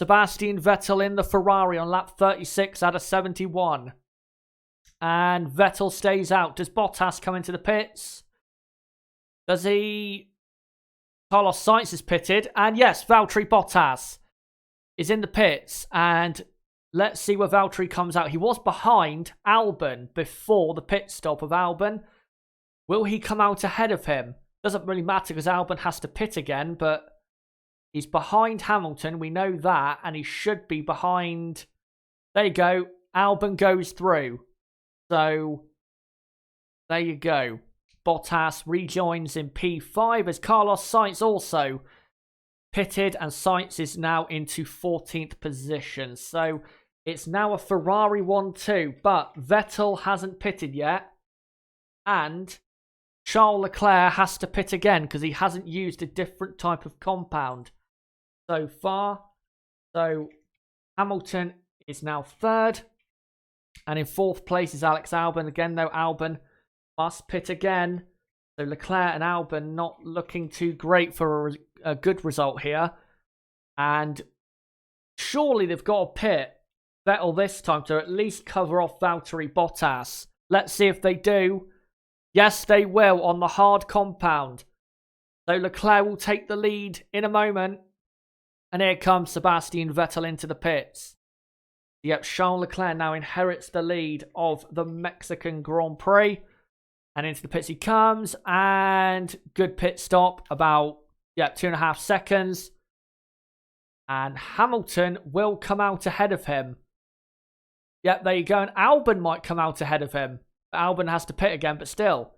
Sebastian Vettel in the Ferrari on lap 36 out of 71. And Vettel stays out. Does Bottas come into the pits? Does he? Carlos Sainz is pitted. And yes, Valtteri Bottas is in the pits. And let's see where Valtteri comes out. He was behind Albon before the pit stop of Albon. Will he come out ahead of him? Doesn't really matter because Albon has to pit again, but he's behind Hamilton. We know that. And he should be behind. There you go. Albon goes through. So, there you go. Bottas rejoins in P5 as Carlos Sainz also pitted, and Sainz is now into 14th position. So, it's now a Ferrari 1-2, but Vettel hasn't pitted yet, and Charles Leclerc has to pit again because he hasn't used a different type of compound so far. So, Hamilton is now 3rd. And in 4th place is Alex Albon. Again, though, Albon must pit again. So Leclerc and Albon not looking too great for a good result here. And surely they've got to pit Vettel this time to at least cover off Valtteri Bottas. Let's see if they do. Yes, they will on the hard compound. So Leclerc will take the lead in a moment. And here comes Sebastian Vettel into the pits. Yep, Charles Leclerc now inherits the lead of the Mexican Grand Prix. And into the pits he comes. And good pit stop. About, 2.5 seconds. And Hamilton will come out ahead of him. Yep, there you go. And Albon might come out ahead of him. Albon has to pit again, but still.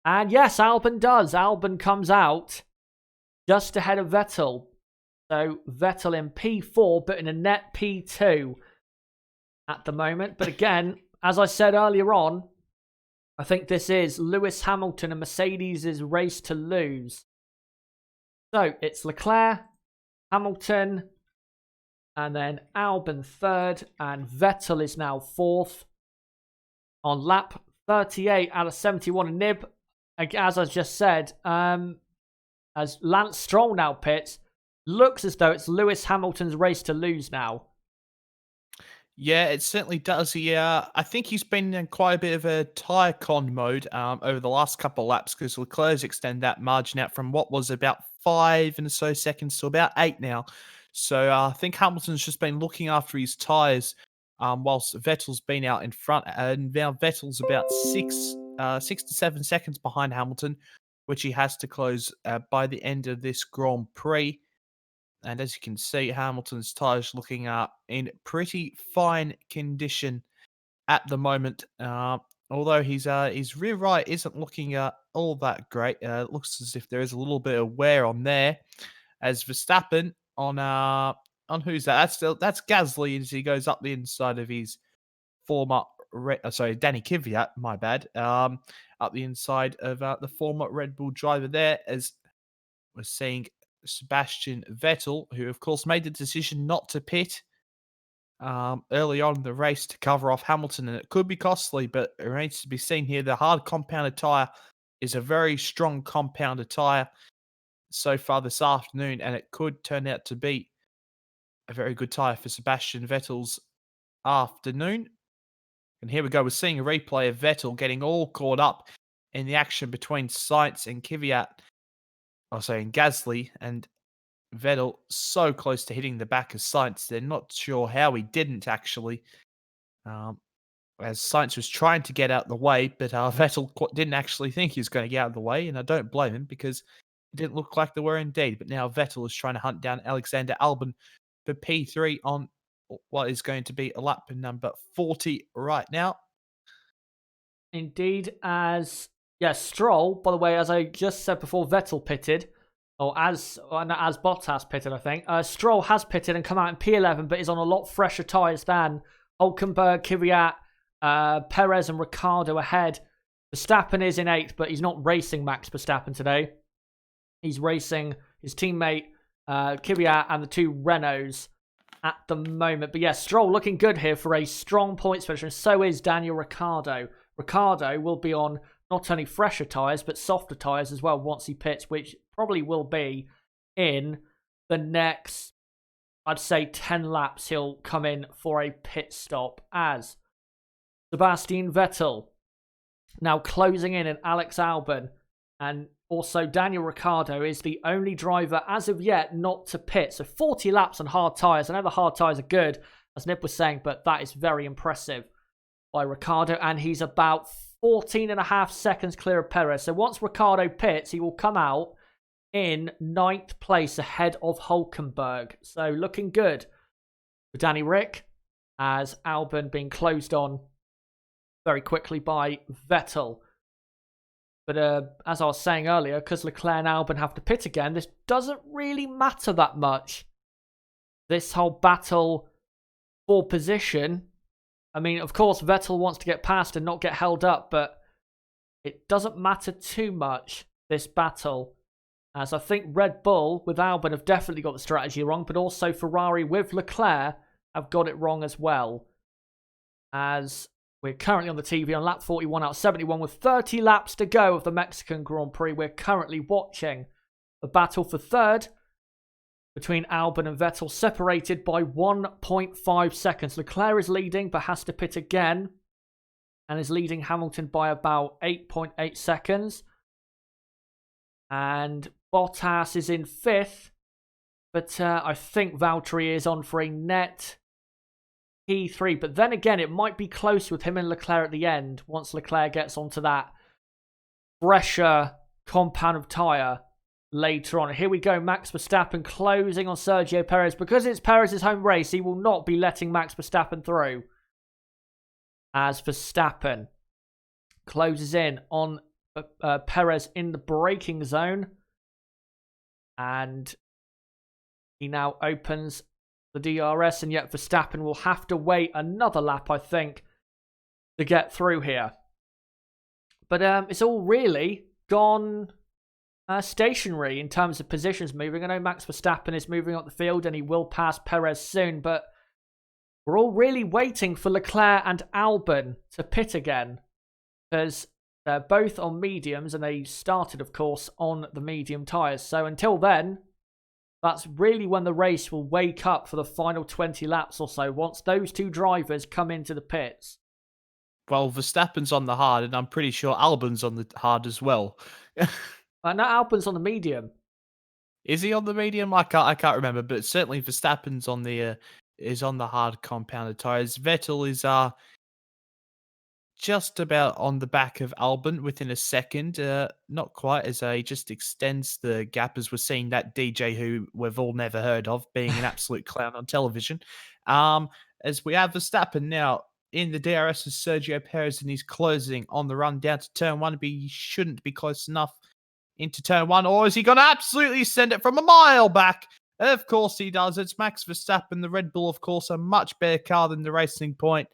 And yes, Albon does. Albon comes out just ahead of Vettel. So Vettel in P4, but in a net P2 at the moment. But again, as I said earlier on, I think this is Lewis Hamilton and Mercedes' race to lose. So it's Leclerc, Hamilton, and then Albon third, and Vettel is now fourth on lap 38 out of 71. And Nib, as I just said, as Lance Stroll now pits, looks as though it's Lewis Hamilton's race to lose now. Yeah, it certainly does. I think he's been in quite a bit of a tyre con mode over the last couple of laps because Leclerc's extended that margin out from what was about 5 and so seconds to about 8 now. So I think Hamilton's just been looking after his tyres whilst Vettel's been out in front. And now Vettel's about 6 to 7 seconds behind Hamilton, which he has to close by the end of this Grand Prix. And as you can see, Hamilton's tyres looking in pretty fine condition at the moment. Although his rear right isn't looking all that great. It looks as if there is a little bit of wear on there. As Verstappen on who's that? That's Gasly as he goes up the inside of his former Danny Kvyat, my bad. Up the inside of the former Red Bull driver there, as we're seeing Sebastian Vettel, who of course made the decision not to pit early on in the race to cover off Hamilton, and it could be costly, but it remains to be seen here. The hard compounded tyre is a very strong compounded tyre so far this afternoon, and it could turn out to be a very good tyre for Sebastian Vettel's afternoon. And here we go. We're seeing a replay of Vettel getting all caught up in the action between Sainz and Kvyat. And Gasly, and Vettel so close to hitting the back of Sainz. They're not sure how he didn't actually, as Sainz was trying to get out the way, but Vettel didn't actually think he was going to get out of the way, and I don't blame him because it didn't look like they were indeed. But now Vettel is trying to hunt down Alexander Albon for P3 on what is going to be a lap number 40 right now. Indeed, as Stroll, by the way, as I just said before, Vettel pitted, or as Bottas pitted, I think. Stroll has pitted and come out in P11, but is on a lot fresher tyres than Hülkenberg, Kvyat, Perez and Ricciardo ahead. Verstappen is in 8th, but he's not racing Max Verstappen today. He's racing his teammate Kvyat and the 2 Renaults at the moment. But Stroll looking good here for a strong points finish, and so is Daniel Ricciardo. Ricciardo will be on not only fresher tyres, but softer tyres as well once he pits, which probably will be in the next, I'd say, 10 laps. He'll come in for a pit stop as Sebastian Vettel now closing in, and Alex Albon and also Daniel Ricciardo is the only driver as of yet not to pit. So 40 laps on hard tyres. I know the hard tyres are good, as Nip was saying, but that is very impressive by Ricciardo, and he's about 14.5 seconds clear of Perez. So once Ricciardo pits, he will come out in 9th place ahead of Hülkenberg. So looking good for Danny Rick, as Albon being closed on very quickly by Vettel. But as I was saying earlier, because Leclerc and Albon have to pit again, this doesn't really matter that much. This whole battle for position, I mean, of course, Vettel wants to get past and not get held up, but it doesn't matter too much, this battle. As I think Red Bull with Albon have definitely got the strategy wrong, but also Ferrari with Leclerc have got it wrong as well. As we're currently on the TV on lap 41 out of 71 with 30 laps to go of the Mexican Grand Prix. We're currently watching the battle for third between Albon and Vettel, separated by 1.5 seconds. Leclerc is leading, but has to pit again, and is leading Hamilton by about 8.8 seconds. And Bottas is in 5th, but I think Valtteri is on for a net P3. But then again, it might be close with him and Leclerc at the end once Leclerc gets onto that fresher compound of tyre later on. Here we go, Max Verstappen closing on Sergio Perez. Because it's Perez's home race, he will not be letting Max Verstappen through. As Verstappen closes in on Perez in the braking zone. And he now opens the DRS, and yet Verstappen will have to wait another lap, I think, to get through here. But it's all really gone stationary in terms of positions moving. I know Max Verstappen is moving up the field and he will pass Perez soon, but we're all really waiting for Leclerc and Albon to pit again, because they're both on mediums and they started, of course, on the medium tyres. So until then, that's really when the race will wake up for the final 20 laps or so, once those two drivers come into the pits. Well, Verstappen's on the hard, and I'm pretty sure Albon's on the hard as well. No, Albon's on the medium. Is he on the medium? I can't remember, but certainly Verstappen's on the is on the hard compounded tires. Vettel is just about on the back of Albon within a second. Not quite, as he just extends the gap, as we're seeing that DJ who we've all never heard of being an absolute clown on television. As we have Verstappen now in the DRS with Sergio Perez, and he's closing on the run down to turn 1, but he shouldn't be close enough into turn 1, or is he going to absolutely send it from a mile back? Of course he does. It's Max Verstappen, the Red Bull, of course, a much better car than the Racing Point,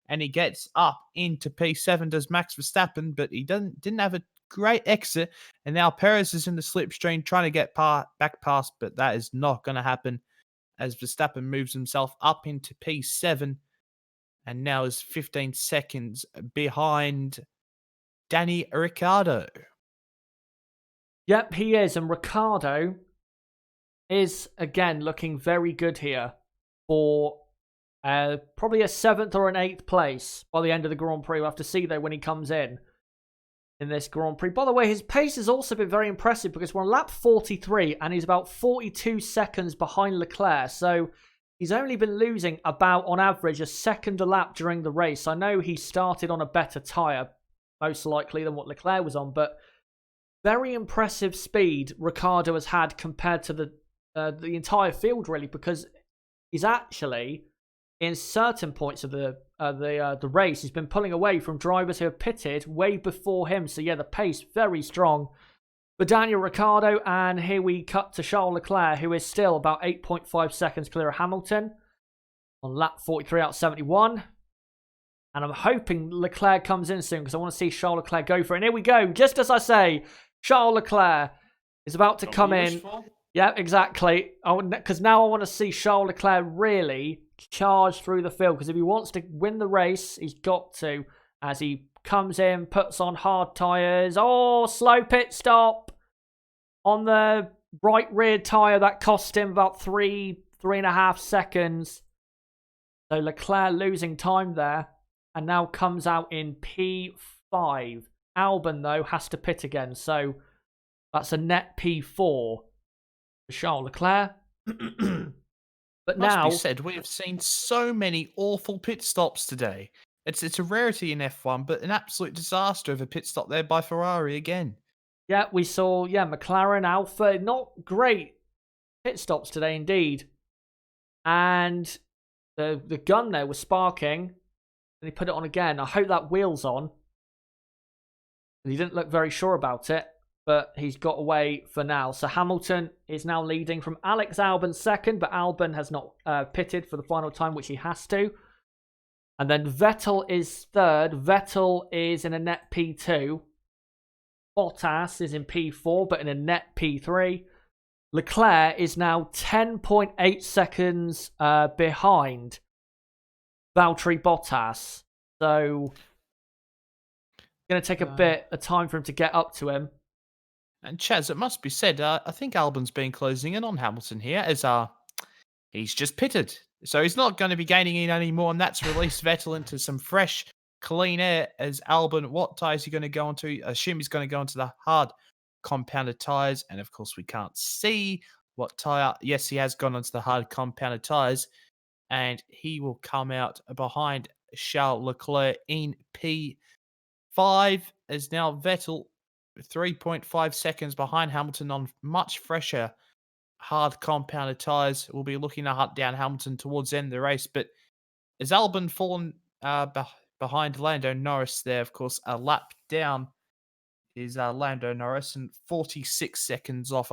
and he gets up into P7, does Max Verstappen, but he didn't have a great exit, and now Perez is in the slipstream trying to get back past, but that is not going to happen as Verstappen moves himself up into P7, and now is 15 seconds behind Danny Ricciardo. Yep, he is. And Ricciardo is, again, looking very good here for probably a 7th or an 8th place by the end of the Grand Prix. We'll have to see, though, when he comes in this Grand Prix. By the way, his pace has also been very impressive, because we're on lap 43 and he's about 42 seconds behind Leclerc. So he's only been losing about, on average, a second a lap during the race. I know he started on a better tyre, most likely, than what Leclerc was on, but very impressive speed Ricciardo has had compared to the entire field, really, because he's actually, in certain points of the race, he's been pulling away from drivers who have pitted way before him. So yeah, the pace very strong for Daniel Ricciardo. And here we cut to Charles Leclerc, who is still about 8.5 seconds clear of Hamilton on lap 43 out of 71. And I'm hoping Leclerc comes in soon, because I want to see Charles Leclerc go for it. And here we go. Just as I say, Charles Leclerc is about to come in. Yeah, exactly. Because now I want to see Charles Leclerc really charge through the field. Because if he wants to win the race, he's got to. As he comes in, puts on hard tyres. Oh, slow pit stop on the right rear tyre. That cost him about 3.5 seconds. So Leclerc losing time there. And now comes out in P5. Albon, though, has to pit again. So that's a net P4 for Charles Leclerc. But now, must be said, we have seen so many awful pit stops today. It's a rarity in F1, but an absolute disaster of a pit stop there by Ferrari again. Yeah, we saw, McLaren, Alpha, not great pit stops today indeed. And the gun there was sparking, and he put it on again. I hope that wheel's on. He didn't look very sure about it, but he's got away for now. So Hamilton is now leading from Alex Albon second, but Albon has not pitted for the final time, which he has to. And then Vettel is third. Vettel is in a net P2. Bottas is in P4, but in a net P3. Leclerc is now 10.8 seconds behind Valtteri Bottas. So it's going to take a bit of time for him to get up to him. And Chaz, it must be said, I think Albon's been closing in on Hamilton here, as he's just pitted. So he's not going to be gaining in anymore, and that's released Vettel into some fresh, clean air as Albon. What tyre is he going to go onto? I assume he's going to go onto the hard compounded tyres. And of course, we can't see what tyre. Yes, he has gone onto the hard compounded tyres, and he will come out behind Charles Leclerc in P5, as now Vettel 3.5 seconds behind Hamilton on much fresher hard compounded tyres. Will be looking to hunt down Hamilton towards the end of the race. But as Albon fallen behind Lando Norris there, of course, a lap down is Lando Norris, and 46 seconds off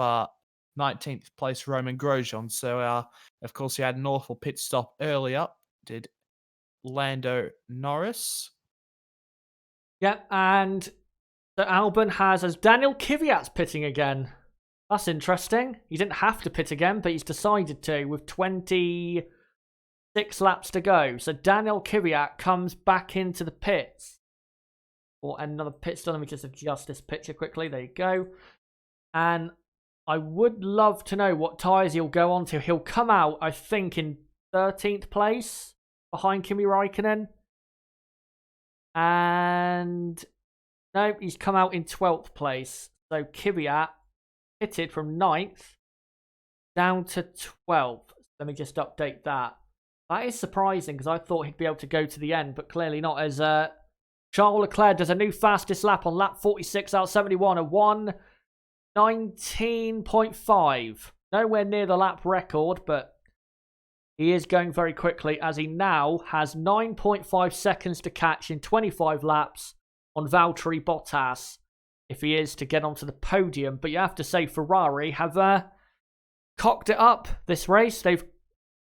19th place Roman Grosjean. So, of course, he had an awful pit stop earlier, did Lando Norris. Yep, and so Albon has as Daniel Kvyat's pitting again. That's interesting. He didn't have to pit again, but he's decided to with 26 laps to go. So Daniel Kvyat comes back into the pits. Or another pit stop. Let me just adjust this picture quickly. There you go. And I would love to know what tyres he'll go on to. He'll come out, I think, in 13th place behind Kimi Räikkönen. And no, he's come out in 12th place. So Kvyat pitted from 9th down to 12th. Let me just update that. That is surprising because I thought he'd be able to go to the end, but clearly not, as Charles Leclerc does a new fastest lap on lap 46 out 71, a 1:19.5. Nowhere near the lap record, but he is going very quickly as he now has 9.5 seconds to catch in 25 laps on Valtteri Bottas if he is to get onto the podium. But you have to say Ferrari have cocked it up this race. They've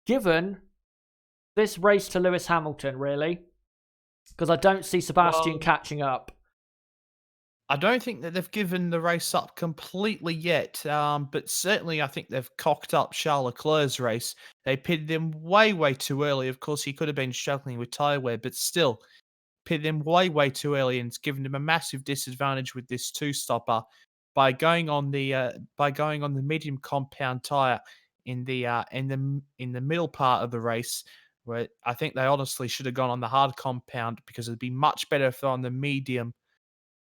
given this race to Lewis Hamilton, really. Because I don't see Sebastian catching up. I don't think that they've given the race up completely yet, but certainly I think they've cocked up Charles Leclerc's race. They pitted him way, way too early. Of course, he could have been struggling with tyre wear, but still pitted him way, way too early, and it's given him a massive disadvantage with this two-stopper by going on the medium compound tyre in the middle part of the race, where I think they honestly should have gone on the hard compound, because it'd be much better if they're on the medium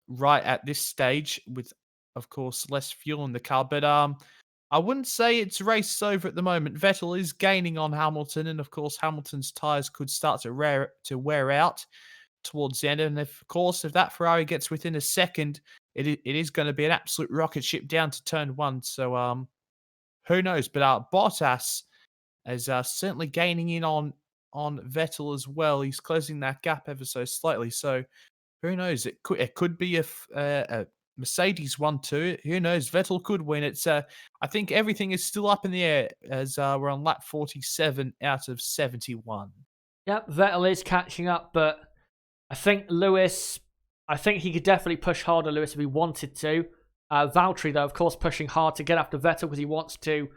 right at this stage with, of course, less fuel in the car. But I wouldn't say it's race over at the moment. Vettel is gaining on Hamilton, and of course Hamilton's tyres could start to wear out towards the end. And of course, if that Ferrari gets within a second, it is going to be an absolute rocket ship down to turn one. So who knows? But Bottas is certainly gaining in on Vettel as well. He's closing that gap ever so slightly. So who knows? It could be a Mercedes 1-2. Who knows? Vettel could win. It's I think everything is still up in the air as we're on lap 47 out of 71. Yep, Vettel is catching up, but I think he could definitely push harder, Lewis, if he wanted to. Valtteri, though, of course, pushing hard to get after Vettel because he wants to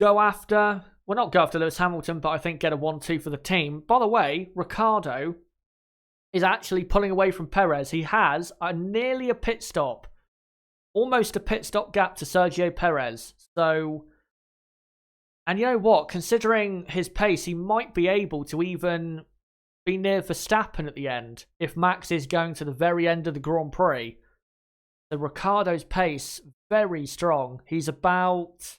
not go after Lewis Hamilton, but I think get a 1-2 for the team. By the way, Ricciardo is actually pulling away from Perez. He has nearly a pit stop, almost a pit stop gap to Sergio Perez. So, and you know what? Considering his pace, he might be able to even be near Verstappen at the end if Max is going to the very end of the Grand Prix. So Ricciardo's pace, very strong. He's about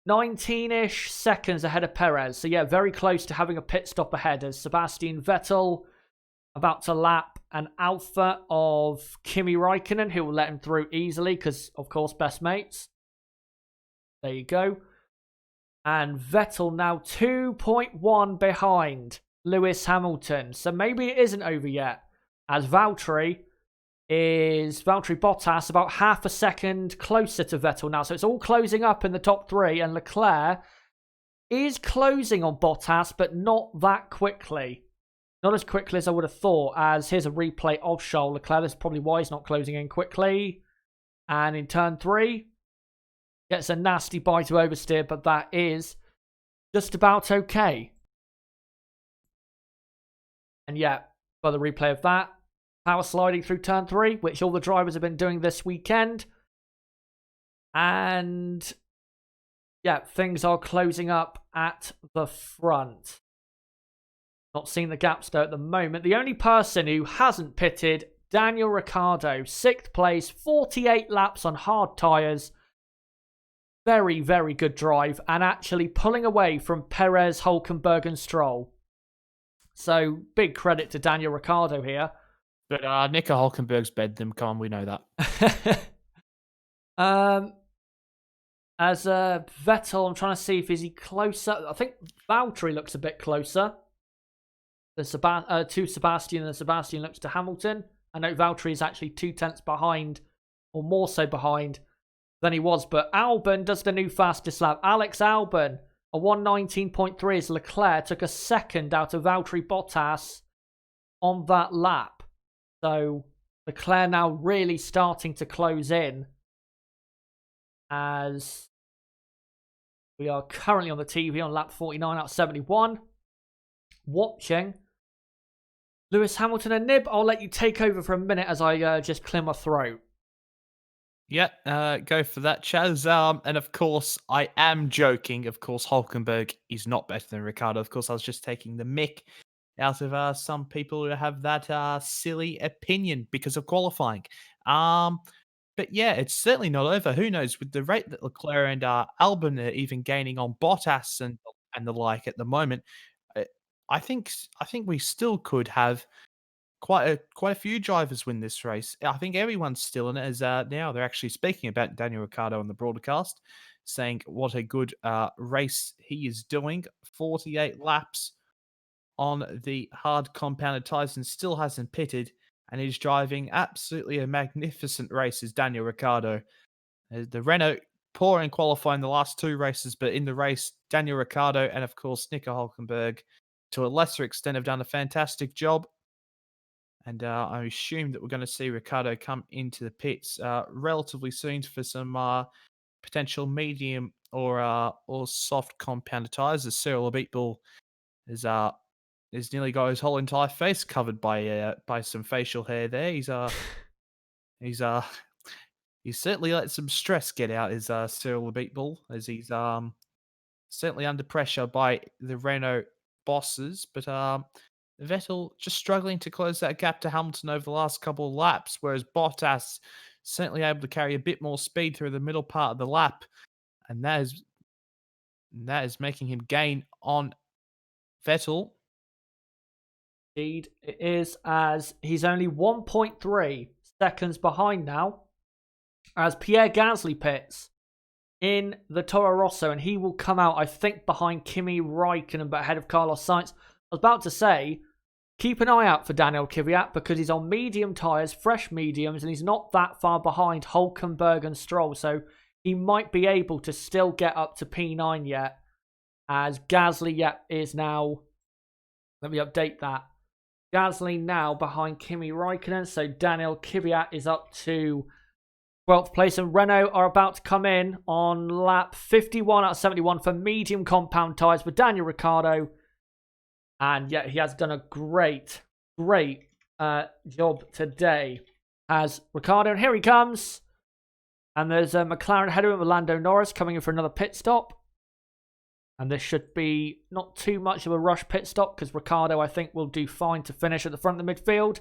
19-ish seconds ahead of Perez. So yeah, very close to having a pit stop ahead as Sebastian Vettel about to lap an Alpha of Kimi Räikkönen, who will let him through easily because, of course, best mates. There you go. And Vettel now 2.1 behind Lewis Hamilton. So maybe it isn't over yet, as Valtteri Bottas about half a second closer to Vettel now. So it's all closing up in the top three, and Leclerc is closing on Bottas, but not that quickly. Not as quickly as I would have thought, as here's a replay of Charles Leclerc. That's probably why he's not closing in quickly. And in turn 3, gets a nasty bite to oversteer, but that is just about okay. And yeah, for the replay of that, power sliding through turn 3, which all the drivers have been doing this weekend. And yeah, things are closing up at the front. Not seeing the gaps though at the moment. The only person who hasn't pitted Daniel Ricciardo, 6th place, 48 laps on hard tyres. Very, very good drive, and actually pulling away from Perez, Hulkenberg and Stroll. So, big credit to Daniel Ricciardo here. But Nico Hulkenberg's bed them. Come on, we know that. As Vettel, I'm trying to see if is he closer. I think Valtteri looks a bit closer to Sebastian, and Sebastian looks to Hamilton. I know Valtteri is actually 2/10 behind, or more so behind than he was. But Albon does the new fastest lap. Alex Albon, a 1:19.3 as Leclerc took a second out of Valtteri Bottas on that lap. So Leclerc now really starting to close in, as we are currently on the TV on lap 49 out of 71. Watching Lewis Hamilton and Nib. I'll let you take over for a minute as I just clear my throat. Yeah, go for that, Chaz. And of course, I am joking. Of course, Hulkenberg is not better than Ricciardo. Of course, I was just taking the mick out of some people who have that silly opinion because of qualifying. But yeah, it's certainly not over. Who knows? With the rate that Leclerc and Albon are even gaining on Bottas and the like at the moment, I think we still could have quite a few drivers win this race. I think everyone's still in it, as now they're actually speaking about Daniel Ricciardo on the broadcast, saying what a good race he is doing. 48 laps on the hard compounded tyres and still hasn't pitted, and he's driving absolutely a magnificent race as Daniel Ricciardo. The Renault poor in qualifying the last 2 races, but in the race, Daniel Ricciardo and of course Nico Hulkenberg, to a lesser extent, have done a fantastic job. And I assume that we're going to see Ricciardo come into the pits relatively soon for some potential medium or soft compounded tyres, as Cyril Abitbol has nearly got his whole entire face covered by some facial hair there. He's certainly let some stress get out, is Cyril Abitbol, as he's certainly under pressure by the Renault bosses. But Vettel just struggling to close that gap to Hamilton over the last couple of laps, whereas Bottas certainly able to carry a bit more speed through the middle part of the lap, and that is making him gain on Vettel. Indeed, it is, as he's only 1.3 seconds behind now, as Pierre Gasly pits in the Toro Rosso, and he will come out, I think, behind Kimi Räikkönen, but ahead of Carlos Sainz. I was about to say, keep an eye out for Daniel Kvyat, because he's on medium tyres, fresh mediums, and he's not that far behind Hulkenberg and Stroll, so he might be able to still get up to P9 yet, as Gasly is now, let me update that, Gasly now behind Kimi Räikkönen, so Daniel Kvyat is up to 12th place, and Renault are about to come in on lap 51 out of 71 for medium compound tyres for Daniel Ricciardo. And yeah, he has done a great job today as Ricciardo. And here he comes. And there's a McLaren ahead of him with Lando Norris coming in for another pit stop. And this should be not too much of a rush pit stop, because Ricciardo, I think, will do fine to finish at the front of the midfield.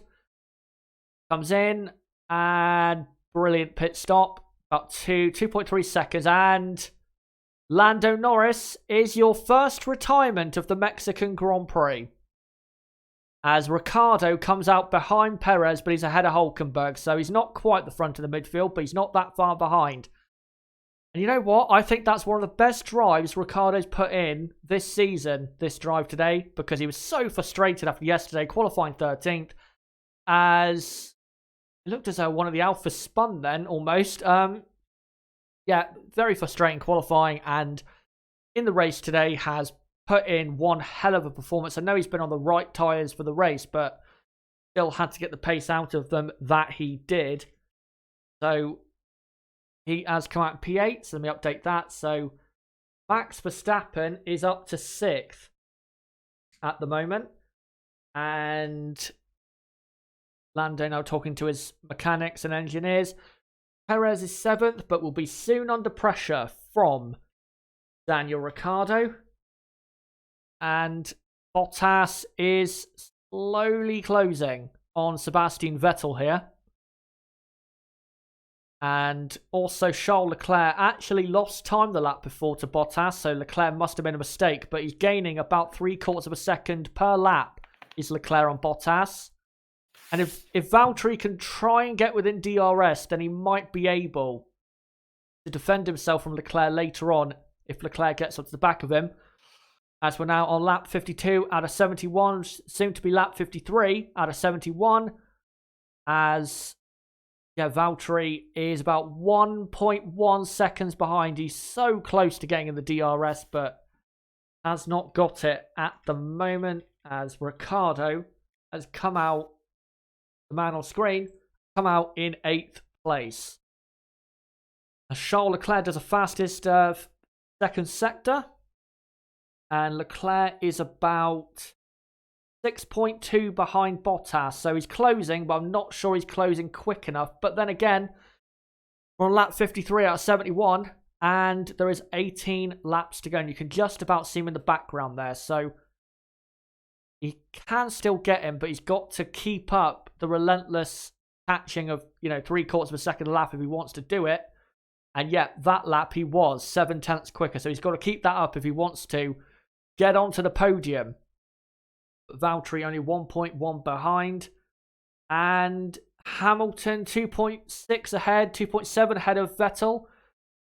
Comes in and brilliant pit stop. About 2.3 seconds. And Lando Norris is your first retirement of the Mexican Grand Prix, as Ricciardo comes out behind Perez, but he's ahead of Hulkenberg, so he's not quite the front of the midfield, but he's not that far behind. And you know what? I think that's one of the best drives Ricciardo's put in this season, this drive today, because he was so frustrated after yesterday, qualifying 13th, as it looked as though one of the Alphas spun then, almost. Yeah, very frustrating qualifying, and in the race today has put in one hell of a performance. I know he's been on the right tyres for the race, but still had to get the pace out of them that he did. So he has come out in P8, so let me update that. So Max Verstappen is up to 6th at the moment, and Lando now talking to his mechanics and engineers. Perez is 7th, but will be soon under pressure from Daniel Ricciardo. And Bottas is slowly closing on Sebastian Vettel here. And also Charles Leclerc actually lost time the lap before to Bottas, so Leclerc must have been a mistake, but he's gaining about 3/4 of a second per lap is Leclerc on Bottas. And if Valtteri can try and get within DRS, then he might be able to defend himself from Leclerc later on if Leclerc gets up to the back of him. As we're now on lap 52 out of 71, soon to be lap 53 out of 71, as Valtteri is about 1.1 seconds behind. He's so close to getting in the DRS, but has not got it at the moment, as Ricciardo has come out, the man on screen, come out in 8th place. As Charles Leclerc does the fastest second sector, and Leclerc is about 6.2 behind Bottas, so he's closing, but I'm not sure he's closing quick enough. But then again, we're on lap 53 out of 71, and there is 18 laps to go, and you can just about see him in the background there, so he can still get him, but he's got to keep up the relentless catching of, 3/4 of a second a lap if he wants to do it. And yet, that lap he was 7/10 quicker, so he's got to keep that up if he wants to get onto the podium. Valtteri only 1.1 behind. And Hamilton 2.6 ahead, 2.7 ahead of Vettel.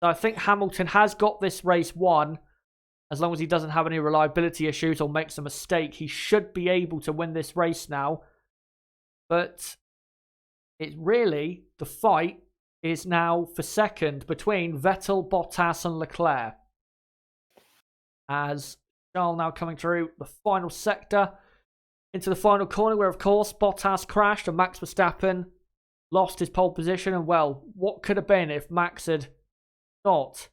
So I think Hamilton has got this race won. As long as he doesn't have any reliability issues or makes a mistake, he should be able to win this race now. But it's really, the fight is now for second between Vettel, Bottas and Leclerc. As Charles now coming through the final sector into the final corner, where of course Bottas crashed and Max Verstappen lost his pole position. And well, what could have been if Max had not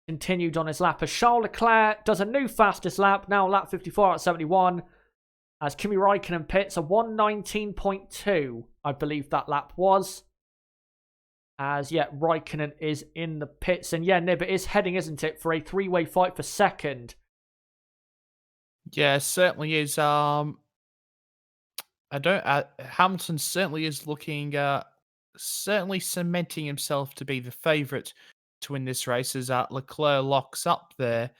continued on his lap, as Charles Leclerc does a new fastest lap, now lap 54 out of 71, as Kimi Räikkönen pits a 1:19.2, I believe that lap was. As, Räikkönen is in the pits. And Nib, it is heading, isn't it, for a three-way fight for second. Yeah, certainly is. Hamilton certainly is looking, certainly cementing himself to be the favourite to win this race as Leclerc locks up there.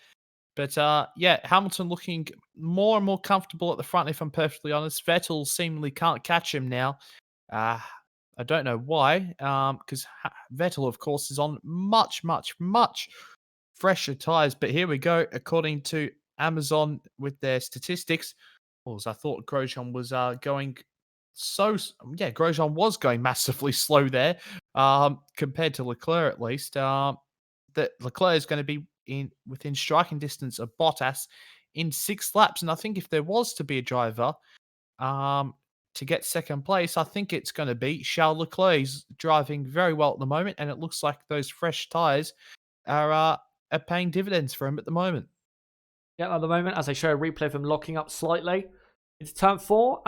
But Hamilton looking more and more comfortable at the front, if I'm perfectly honest. Vettel seemingly can't catch him now. I don't know why, because Vettel, of course, is on much, much, much fresher tyres. But here we go, according to Amazon with their statistics. I thought Grosjean was going Grosjean was going massively slow there, compared to Leclerc at least. That Leclerc is going to be within striking distance of Bottas in 6 laps, and I think if there was to be a driver to get second place, I think it's going to be Charles Leclerc. He's driving very well at the moment, and it looks like those fresh tyres are paying dividends for him at the moment. Yeah, at the moment, as I show a replay of him locking up slightly into turn 4.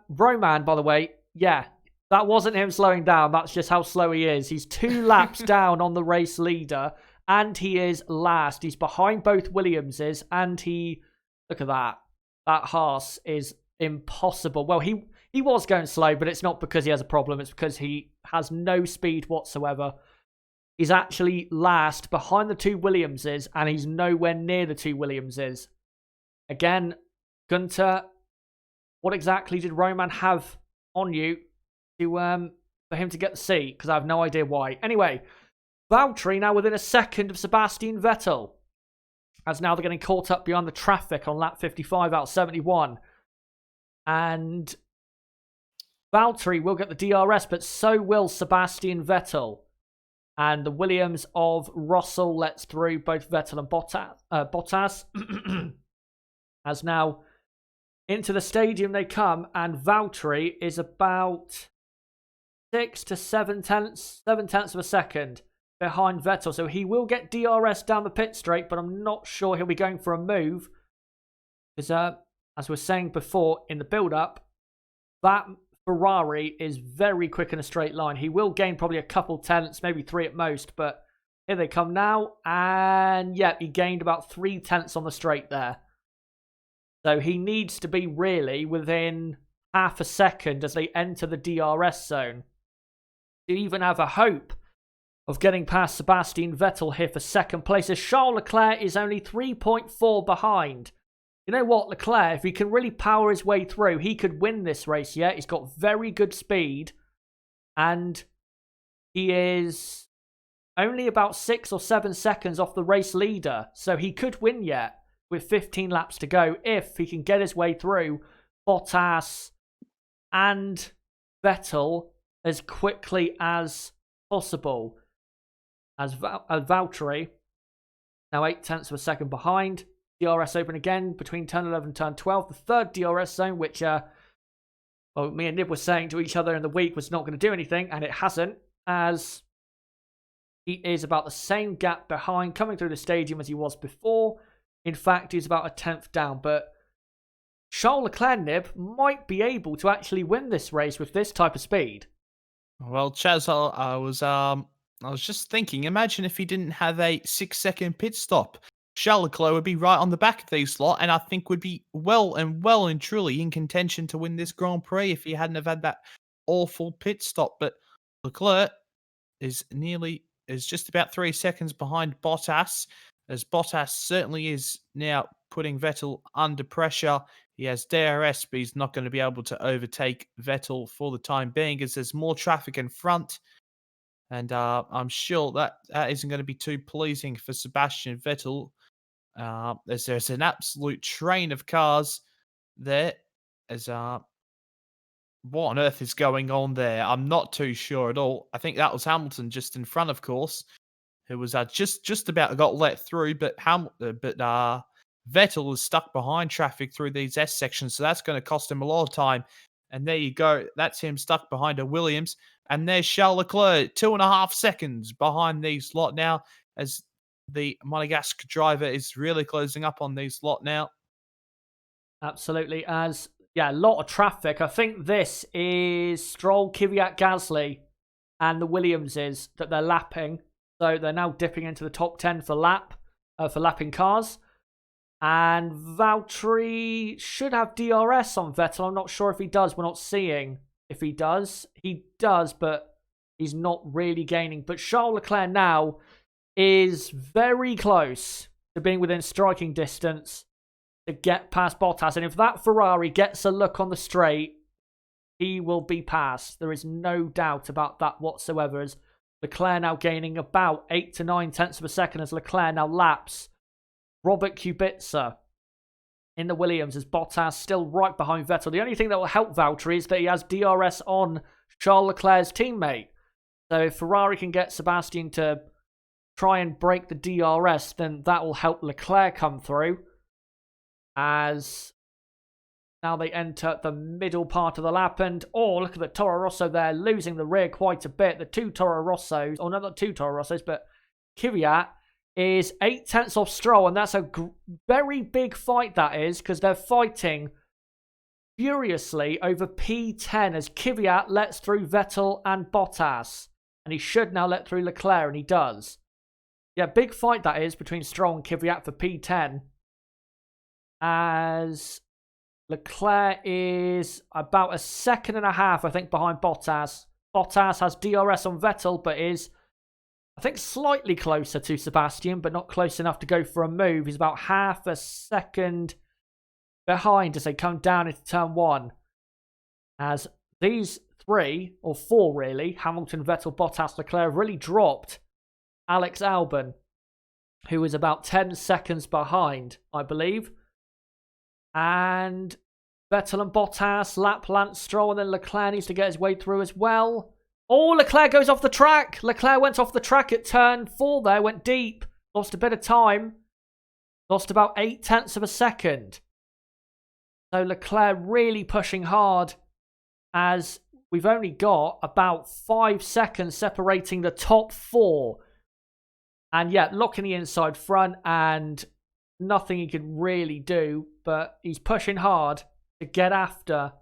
Roman, by the way, that wasn't him slowing down. That's just how slow he is. He's 2 laps down on the race leader, and he is last. He's behind both Williamses, and look at that. That Haas is impossible. Well, he was going slow, but it's not because he has a problem. It's because he has no speed whatsoever. He's actually last behind the 2 Williamses, and he's nowhere near the 2 Williamses. Again, Gunter, what exactly did Roman have on you for him to get the seat? Because I have no idea why. Anyway, Valtteri now within a second of Sebastian Vettel, as now they're getting caught up behind the traffic on lap 55 out of 71. And Valtteri will get the DRS, but so will Sebastian Vettel. And the Williams of Russell lets through both Vettel and Bottas. As now into the stadium they come, and Valtteri is about 6 to 7 tenths of a second behind Vettel. So he will get DRS down the pit straight, but I'm not sure he'll be going for a move. Because as we were saying before in the build-up, that Ferrari is very quick in a straight line. He will gain probably a couple tenths, maybe 3 at most, but here they come now. And he gained about 3 tenths on the straight there. So he needs to be really within half a second as they enter the DRS zone to even have a hope of getting past Sebastian Vettel here for second place, as Charles Leclerc is only 3.4 behind. You know what, Leclerc, if he can really power his way through, he could win this race, yeah? He's got very good speed, and he is only about 6 or 7 seconds off the race leader, so he could win yet with 15 laps to go if he can get his way through Bottas and Vettel as quickly as possible. As Valtteri, now 0.8 of a second behind. DRS open again between turn 11 and turn 12. The third DRS zone, which me and Nib were saying to each other in the week was not going to do anything, and it hasn't, as he is about the same gap behind coming through the stadium as he was before. In fact, he's about a 10th down, but Charles Leclerc, Nib, might be able to actually win this race with this type of speed. Well, Chaz, I was just thinking, imagine if he didn't have a 6-second pit stop. Charles Leclerc would be right on the back of these lot, and I think would be well and truly in contention to win this Grand Prix if he hadn't have had that awful pit stop. But Leclerc is just about 3 seconds behind Bottas, as Bottas certainly is now putting Vettel under pressure. He has DRS, but he's not going to be able to overtake Vettel for the time being, as there's more traffic in front. And I'm sure that isn't going to be too pleasing for Sebastian Vettel, as there's an absolute train of cars there. As what on earth is going on there? I'm not too sure at all. I think that was Hamilton just in front, of course, who was just about got let through, but Vettel is stuck behind traffic through these S sections, so that's going to cost him a lot of time. And there you go. That's him stuck behind a Williams. And there's Charles Leclerc, 2.5 seconds behind these lot now, as the Monegasque driver is really closing up on these lot now. Absolutely, as, yeah, a lot of traffic. I think this is Stroll, Kvyat, Gasly, and the Williamses that they're lapping. So they're now dipping into the top 10 for lapping cars. And Valtteri should have DRS on Vettel. I'm not sure if he does. We're not seeing if he does. He does, but he's not really gaining. But Charles Leclerc now is very close to being within striking distance to get past Bottas. And if that Ferrari gets a look on the straight, he will be passed. There is no doubt about that whatsoever, as Leclerc now gaining about 8 to 9 tenths of a second as Leclerc now laps Robert Kubica in the Williams, as Bottas still right behind Vettel. The only thing that will help Valtteri is that he has DRS on Charles Leclerc's teammate. So if Ferrari can get Sebastian to try and break the DRS, then that will help Leclerc come through. As now they enter the middle part of the lap, and look at the Toro Rosso there, losing the rear quite a bit. The two Toro Rossos, no, not two Toro Rossos, but Kvyat is 8 tenths off Stroll, and that's a very big fight, that is, because they're fighting furiously over P10 as Kvyat lets through Vettel and Bottas, and he should now let through Leclerc, and he does. Yeah, big fight that is between Stroll and Kvyat for P10, as Leclerc is about 1.5 seconds, I think, behind Bottas. Bottas has DRS on Vettel, but is, I think, slightly closer to Sebastian, but not close enough to go for a move. He's about 0.5 seconds behind as they come down into turn 1. As these 3, or 4 really, Hamilton, Vettel, Bottas, Leclerc, have really dropped Alex Albon, who is about 10 seconds behind, I believe. And Vettel and Bottas, lap Lance Stroll, and then Leclerc needs to get his way through as well. Leclerc goes off the track. Leclerc went off the track at turn 4 there, went deep, lost a bit of time, lost about 8 tenths of a second. So Leclerc really pushing hard, as we've only got about 5 seconds separating the top 4. And yeah, locking the inside front, and nothing he can really do, but he's pushing hard to get after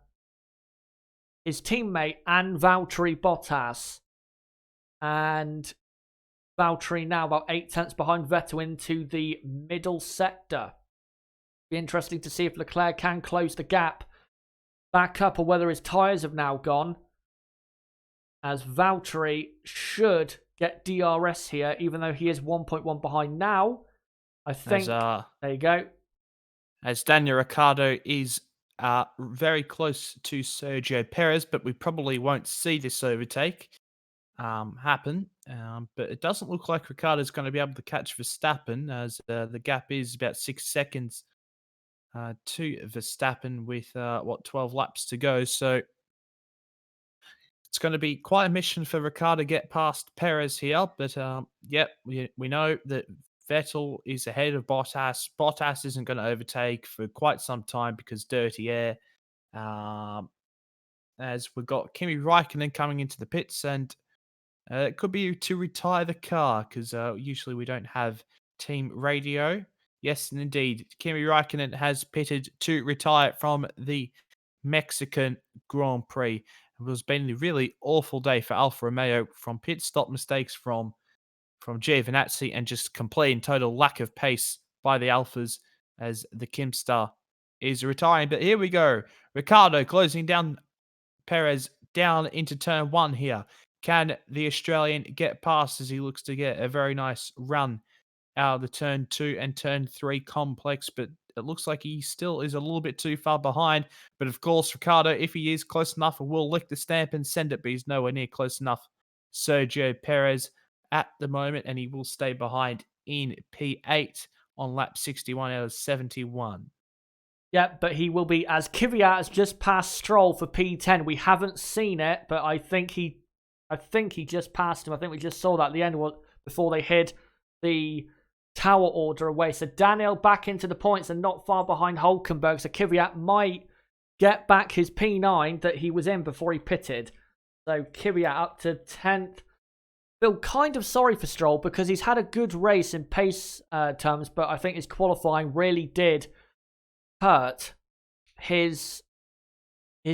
his teammate and Valtteri Bottas. And Valtteri now about 8 tenths behind Vettel into the middle sector. Be interesting to see if Leclerc can close the gap back up or whether his tyres have now gone. As Valtteri should get DRS here, even though he is 1.1 behind now. I think. There you go. As Daniel Ricciardo is very close to Sergio Perez, but we probably won't see this overtake happen. But it doesn't look like Ricciardo's going to be able to catch Verstappen, as the gap is about 6 seconds to Verstappen with 12 laps to go. So it's going to be quite a mission for Ricciardo to get past Perez here. But we know that Vettel is ahead of Bottas. Bottas isn't going to overtake for quite some time because dirty air. As we've got Kimi Raikkonen coming into the pits, and it could be to retire the car because usually we don't have team radio. Yes, and indeed, Kimi Raikkonen has pitted to retire from the Mexican Grand Prix. It has been a really awful day for Alfa Romeo, from pit stop mistakes from Giovinazzi and just complete and total lack of pace by the Alphas as the Kimstar is retiring. But here we go. Ricciardo closing down Perez down into turn 1 here. Can the Australian get past as he looks to get a very nice run out of the turn 2 and turn 3 complex? But it looks like he still is a little bit too far behind. But of course, Ricciardo, if he is close enough, will lick the stamp and send it, but he's nowhere near close enough. Sergio Perez at the moment, and he will stay behind in P8 on lap 61 out of 71. Yeah, but he will be, as Kvyat has just passed Stroll for P10. We haven't seen it, but I think he just passed him. I think we just saw that at the end before they hid the tower order away. So Daniel back into the points and not far behind Hulkenberg. So Kvyat might get back his P9 that he was in before he pitted. So Kvyat up to 10th. Feel kind of sorry for Stroll because he's had a good race in pace terms, but I think his qualifying really did hurt his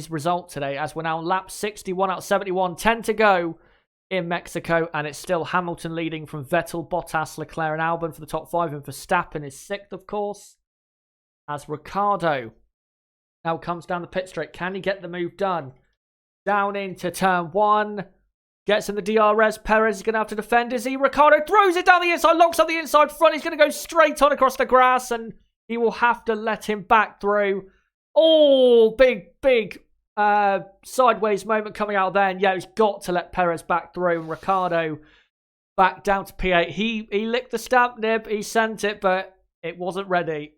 result today, as we're now on lap 61 out of 71, 10 to go in Mexico, and it's still Hamilton leading from Vettel, Bottas, Leclerc and Albon for the top 5, and Verstappen is 6th, of course, as Ricciardo now comes down the pit straight. Can he get the move done? Down into turn 1, gets in the DRS. Perez is going to have to defend, is he? Ricciardo throws it down the inside, locks on the inside front. He's going to go straight on across the grass, and he will have to let him back through. Oh, big sideways moment coming out there. And yeah, he's got to let Perez back through. And Ricciardo back down to P8. He licked the stamp nib. He sent it, but it wasn't ready.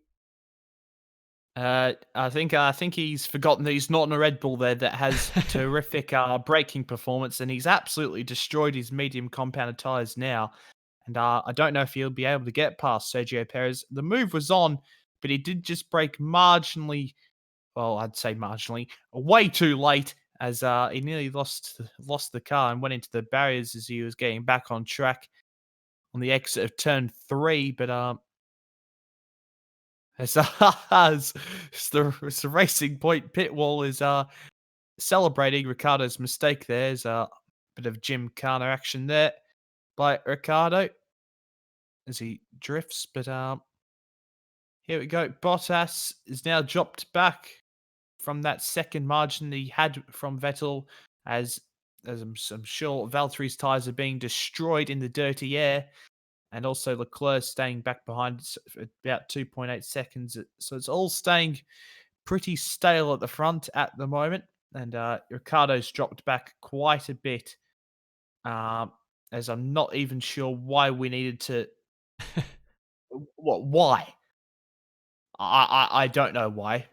I think he's forgotten that he's not on a Red Bull there that has terrific braking performance, and he's absolutely destroyed his medium compounded tyres now. And I don't know if he'll be able to get past Sergio Perez. The move was on, but he did just brake marginally. Well, I'd say marginally, way too late, as he nearly lost the car and went into the barriers as he was getting back on track on the exit of turn 3. But as the Racing Point pit wall is celebrating Ricciardo's mistake there. There's a bit of Jim Carner action there by Ricciardo as he drifts. But here we go. Bottas is now dropped back from that second margin he had from Vettel, as I'm sure Valtteri's tyres are being destroyed in the dirty air, and also Leclerc staying back behind for about 2.8 seconds. So it's all staying pretty stale at the front at the moment, and Ricciardo's dropped back quite a bit, as I'm not even sure why we needed to... Why? I don't know why.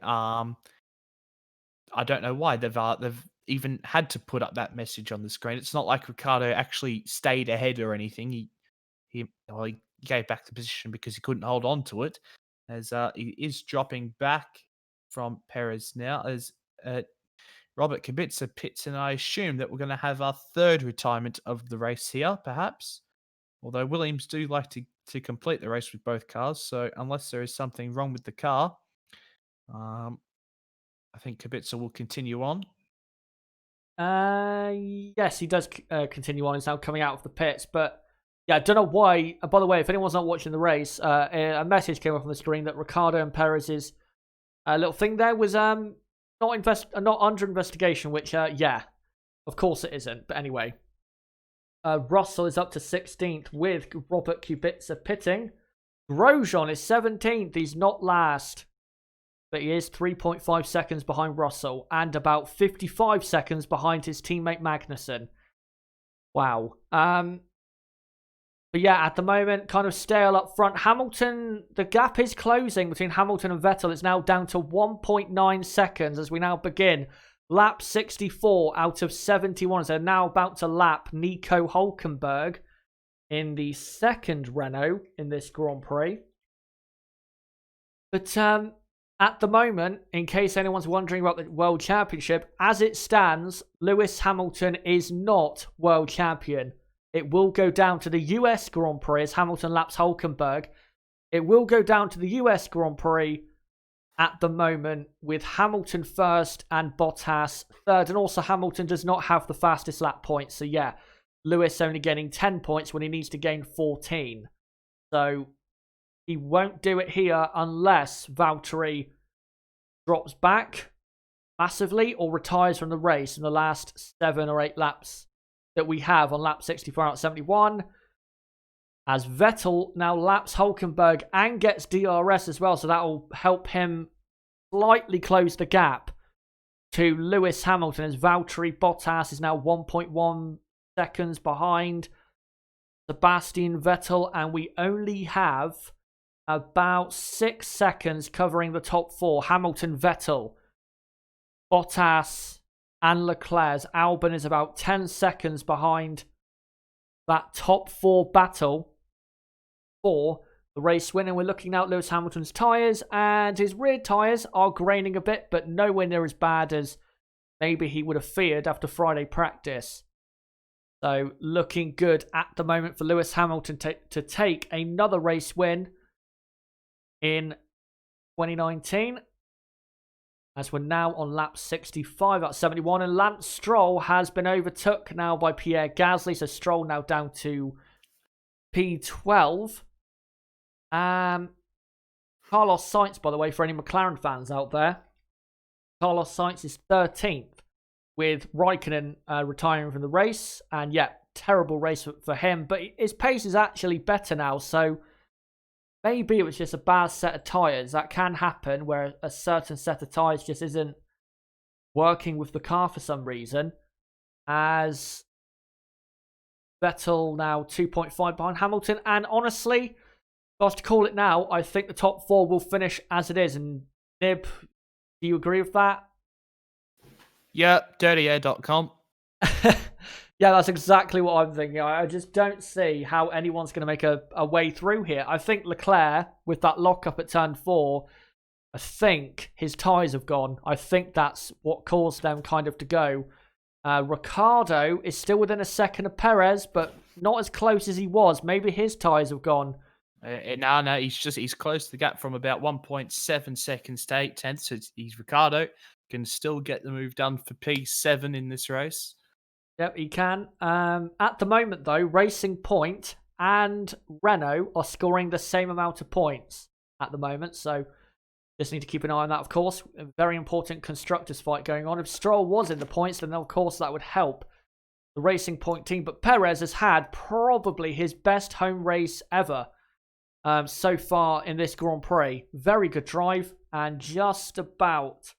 I don't know why they've even had to put up that message on the screen. It's not like Ricciardo actually stayed ahead or anything. He gave back the position because he couldn't hold on to it, as he is dropping back from Perez now, as Robert Kubica pits, and I assume that we're going to have our third retirement of the race here, perhaps. Although Williams do like to complete the race with both cars, so unless there is something wrong with the car, I think Kubica will continue on. Yes, he does continue on. He's now coming out of the pits, but yeah, I don't know why. By the way, if anyone's not watching the race, a message came up on the screen that Ricciardo and Perez's little thing there was not under investigation. Which, yeah, of course it isn't. But anyway, Russell is up to 16th with Robert Kubica pitting. Grosjean is 17th. He's not last, but he is 3.5 seconds behind Russell and about 55 seconds behind his teammate Magnussen. Wow. But yeah, at the moment, kind of stale up front. Hamilton, the gap is closing between Hamilton and Vettel. It's now down to 1.9 seconds as we now begin lap 64 out of 71. So they're now about to lap Nico Hülkenberg in the second Renault in this Grand Prix. But at the moment, in case anyone's wondering about the World Championship, as it stands, Lewis Hamilton is not World Champion. It will go down to the US Grand Prix as Hamilton laps Hülkenberg. It will go down to the US Grand Prix at the moment with Hamilton first and Bottas third. And also Hamilton does not have the fastest lap points. So yeah, Lewis only getting 10 points when he needs to gain 14. So he won't do it here unless Valtteri drops back massively or retires from the race in the last 7 or 8 laps that we have on lap 64 out of 71. As Vettel now laps Hülkenberg and gets DRS as well, so that will help him slightly close the gap to Lewis Hamilton as Valtteri Bottas is now 1.1 seconds behind Sebastian Vettel, and we only have about 6 seconds covering the top 4. Hamilton, Vettel, Bottas, and Leclerc. Albon is about 10 seconds behind that top 4 battle for the race win. And we're looking now at Lewis Hamilton's tyres, and his rear tyres are graining a bit, but nowhere near as bad as maybe he would have feared after Friday practice. So looking good at the moment for Lewis Hamilton to take another race win in 2019. As we're now on lap 65 out of 71. And Lance Stroll has been overtook now by Pierre Gasly. So Stroll now down to P12. Carlos Sainz, by the way, for any McLaren fans out there. Carlos Sainz is 13th with Raikkonen retiring from the race. And yeah, terrible race for him. But his pace is actually better now. So maybe it was just a bad set of tyres. That can happen where a certain set of tyres just isn't working with the car for some reason. As Vettel now 2.5 behind Hamilton. And honestly, if I was to call it now, I think the top 4 will finish as it is. And Nib, do you agree with that? Yeah, dirtyair.com. Yeah, that's exactly what I'm thinking. I just don't see how anyone's going to make a way through here. I think Leclerc, with that lockup at turn 4, I think his tyres have gone. I think that's what caused them kind of to go. Ricciardo is still within a second of Perez, but not as close as he was. Maybe his tyres have gone. No, he's closed the gap from about 1.7 seconds to 0.8. So he's Ricciardo. Can still get the move done for P7 in this race. Yep, he can. At the moment, though, Racing Point and Renault are scoring the same amount of points at the moment. So just need to keep an eye on that, of course. A very important constructors fight going on. If Stroll was in the points, then of course that would help the Racing Point team. But Perez has had probably his best home race ever so far in this Grand Prix. Very good drive and just about...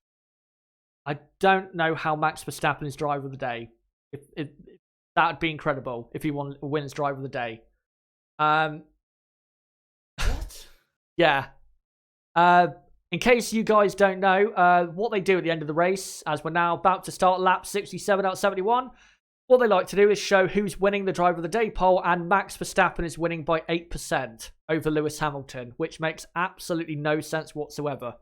I don't know how Max Verstappen is driver of the day. If that would be incredible if he wins driver of the day. What? Yeah. In case you guys don't know, what they do at the end of the race, as we're now about to start lap 67 out of 71, what they like to do is show who's winning the driver of the day poll, and Max Verstappen is winning by 8% over Lewis Hamilton, which makes absolutely no sense whatsoever.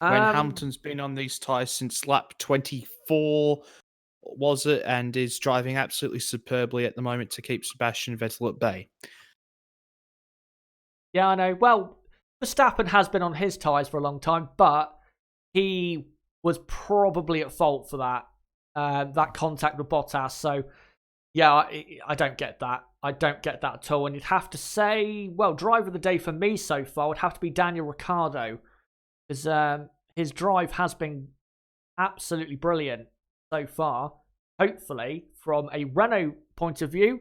When Hamilton's been on these tyres since lap 24, was it, and is driving absolutely superbly at the moment to keep Sebastian Vettel at bay. Yeah, I know. Well, Verstappen has been on his tyres for a long time, but he was probably at fault for that contact with Bottas. So, yeah, I don't get that. I don't get that at all. And you'd have to say, well, driver of the day for me so far would have to be Daniel Ricciardo, because his drive has been absolutely brilliant so far. Hopefully, from a Renault point of view,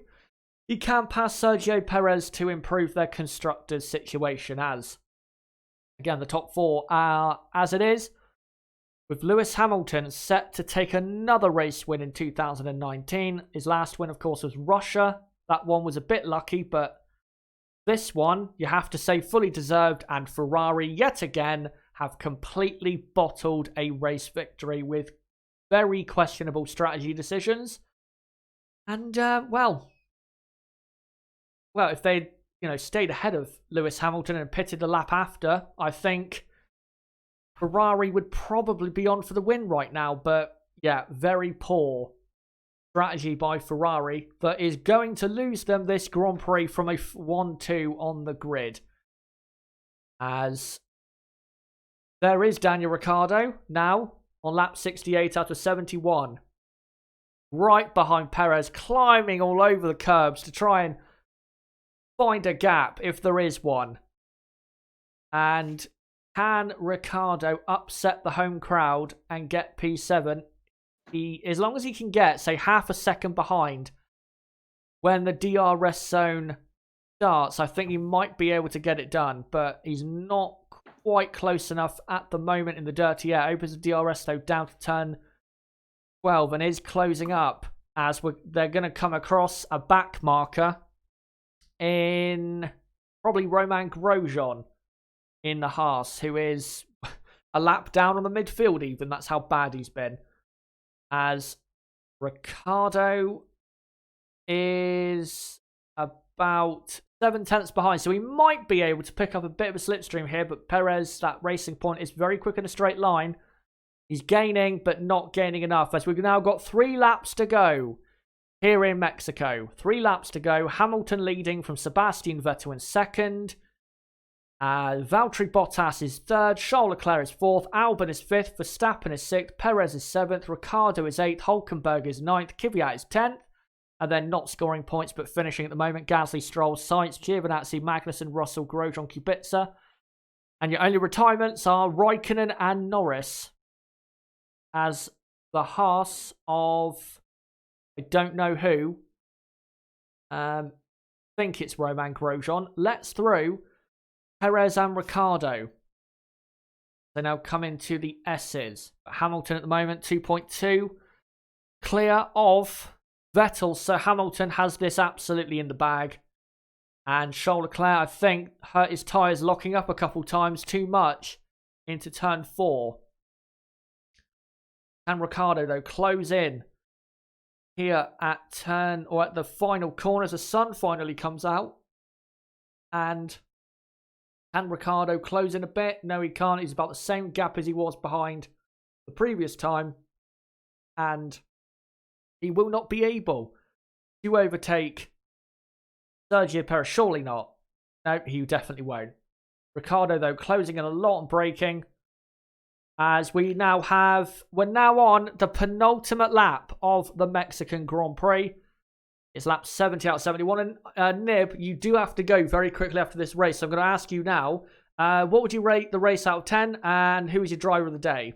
he can pass Sergio Perez to improve their constructors' situation. As again, the top four are as it is, with Lewis Hamilton set to take another race win in 2019. His last win, of course, was Russia. That one was a bit lucky, but this one, you have to say, fully deserved, and Ferrari, yet again, have completely bottled a race victory with very questionable strategy decisions. And, if they'd, stayed ahead of Lewis Hamilton and pitted the lap after, I think Ferrari would probably be on for the win right now. But, yeah, very poor strategy by Ferrari that is going to lose them this Grand Prix from a 1-2 on the grid. As there is Daniel Ricciardo now on lap 68 out of 71. Right behind Perez, climbing all over the curbs to try and find a gap if there is one. And can Ricciardo upset the home crowd and get P7? As long as he can get, say, half a second behind when the DRS zone starts, I think he might be able to get it done, but he's not quite close enough at the moment in the dirty air. Opens the DRS, though, down to turn 12 and is closing up as they're going to come across a back marker in probably Romain Grosjean in the Haas, who is a lap down on the midfield even. That's how bad he's been. As Ricciardo is about 7/10 behind, so he might be able to pick up a bit of a slipstream here, but Perez, that racing point, is very quick in a straight line. He's gaining, but not gaining enough, as we've now got 3 laps to go here in Mexico. 3 laps to go. Hamilton leading from Sebastian Vettel in second. Valtteri Bottas is third, Charles Leclerc is fourth, Albon is fifth, Verstappen is sixth, Perez is seventh, Ricciardo is eighth, Hulkenberg is ninth, Kvyat is 10th, and then not scoring points but finishing at the moment, Gasly, Stroll, Sainz, Giovinazzi, Magnussen, Russell, Grosjean, Kubica. And your only retirements are Raikkonen and Norris, as the Haas of I don't know who, think it's Romain Grosjean, lets through Perez and Ricciardo. They now come into the S's. Hamilton at the moment, 2.2. Clear of Vettel. So Hamilton has this absolutely in the bag. And Charles Leclerc, I think, hurt his tyres locking up a couple times too much into turn 4. And Ricciardo, though, close in here at the final corner as the sun finally comes out. And can Ricciardo close in a bit? No, he can't. He's about the same gap as he was behind the previous time. And he will not be able to overtake Sergio Perez. Surely not. No, he definitely won't. Ricciardo, though, closing in a lot and braking. As we're now on the penultimate lap of the Mexican Grand Prix. It's lap 70 out of 71. And Nib, you do have to go very quickly after this race. So I'm going to ask you now, what would you rate the race out of 10? And who is your driver of the day?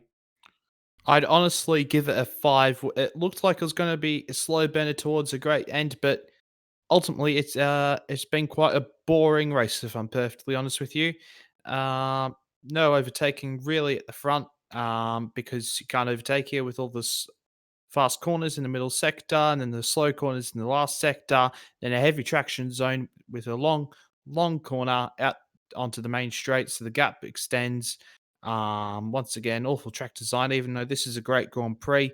I'd honestly give it a 5. It looked like it was going to be a slow burner towards a great end, but ultimately it's been quite a boring race, if I'm perfectly honest with you. No overtaking really at the front, because you can't overtake here with all this fast corners in the middle sector, and then the slow corners in the last sector, then a heavy traction zone with a long corner out onto the main straight, so the gap extends. Once again, awful track design, even though this is a great Grand Prix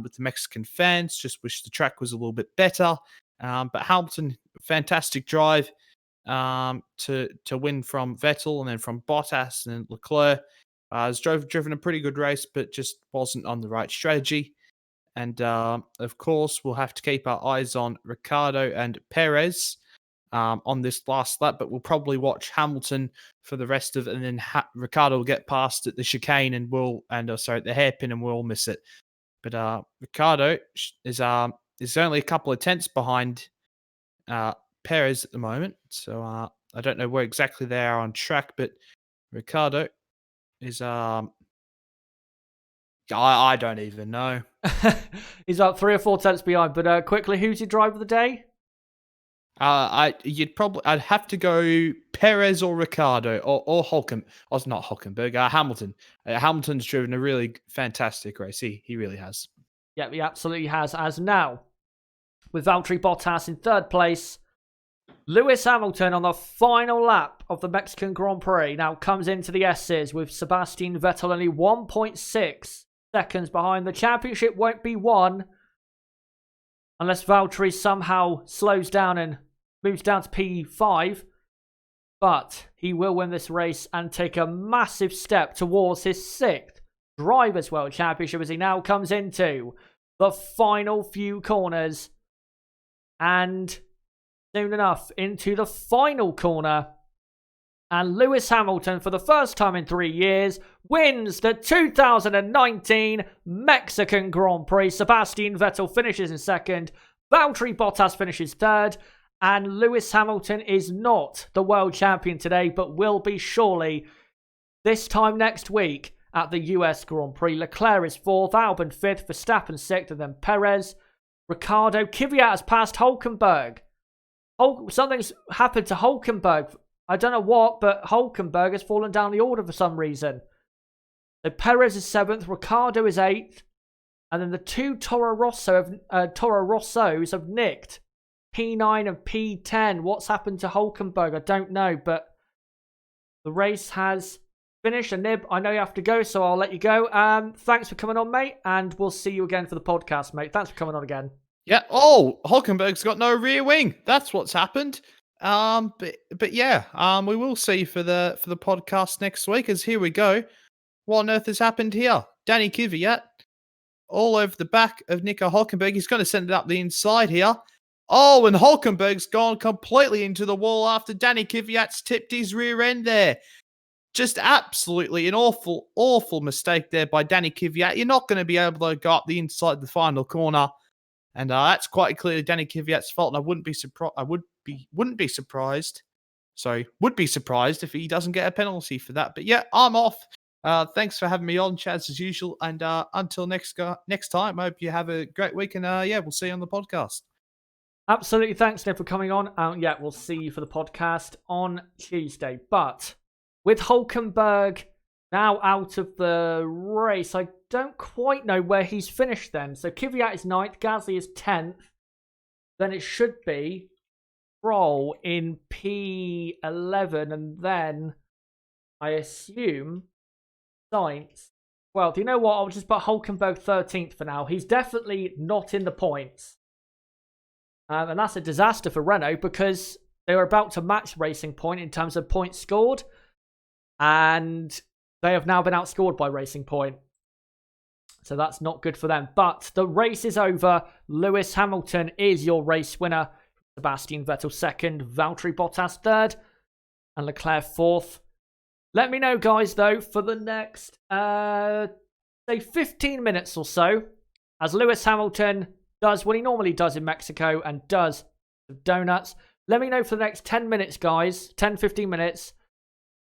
with the Mexican fans. Just wish the track was a little bit better. But Hamilton, fantastic drive to win from Vettel and then from Bottas and Leclerc. Has driven a pretty good race, but just wasn't on the right strategy. And of course, we'll have to keep our eyes on Ricciardo and Perez on this last lap, but we'll probably watch Hamilton for the rest of it, and then Ricciardo will get past at the chicane and the hairpin, and we'll miss it. But Ricciardo is only a couple of tenths behind Perez at the moment, so I don't know where exactly they are on track, but Ricciardo is I don't even know. He's about 3 or 4 tenths behind. But quickly, who's your driver of the day? I'd have to go Perez or Ricardo or not Hulkenberg, Hamilton. Hamilton's driven a really fantastic race. He really has. Yeah, he absolutely has. As now, with Valtteri Bottas in third place, Lewis Hamilton on the final lap of the Mexican Grand Prix now comes into the S's with Sebastian Vettel only 1.6 seconds behind. The championship won't be won unless Valtteri somehow slows down and moves down to P5. But he will win this race and take a massive step towards his 6th Drivers' World Championship as he now comes into the final few corners. And soon enough, into the final corner. And Lewis Hamilton, for the first time in 3 years, wins the 2019 Mexican Grand Prix. Sebastian Vettel finishes in second. Valtteri Bottas finishes third. And Lewis Hamilton is not the world champion today, but will be surely this time next week at the US Grand Prix. Leclerc is 4th, Albon 5th, Verstappen 6th, and then Perez. Ricardo, Kvyat has passed Hulkenberg. Something's happened to Hulkenberg. I don't know what, but Hulkenberg has fallen down the order for some reason. So Perez is 7th, Ricardo is 8th, and then the two Toro Rossos have nicked P9 and P10. What's happened to Hulkenberg? I don't know, but the race has finished. And Nib, I know you have to go, so I'll let you go. Thanks for coming on, mate, and we'll see you again for the podcast, mate. Thanks for coming on again. Yeah. Oh, Hulkenberg's got no rear wing. That's what's happened. But yeah. We will see for the podcast next week. As here we go. What on earth has happened here? Danny Kvyat all over the back of Nico Hulkenberg. He's going to send it up the inside here. Oh, and Hulkenberg's gone completely into the wall after Danny Kvyat's tipped his rear end there. Just absolutely an awful, awful mistake there by Danny Kvyat. You're not going to be able to go up the inside of the final corner. And that's quite clearly Danny Kvyat's fault, and I wouldn't be surprised if he doesn't get a penalty for that. But yeah, I'm off. Thanks for having me on, Chaz, as usual. And until next time, I hope you have a great week. And we'll see you on the podcast. Absolutely. Thanks, Nick, for coming on. We'll see you for the podcast on Tuesday. But with Hulkenberg now out of the race, I don't quite know where he's finished then. So Kvyat is 9th, Gasly is 10th. Then it should be Stroll in P11, and then I assume Sainz. Well, do you know what? I'll just put Hulkenberg 13th for now. He's definitely not in the points. And that's a disaster for Renault because they were about to match Racing Point in terms of points scored. And they have now been outscored by Racing Point. So that's not good for them. But the race is over. Lewis Hamilton is your race winner. Sebastian Vettel 2nd. Valtteri Bottas 3rd. And Leclerc 4th. Let me know, guys, though, for the next, say, 15 minutes or so, as Lewis Hamilton does what he normally does in Mexico and does donuts. Let me know for the next 10 minutes, guys, 10-15 minutes.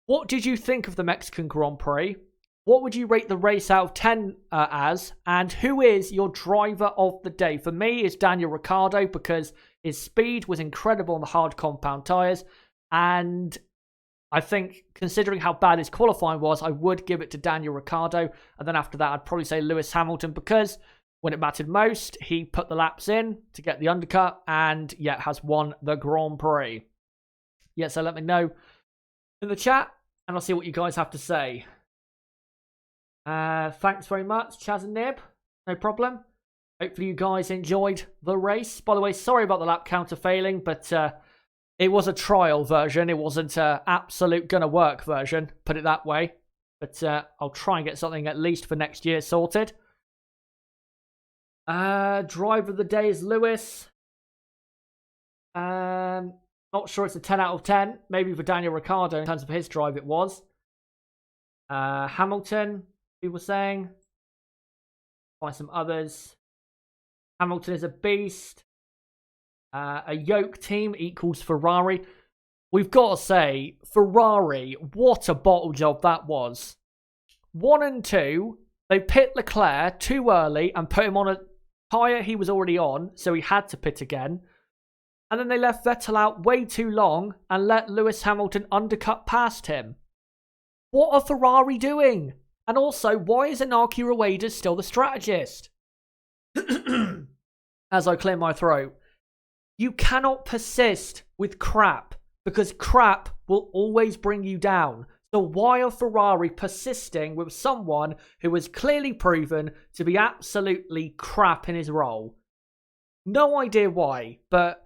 What did you think of the Mexican Grand Prix? What would you rate the race out of 10 as? And who is your driver of the day? For me, it's Daniel Ricciardo because his speed was incredible on the hard compound tyres. And I think, considering how bad his qualifying was, I would give it to Daniel Ricciardo. And then after that, I'd probably say Lewis Hamilton because when it mattered most, he put the laps in to get the undercut and, has won the Grand Prix. So let me know in the chat and I'll see what you guys have to say. Thanks very much, Chaz and Nib. No problem. Hopefully you guys enjoyed the race. By the way, sorry about the lap counter failing, but it was a trial version. It wasn't an absolute gonna work version, put it that way. But I'll try and get something at least for next year sorted. Driver of the day is Lewis. Not sure it's a 10 out of 10. Maybe for Daniel Ricciardo in terms of his drive it was. Hamilton, we were saying. Find some others. Hamilton is a beast. A yoke team equals Ferrari. We've got to say, Ferrari, what a bottle job that was. 1 and 2 They pit Leclerc too early and put him on a tyre he was already on, so he had to pit again. And then they left Vettel out way too long and let Lewis Hamilton undercut past him. What are Ferrari doing? And also, why is Inaki Rueda still the strategist? As I clear my throat. You cannot persist with crap, because crap will always bring you down. So why are Ferrari persisting with someone who is clearly proven to be absolutely crap in his role? No idea why, but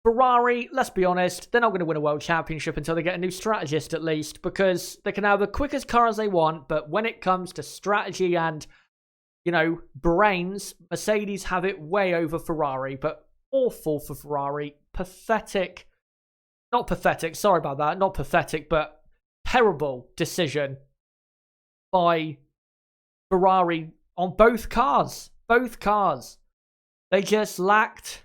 Ferrari, let's be honest, they're not going to win a world championship until they get a new strategist at least, because they can have the quickest car as they want, but when it comes to strategy and, you know, brains, Mercedes have it way over Ferrari, but awful for Ferrari. Pathetic. Not pathetic, sorry about that, not pathetic, but terrible decision by Ferrari on both cars. Both cars. They just lacked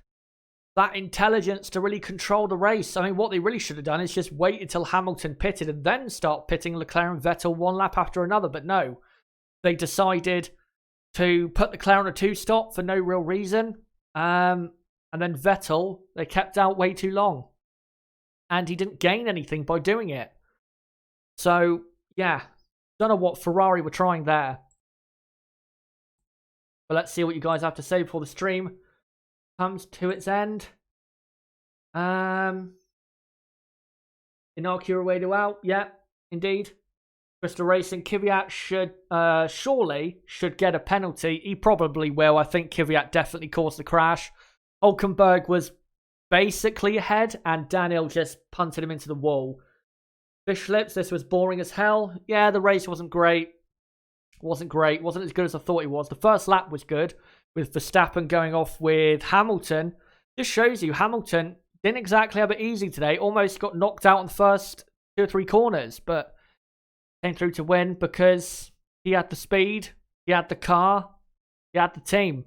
that intelligence to really control the race. I mean, what they really should have done is just wait until Hamilton pitted and then start pitting Leclerc and Vettel one lap after another. But no, they decided to put Leclerc on a two-stop for no real reason. And then Vettel, they kept out way too long. And he didn't gain anything by doing it. So, yeah, don't know what Ferrari were trying there. But let's see what you guys have to say before the stream comes to its end. Inaki Rueda out. Yeah, indeed. Crystal Racing, Kvyat surely should get a penalty. He probably will. I think Kvyat definitely caused the crash. Hulkenberg was basically ahead, and Daniel just punted him into the wall. Fish Lips, this was boring as hell. Yeah, the race wasn't great. Wasn't as good as I thought it was. The first lap was good, with Verstappen going off with Hamilton. Just shows you Hamilton didn't exactly have it easy today. Almost got knocked out in the first 2 or 3 corners, but came through to win because he had the speed, he had the car, he had the team.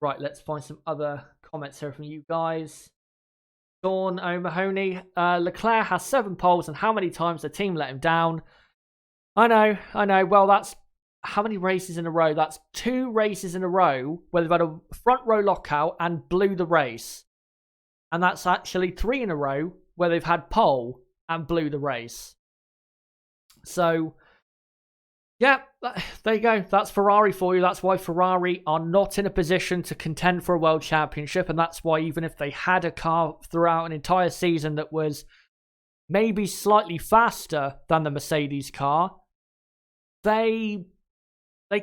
Right, let's find some other comments here from you guys. Dawn O'Mahony, Leclerc has 7 poles, and how many times the team let him down? I know. Well, that's how many races in a row? That's 2 races in a row where they've had a front row lockout and blew the race. And that's actually 3 in a row where they've had pole and blew the race. So, yeah, there you go. That's Ferrari for you. That's why Ferrari are not in a position to contend for a world championship. And that's why even if they had a car throughout an entire season that was maybe slightly faster than the Mercedes car, they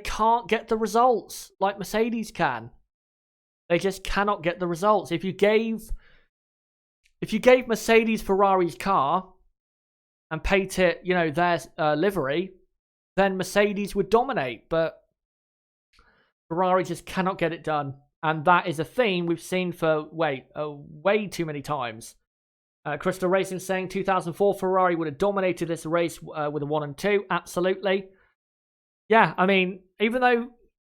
can't get the results like Mercedes can. They just cannot get the results. If you gave Mercedes Ferrari's car and paid it, you know, their livery, then Mercedes would dominate, but Ferrari just cannot get it done. And that is a theme we've seen for way too many times. Crystal Racing saying 2004 Ferrari would have dominated this race with a 1 and 2. Absolutely. Yeah, I mean, even though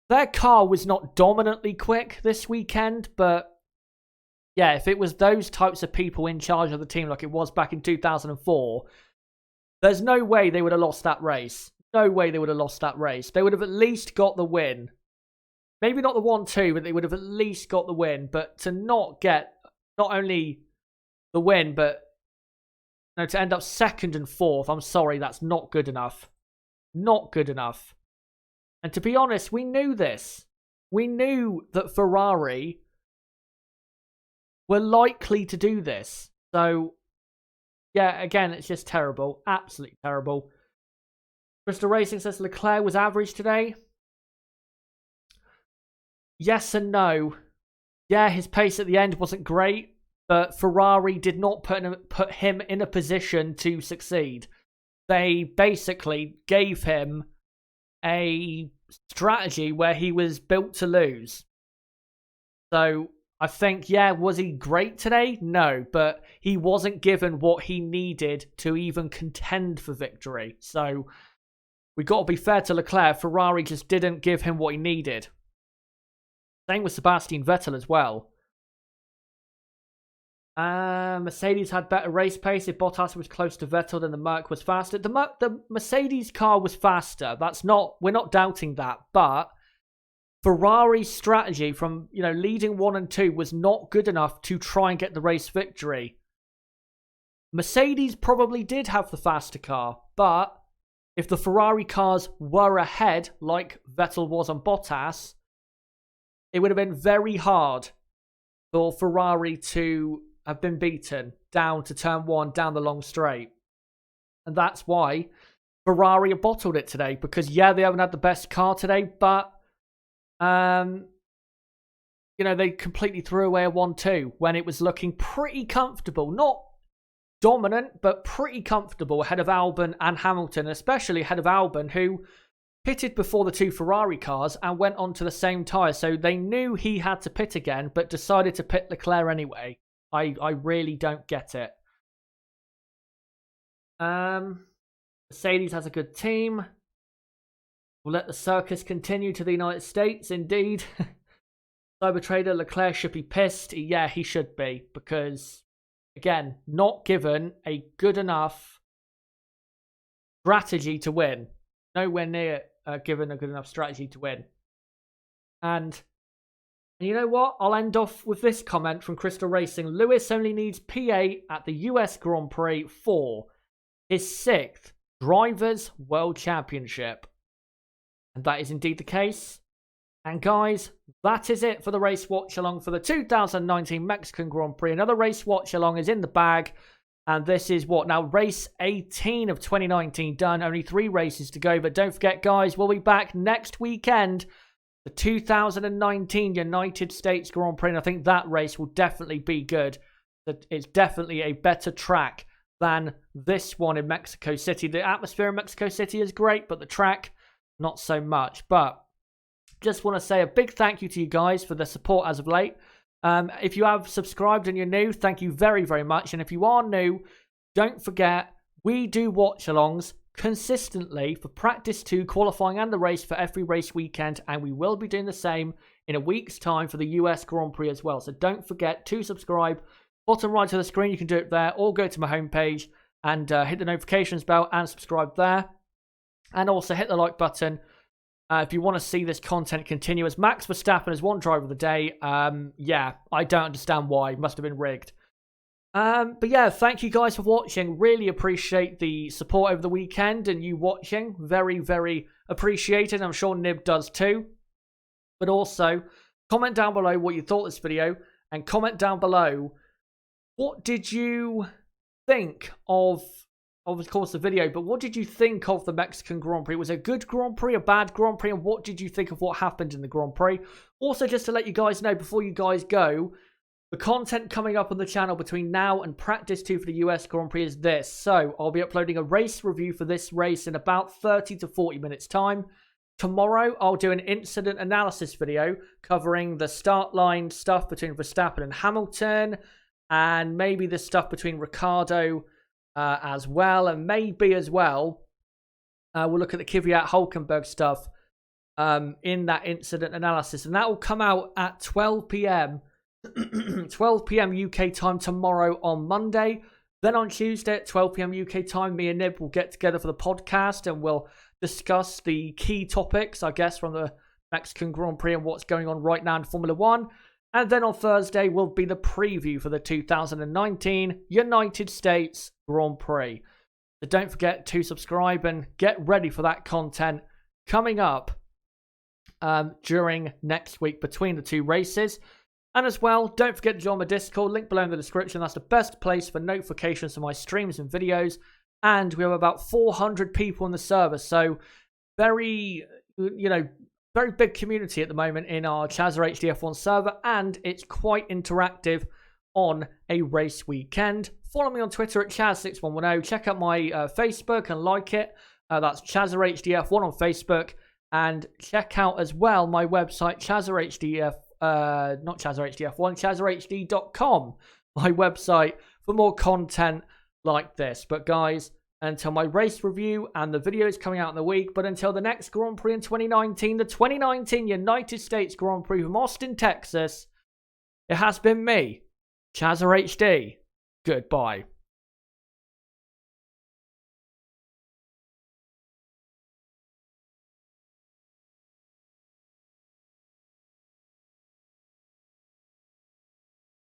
their car was not dominantly quick this weekend, but yeah, if it was those types of people in charge of the team like it was back in 2004, there's no way they would have lost that race. No way they would have lost that race. They would have at least got the win. Maybe not the 1-2, but they would have at least got the win. But to not get not only the win, but to end up 2nd and 4th, I'm sorry, that's not good enough. Not good enough. And to be honest, we knew this. We knew that Ferrari were likely to do this. So, yeah, again, it's just terrible. Absolutely terrible. Crystal Racing says Leclerc was average today. Yes and no. Yeah, his pace at the end wasn't great, but Ferrari did not put him in a position to succeed. They basically gave him a strategy where he was built to lose. So I think, yeah, was he great today? No, but he wasn't given what he needed to even contend for victory. So we got to be fair to Leclerc. Ferrari just didn't give him what he needed. Same with Sebastian Vettel as well. Mercedes had better race pace. If Bottas was close to Vettel, then the Merc was faster. The Mercedes car was faster. We're not doubting that. But Ferrari's strategy from leading 1 and 2 was not good enough to try and get the race victory. Mercedes probably did have the faster car, but if the Ferrari cars were ahead, like Vettel was on Bottas, it would have been very hard for Ferrari to have been beaten down to turn 1, down the long straight. And that's why Ferrari have bottled it today, because they haven't had the best car today, but they completely threw away a 1-2 when it was looking pretty comfortable. Not dominant, but pretty comfortable ahead of Albon and Hamilton, especially ahead of Albon, who pitted before the 2 Ferrari cars and went onto the same tyre. So they knew he had to pit again, but decided to pit Leclerc anyway. I really don't get it. Mercedes has a good team. We'll let the circus continue to the United States, indeed. Cyber Trader, Leclerc should be pissed. Yeah, he should be, because, again, not given a good enough strategy to win. Nowhere near given a good enough strategy to win. And you know what? I'll end off with this comment from Crystal Racing. Lewis only needs P8 at the US Grand Prix for his 6th Drivers' World Championship. And that is indeed the case. And guys, that is it for the race watch-along for the 2019 Mexican Grand Prix. Another race watch-along is in the bag. And this is now race 18 of 2019 done. Only 3 races to go. But don't forget, guys, we'll be back next weekend. The 2019 United States Grand Prix. And I think that race will definitely be good. It's definitely a better track than this one in Mexico City. The atmosphere in Mexico City is great, but the track, not so much. But just want to say a big thank you to you guys for the support as of late. If you have subscribed and you're new, thank you very, very much. And if you are new, don't forget, we do watch-alongs consistently for practice 2, qualifying and the race for every race weekend. And we will be doing the same in a week's time for the US Grand Prix as well. So don't forget to subscribe. Bottom right of the screen, you can do it there, or go to my homepage and hit the notifications bell and subscribe there. And also hit the like button if you want to see this content continue. As Max Verstappen is one driver of the day. Yeah, I don't understand why. Must have been rigged. But yeah, thank you guys for watching. Really appreciate the support over the weekend and you watching. Very, very appreciated. I'm sure Nib does too. But also, comment down below what you thought of this video. And comment down below, what did you think of course, the video, but what did you think of the Mexican Grand Prix? Was it a good Grand Prix, a bad Grand Prix, and what did you think of what happened in the Grand Prix? Also, just to let you guys know, before you guys go, the content coming up on the channel between now and practice 2 for the US Grand Prix is this. So, I'll be uploading a race review for this race in about 30 to 40 minutes time. Tomorrow, I'll do an incident analysis video covering the start line stuff between Verstappen and Hamilton, and maybe the stuff between Ricciardo as well, and maybe as well we'll look at the Kvyat Hulkenberg stuff in that incident analysis, and that will come out at 12 p.m. 12 p.m. UK time tomorrow on Monday. Then on Tuesday at 12 p.m. UK time, me and Nib will get together for the podcast and we'll discuss the key topics, I guess, from the Mexican Grand Prix and what's going on right now in Formula 1. And then on Thursday will be the preview for the 2019 United States Grand Prix. So don't forget to subscribe and get ready for that content coming up during next week between the 2 races. And as well, don't forget to join my Discord, link below in the description. That's the best place for notifications of my streams and videos. And we have about 400 people in the server. So very, very big community at the moment in our Chazza HDF1 server, and it's quite interactive on a race weekend. Follow me on Twitter at Chaz6110. Check out my Facebook and like it. That's Chazza HDF1 on Facebook, and check out as well my website not Chazza HDF1, ChazzerHD.com, my website for more content like this. But guys, until my race review and the video is coming out in the week, but until the next Grand Prix in 2019, the 2019 United States Grand Prix from Austin, Texas, it has been me, Chazza HD, goodbye.